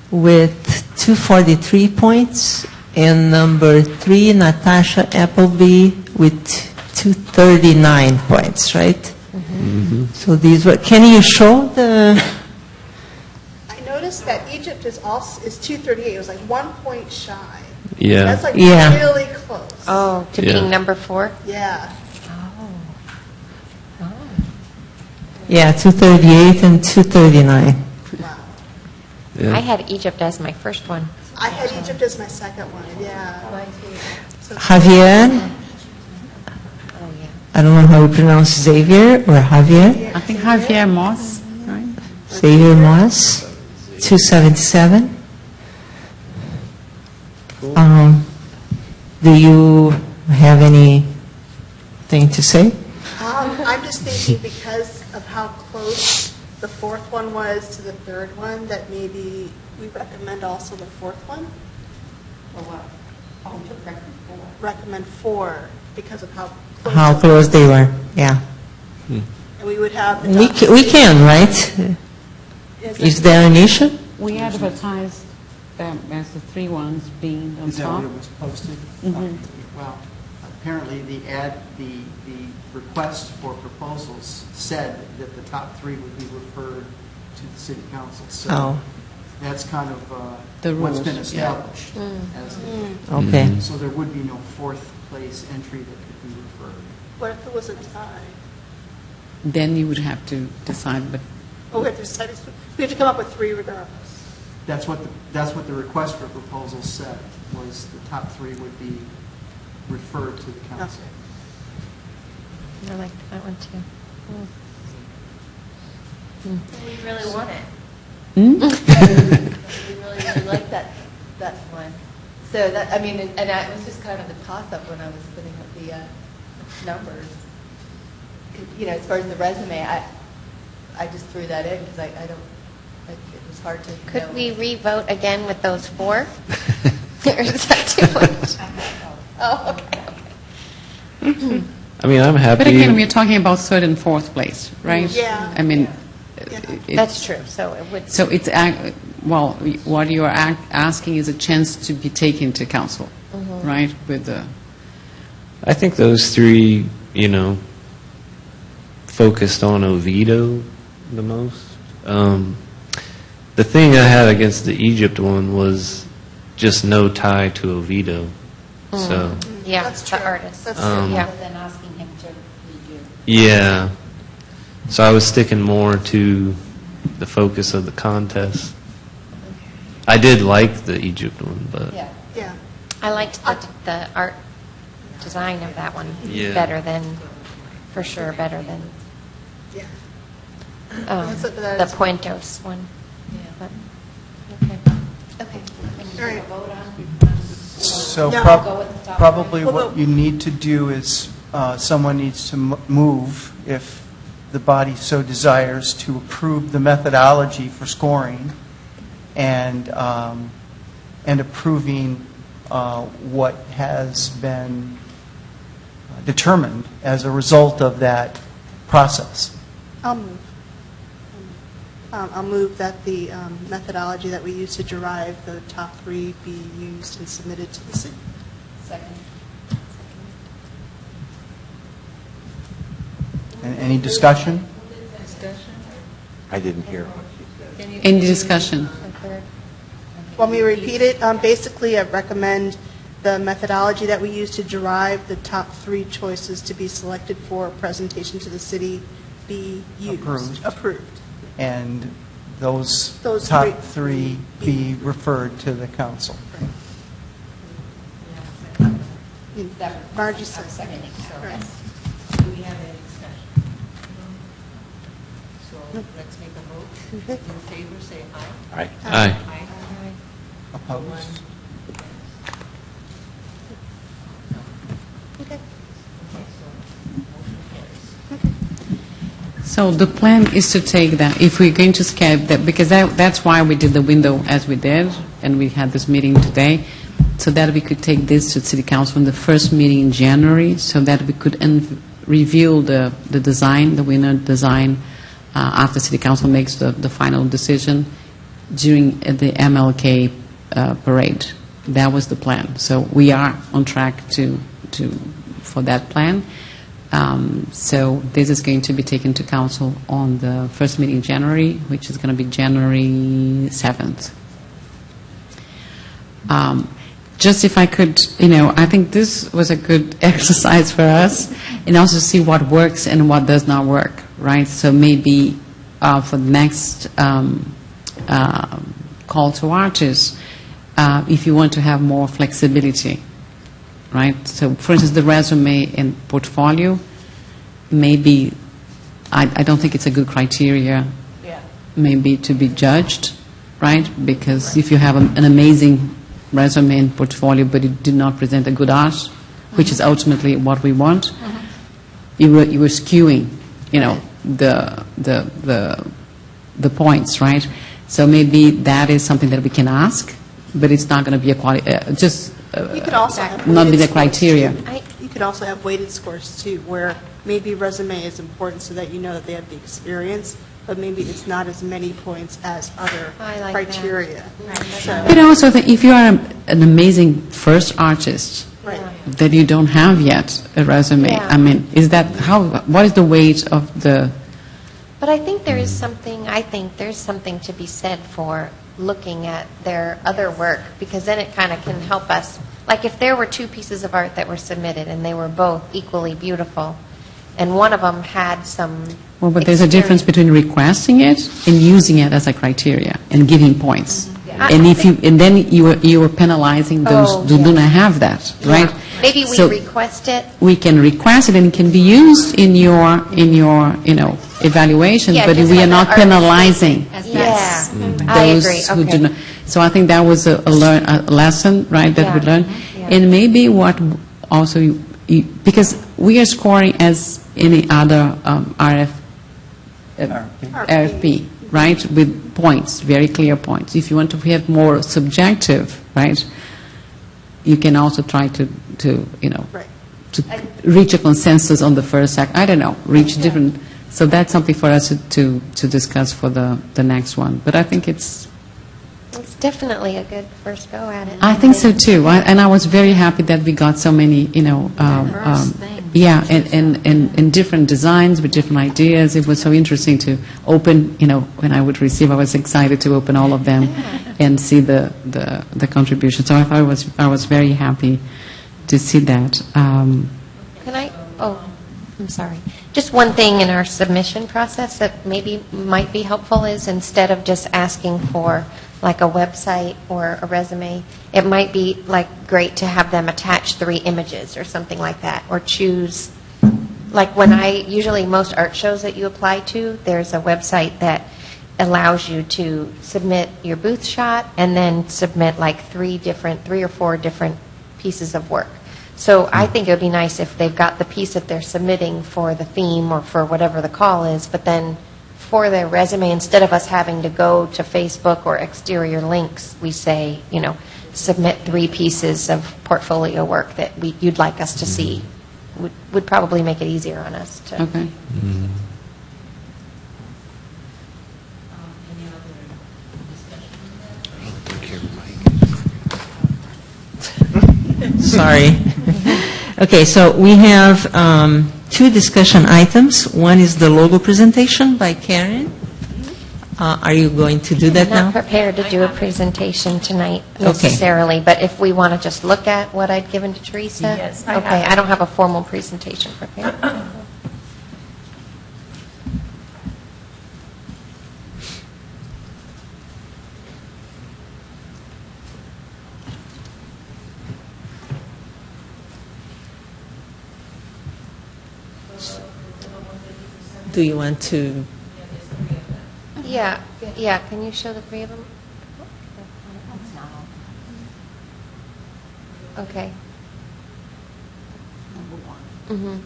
with 243 points. And number 3, Natasha Appleby with 239 points, right? So these were, can you show the, I noticed that Egypt is 238. It was like 1 point shy. Yeah. That's like Yeah. really close. Oh, to Yeah. being number 4? Yeah. yeah, 238 and 239. Wow. Yeah. I had Egypt as my first one. I had Egypt as my second one. Yeah. So Javier, Oh, yeah. I don't know how you pronounce Xavier or Javier. I think Javier Moss, right? Xavier Moss, 277. Do you have anything to say? I'm just thinking because of how close the fourth one was to the third one, that maybe we recommend also the fourth one? Or what? Oh, we took record 4. Recommend 4 because of how close. How close they were, yeah. And we would have. the We can, right? Is there an issue? We advertised them as the 3 ones being on Is that top. what it was posted? Mhm. Well, apparently the request for proposals said that the top 3 would be referred to the city council. So Oh. that's kind of The what's rules, been yeah. established. As Okay. So there would be no fourth place entry that could be referred. What if it was a tie? Then you would have to decide, but Oh, we have to decide, we have to come up with 3 regardless. That's what the request for proposals said, was the top 3 would be referred to the council. I like that one too. We really want it. We really, really like that one. So that, I mean, and that was just kind of the toss-up when I was putting up the numbers. You know, as far as the resume, I just threw that in because I don't, it was hard to know. Could we re-vote again with those 4? Or is that too much? Oh, okay. I mean, I'm happy. But again, we're talking about third and fourth place, right? Yeah. I mean, That's true, so it would. so it's, well, what you are asking is a chance to be taken to council, right? With the, I think those 3, focused on Oviedo the most. The thing I had against the Egypt one was just no tie to Oviedo. So, Yeah, That's the true. artist. That's Um, Yeah. Then asking him to redo. yeah. So I was sticking more to the focus of the contest. I did like the Egypt one, but Yeah. Yeah. I liked the art design of that one Yeah. better than, for sure, better than Yeah. the That's- Puentos one. But, okay. Okay. All right. So No. probably Well, what you need to do is, someone needs to move, if the body so desires, to approve the methodology for scoring and approving what has been determined as a result of that process. I'll move. I'll move that the methodology that we use to derive the top 3 be used and submitted to the city. Second. And any discussion? I didn't hear. any discussion? Want me to repeat it? Basically, I recommend the methodology that we use to derive the top 3 choices to be selected for presentation to the city be used. Approved. And those Those top 3 be referred to the council. Margie said. Right. Do we have any discussion? So let's make a vote. In favor, say aye. Aye. aye. Opposed? Okay. So the plan is to take that, if we're going to scale that, because that's why we did the window as we did, and we had this meeting today, so that we could take this to City Council in the first meeting in January, so that we could review the design, the winner design, after City Council makes the final decision during the MLK parade. That was the plan. So we are on track for that plan. So this is going to be taken to council on the first meeting in January, which is going to be January 7th. Just if I could, I think this was a good exercise for us, and also see what works and what does not work, right? So maybe for the next call to artists, if you want to have more flexibility, right? So, for instance, the resume and portfolio, maybe, I don't think it's a good criteria, maybe to be judged, right? Because if you have an amazing resume and portfolio, but it did not present a good art, which is ultimately what we want, you were skewing, the points, right? So maybe that is something that we can ask, but it's not going to be a quality, You could also have not be weighted the scores, criteria. too. You could also have weighted scores too, where maybe resume is important so that you know that they have the experience, but maybe it's not as many points as other I like that. criteria. So- But also, if you are an amazing first artist, Right. that you don't have yet a resume, Yeah. I mean, what is the weight of the, But I think there is something, to be said for looking at their other work, because then it kind of can help us. Like if there were two pieces of art that were submitted and they were both equally beautiful, and one of them had some well, but there's a difference between requesting it and using it as a criteria and giving points. And then you are penalizing those Oh, who do yeah. not have that, right? Yeah. Maybe we So request it. we can request it and it can be used in your evaluation, Yeah, but just we like are not the artist penalizing Yeah, I those agree. who do Okay. not. So I think that was a lesson, right, that we Yeah. learned. Yeah. And maybe what also, because we are scoring as any other RFP, right, with points, very clear points. If you want to have more subjective, right, you can also try to Right. to reach a consensus on the first I don't know, reach different, so that's something for us to discuss for the next one. But I think it's definitely a good first go at it. I think so too, and I was very happy that we got so many, and different designs with different ideas. It was so interesting to open, when I would receive, I was excited to open all of them and see the contribution. So I was very happy to see that. Can I, I'm sorry. Just one thing in our submission process that maybe might be helpful is instead of just asking for like a website or a resume, it might be like great to have them attach 3 images or something like that, or choose, like usually most art shows that you apply to, there's a website that allows you to submit your booth shot and then submit like 3 or 4 different pieces of work. So I think it would be nice if they've got the piece that they're submitting for the theme or for whatever the call is, but then for their resume, instead of us having to go to Facebook or exterior links, we say, submit 3 pieces of portfolio work that you'd like us to see. Would probably make it easier on us to. Okay. Sorry. Okay, so we have 2 discussion items. One is the logo presentation by Karen. Are you going to do that I'm not now? prepared to do a presentation tonight Okay. necessarily, but if we want to just look at what I'd given to Teresa. Yes, I Okay, have. I don't have a formal presentation prepared. Do you want to? Yeah, can you show the 3 of them? Okay. Mhm.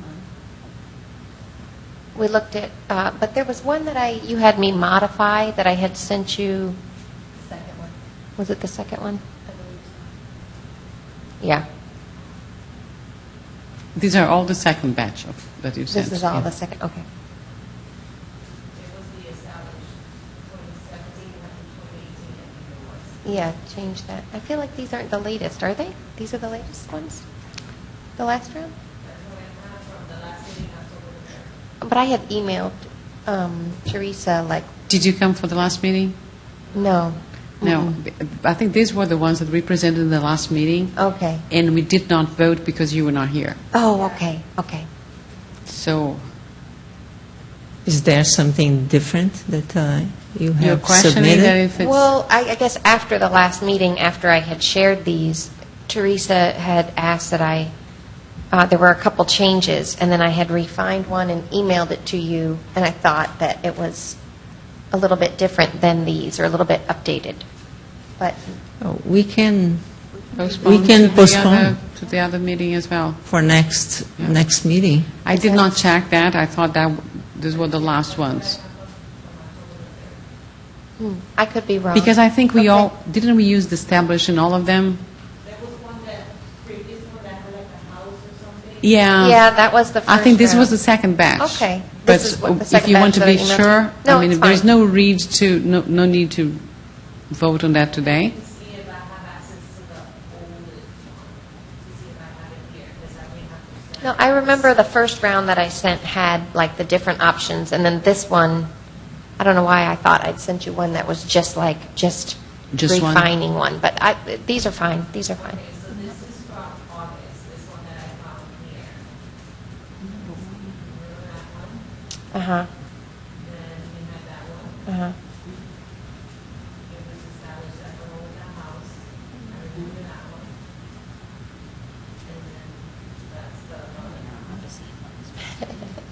We looked at, but there was one that you had me modify that I had sent you. Second one. Was it the second one? Yeah, These are all the second batch that you sent. this is all yeah. the second, okay. Yeah, change that. I feel like these aren't the latest, are they? These are the latest ones? The last round? But I had emailed Teresa, like, Did you come for the last meeting? no. No. I think these were the ones that we presented in the last meeting, Okay. and we did not vote because you were not here. Oh, okay. So Is there something different that you have you're questioning that submitted? if it's... Well, I guess after the last meeting, after I had shared these, Teresa had asked that there were a couple changes, and then I had refined one and emailed it to you, and I thought that it was a little bit different than these, or a little bit updated. But We can Postpone to the postpone. to the other meeting as well? For next meeting. I did not check that. I thought that these were the last ones. I could be wrong. Because I think we Okay. all, didn't we use the establish in all of them? There was one that, previous one that had like a house or something. Yeah. Yeah, that was the first I think this was the round. second batch. Okay. But This is what the if second you want to batch be that you sure, mentioned. No, I mean, it's there's fine. no read to, no need to vote on that today. See if I have access to the oldest one, to see if I have it here, because I may have to send. No, I remember the first round that I sent had like the different options, and then this one, I don't know why I thought I'd sent you one that was just Just one? refining one, but these are fine, these are fine. Okay, so this is from August, this one that I found here. Remember that one? Uh-huh, Then we had that one. uh-huh. It was established that the whole that house. I remember that one. And then that's the one.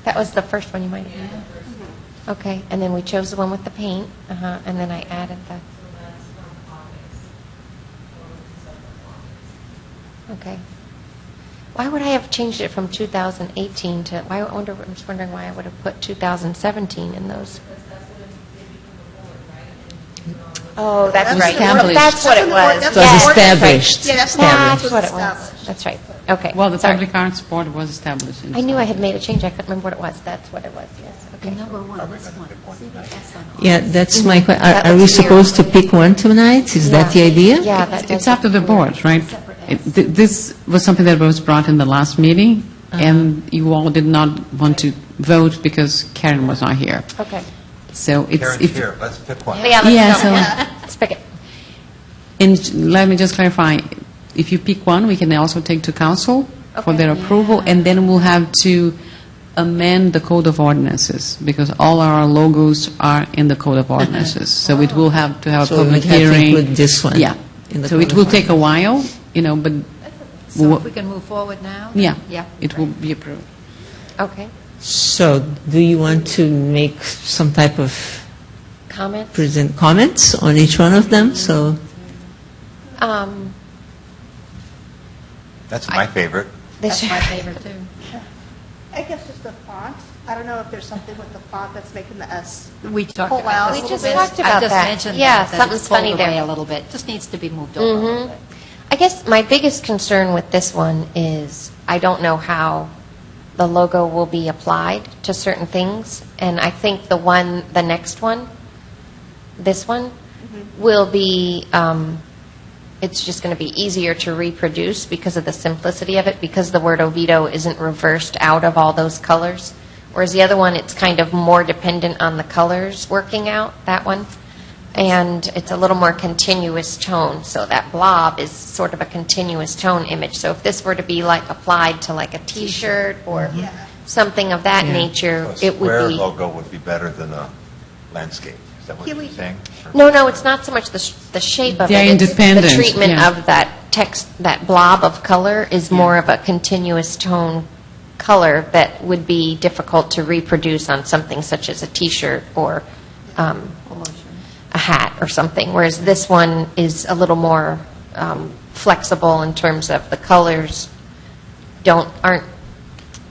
That was the first one you might have. Okay, and then we chose the one with the paint, and then I added the, So that's from August. Or December, August. okay. Why would I have changed it from 2018 to, why, I'm just wondering why I would have put 2017 in those. Oh, that's was right. established. That's what it was. It was Yes, established. Yeah, that's That's what what it it was. was. That's right. Okay. Well, the sorry. Public Arts Board was established. in I knew I had made a change. I couldn't remember what it was. That's what it was, yes. The Okay. number one, this one, see the S on it? Yeah, that's my question. That Are we was here. supposed to pick one tonight? Is that the Yeah. idea? Yeah, that It's does up to the look board, right? This was something that was brought in the last meeting, and you all did not want to vote because Karen was not here. weird. Okay. So it's... Karen's if- here, let's pick one. Yeah, let's Yeah, go. so- Let's pick it. And let me just clarify, if you pick one, we can also take to council for Okay. their approval, and then we'll have to amend the Code of Ordinances, because all our logos are in the Code of Ordinances. So it will have to have a So we public would have to hearing. include this one Yeah. in the So Code it of will take a while, but So if we can move forward now? yeah, Yeah. it will be approved. Okay. So do you want to make some type of Comments? present comments on each one of them? So That's my favorite. This That's my favorite, too. I guess just the font. I don't know if there's something with the font that's making the S We talked pull about out this a We a little just bit. talked about I just that. mentioned Yeah, that something's it's pulled funny there. away a little bit. Just needs to be moved over a little bit. I guess my biggest concern with this one is I don't know how the logo will be applied to certain things, and I think the next one, this one, will be, it's just going to be easier to reproduce because of the simplicity of it, because the word Oviedo isn't reversed out of all those colors, whereas the other one, it's kind of more dependent on the colors working out, that one. And it's a little more continuous tone. So that blob is sort of a continuous tone image. So if this were to be like applied to like a T-shirt or something of that Yeah. nature, So a it would square be. logo would be better than a landscape. Is that what Can you're we- saying? No, it's not so much the shape of They're it. It's independent, the treatment yeah. of that text, that blob of color is more of a continuous tone color that would be difficult to reproduce on something such as a T-shirt or a hat or something, whereas this one is a little more flexible in terms of the colors aren't,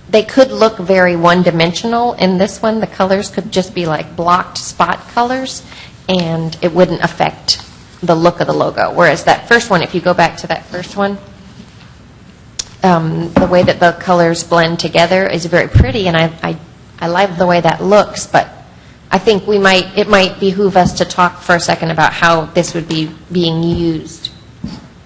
they could look very one-dimensional. In this one, the colors could just be like blocked spot colors, and it wouldn't affect the look of the logo. Whereas that first one, if you go back to that first one, the way that the colors blend together is very pretty, and I like the way that looks, but I think it might behoove us to talk for a second about how this would be being used.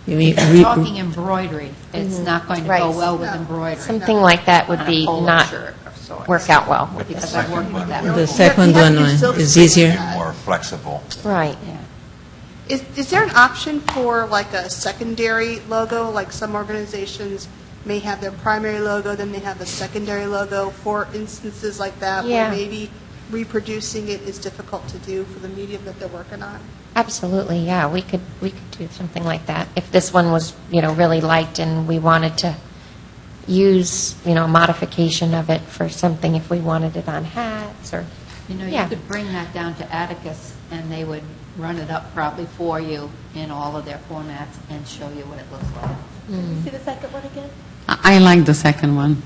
you mean We're talking embroidery. It's not going to Right. go well with embroidery. Something like that would On a be polo not shirt of sorts. work out well. With the Because I've second worked with one, that. the You second have to one do silk is screen. easier? more flexible. Right. Yeah. Is there an option for like a secondary logo? Like some organizations may have their primary logo, then they have a secondary logo for instances like that Yeah. where maybe reproducing it is difficult to do for the medium that they're working on? Absolutely, yeah. We could do something like that. If this one was, really liked and we wanted to use, a modification of it for something, if we wanted it on hats or, You Yeah. could bring that down to Atticus, and they would run it up probably for you in all of their formats and show you what it looks like. Can you see the second one again? I like the second one.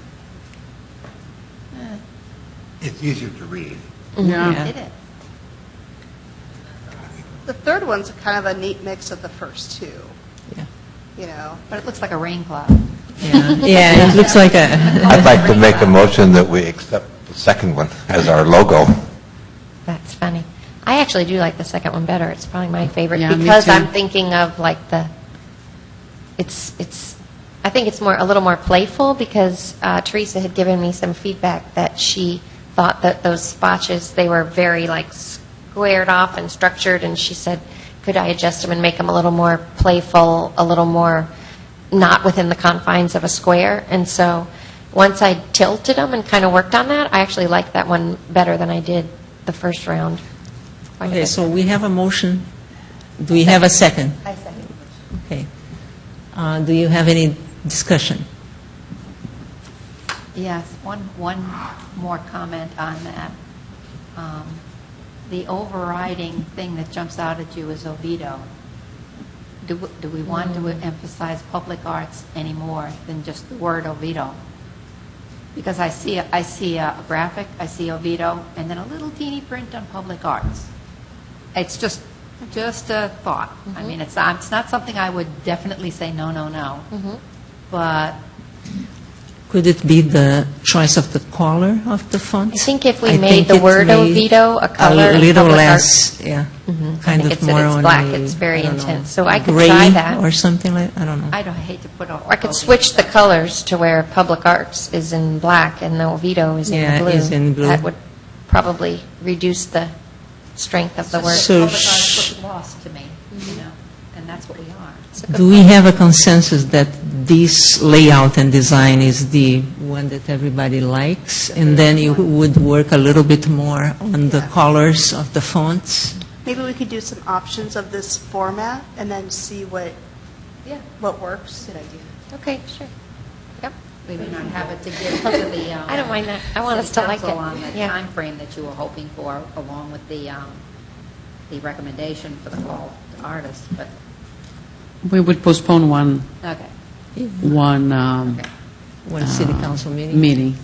It's easier to read. Yeah. It is. The third one's kind of a neat mix of the first two. Yeah. You know, But it looks like a rain cloud. Yeah, yeah, it looks like a, I'd like to make a motion that we accept the second one as our logo. That's funny. I actually do like the second one better. It's probably my favorite Yeah, me because too. I'm thinking of like I think it's a little more playful because Teresa had given me some feedback that she thought that those spotches, they were very like squared off and structured, and she said, could I adjust them and make them a little more playful, a little more not within the confines of a square? And so once I tilted them and kind of worked on that, I actually liked that one better than I did the first round. Quite a okay, bit. so we have a motion. Do we have a second? I second. Okay. Do you have any discussion? Yes, one more comment on that. The overriding thing that jumps out at you is Oviedo. Do we want to emphasize public arts any more than just the word Oviedo? Because I see a graphic, I see Oviedo, and then a little teeny print on public arts. It's just a thought. I mean, it's not something I would definitely say no, but Could it be the choice of the color of the font? I think if we I made think the it word made Oviedo a color a in little public less, arts. yeah, I kind think of it's more it's on black. the, It's very I don't know, intense. So I could gray try that. or something like, I don't know. I hate to put a... Or I could switch the colors to where public arts is in black and the Oviedo is in Yeah, blue. is in blue. That would probably reduce the strength of the word. So Public arts look lost to me, and that's what we are. Do we have a consensus that this layout and design is the one that everybody likes? And then you would work a little bit more on the colors of the fonts? maybe we could do some options of this format and then see what works. Good idea. Okay, sure. Yep. We may not have it to give to the... I don't mind that. I want us to like city it. council on the Yeah. timeframe that you were hoping for, along with the recommendation for the call to artists, but, We would postpone one okay. One city council meeting? meeting.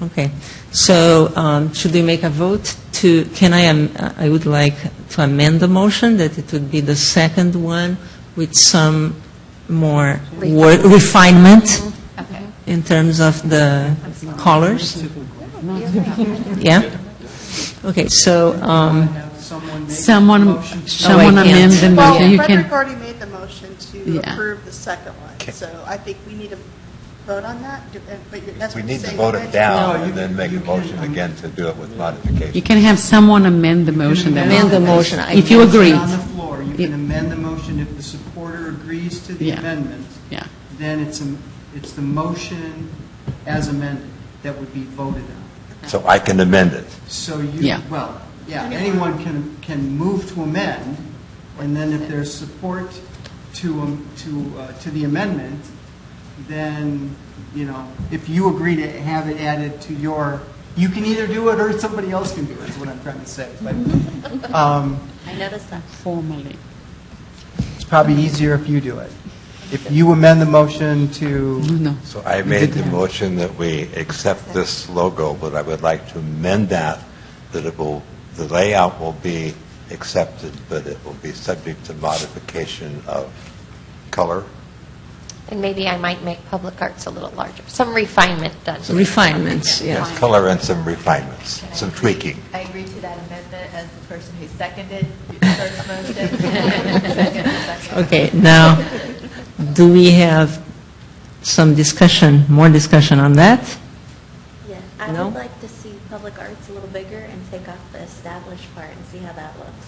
Okay. So should we make a vote to, I would like to amend the motion that it would be the second one with some more refinement Okay. in terms of the colors? Yeah? Okay, so, Someone I amend can't. the Well, motion. You Frederick can, already made the motion to Yeah. approve the second one, so I think we need to vote on that, but that's We what you're need to saying. vote it down No, and then make a motion again to do it with modification. you can have someone amend the motion. then. amend the motion. If you agree. On the floor, you can amend the motion if the supporter agrees to the Yeah. amendment. Yeah. Then it's the motion as amended that would be voted on. So I can amend it. So Yeah. anyone can move to amend, and then if there's support to the amendment, then, if you agree to have it added to you can either do it or somebody else can do it, is what I'm trying to say. But I noticed that. Formally. it's probably easier if you do it. If you amend the motion to... No. So I made the motion that we accept this logo, but I would like to amend that the layout will be accepted, but it will be subject to modification of color. And maybe I might make public arts a little larger. Some refinement done. to it. Refinements, yeah. Yes, color and some refinements, some tweaking. I agree to that amendment as the person who seconded the first motion. Second, the second. Okay, now, do we have some discussion, more discussion on that? Yeah, I No? would like to see public arts a little bigger and take off the established part and see how that looks,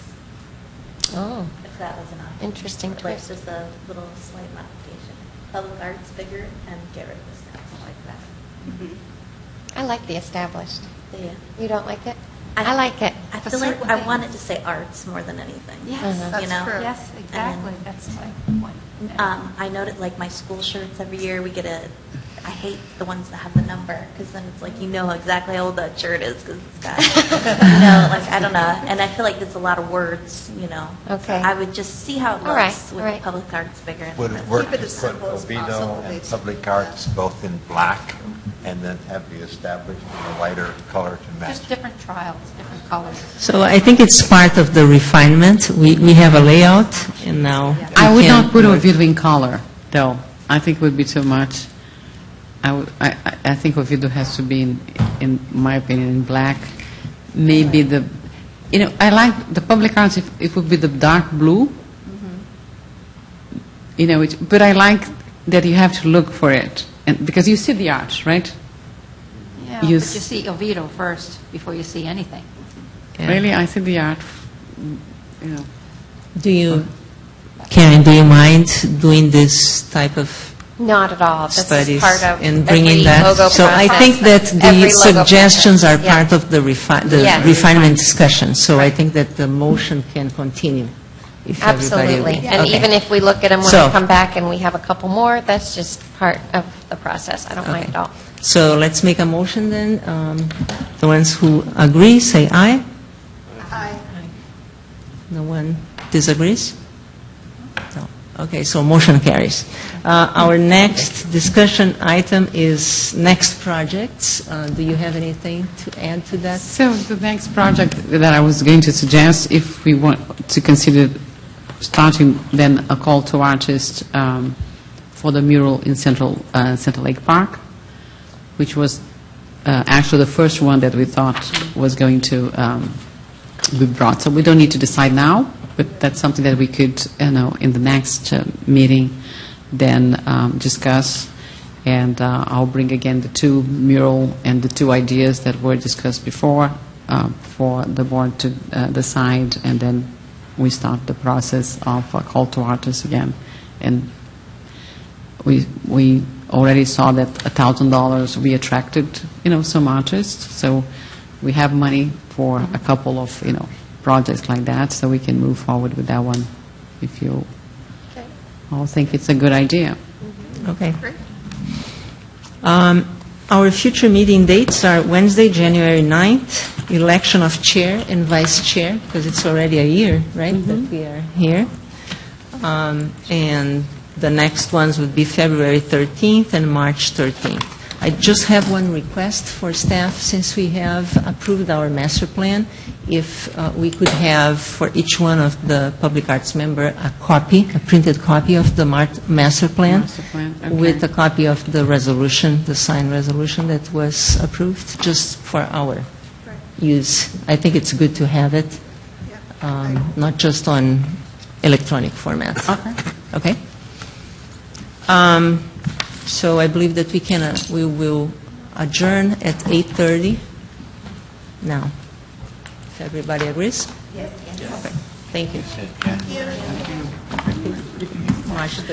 Oh, if that was an option. Interesting Like twist. just a little slight modification. Public arts bigger and get rid of the steps like that. I like the established. Yeah. You don't like it? I like it. I feel like I wanted to say arts more than anything. Yes, You That's know? true. yes, exactly, And- that's my point. I noted like my school shirts every year, we get I hate the ones that have the number, because then it's like, you know exactly how old that shirt is, because it's got, you know, like, I don't know. And I feel like it's a lot of words, you know. Okay. I would just see how it All right, looks all with right. public arts bigger. and Would it less. work Keep it to as put simple as Oviedo possible, and basically. Public Arts both in black, and then have the established in a lighter color to match? Just different trials, different colors. So I think it's part of the refinement. We have a layout, and now I we would can not put work. Oviedo in color, though. I think it would be too much. I think Oviedo has to be, in my opinion, in black. Maybe I like the public arts if it would be the dark blue. But I like that you have to look for it, and because you see the art, right? Yeah, but You you s- see Oviedo first before you see anything. Yeah. Really, I see the art. Karen, do you mind doing this type of Not at all. This is studies part of and bringing every that? logo So I process. think that Every the logo suggestions are process, yeah. part of the Yes. refinement discussion. So I think that the motion can continue, if everybody Absolutely. agrees. And Okay. even if we look at them when So- we come back and we have a couple more, that's just part of the process. I don't mind Okay. at all. So let's make a motion then. The ones who agree, say aye. Aye. No one disagrees? No. Okay, so motion carries. Our next discussion item is next projects. Do you have anything to add to that? So the next project that I was going to suggest, if we want to consider starting then a call to artists for the mural in Central Lake Park, which was actually the first one that we thought was going to be brought. So we don't need to decide now, but that's something that we could, in the next meeting, then discuss. And I'll bring again the two mural and the two ideas that were discussed before for the board to decide, and then we start the process of a call to artists again. And we already saw that $1,000 we attracted, some artists. So we have money for a couple of, projects like that, so we can move forward with that one if you all think it's a good idea. Okay. Our future meeting dates are Wednesday, January 9th, election of chair and vice chair, because it's already a year, right, that we are here. And the next ones would be February 13th and March 13th. I just have one request for staff, since we have approved our master plan, if we could have for each one of the public arts member a printed copy of the master plan, Okay. with a copy of the resolution, the signed resolution that was approved, just for our use. I think it's good to have it, not just on electronic formats. Okay? So I believe that we will adjourn at 8:30 now. If everybody agrees? Yes. Okay. Thank you. March 30th.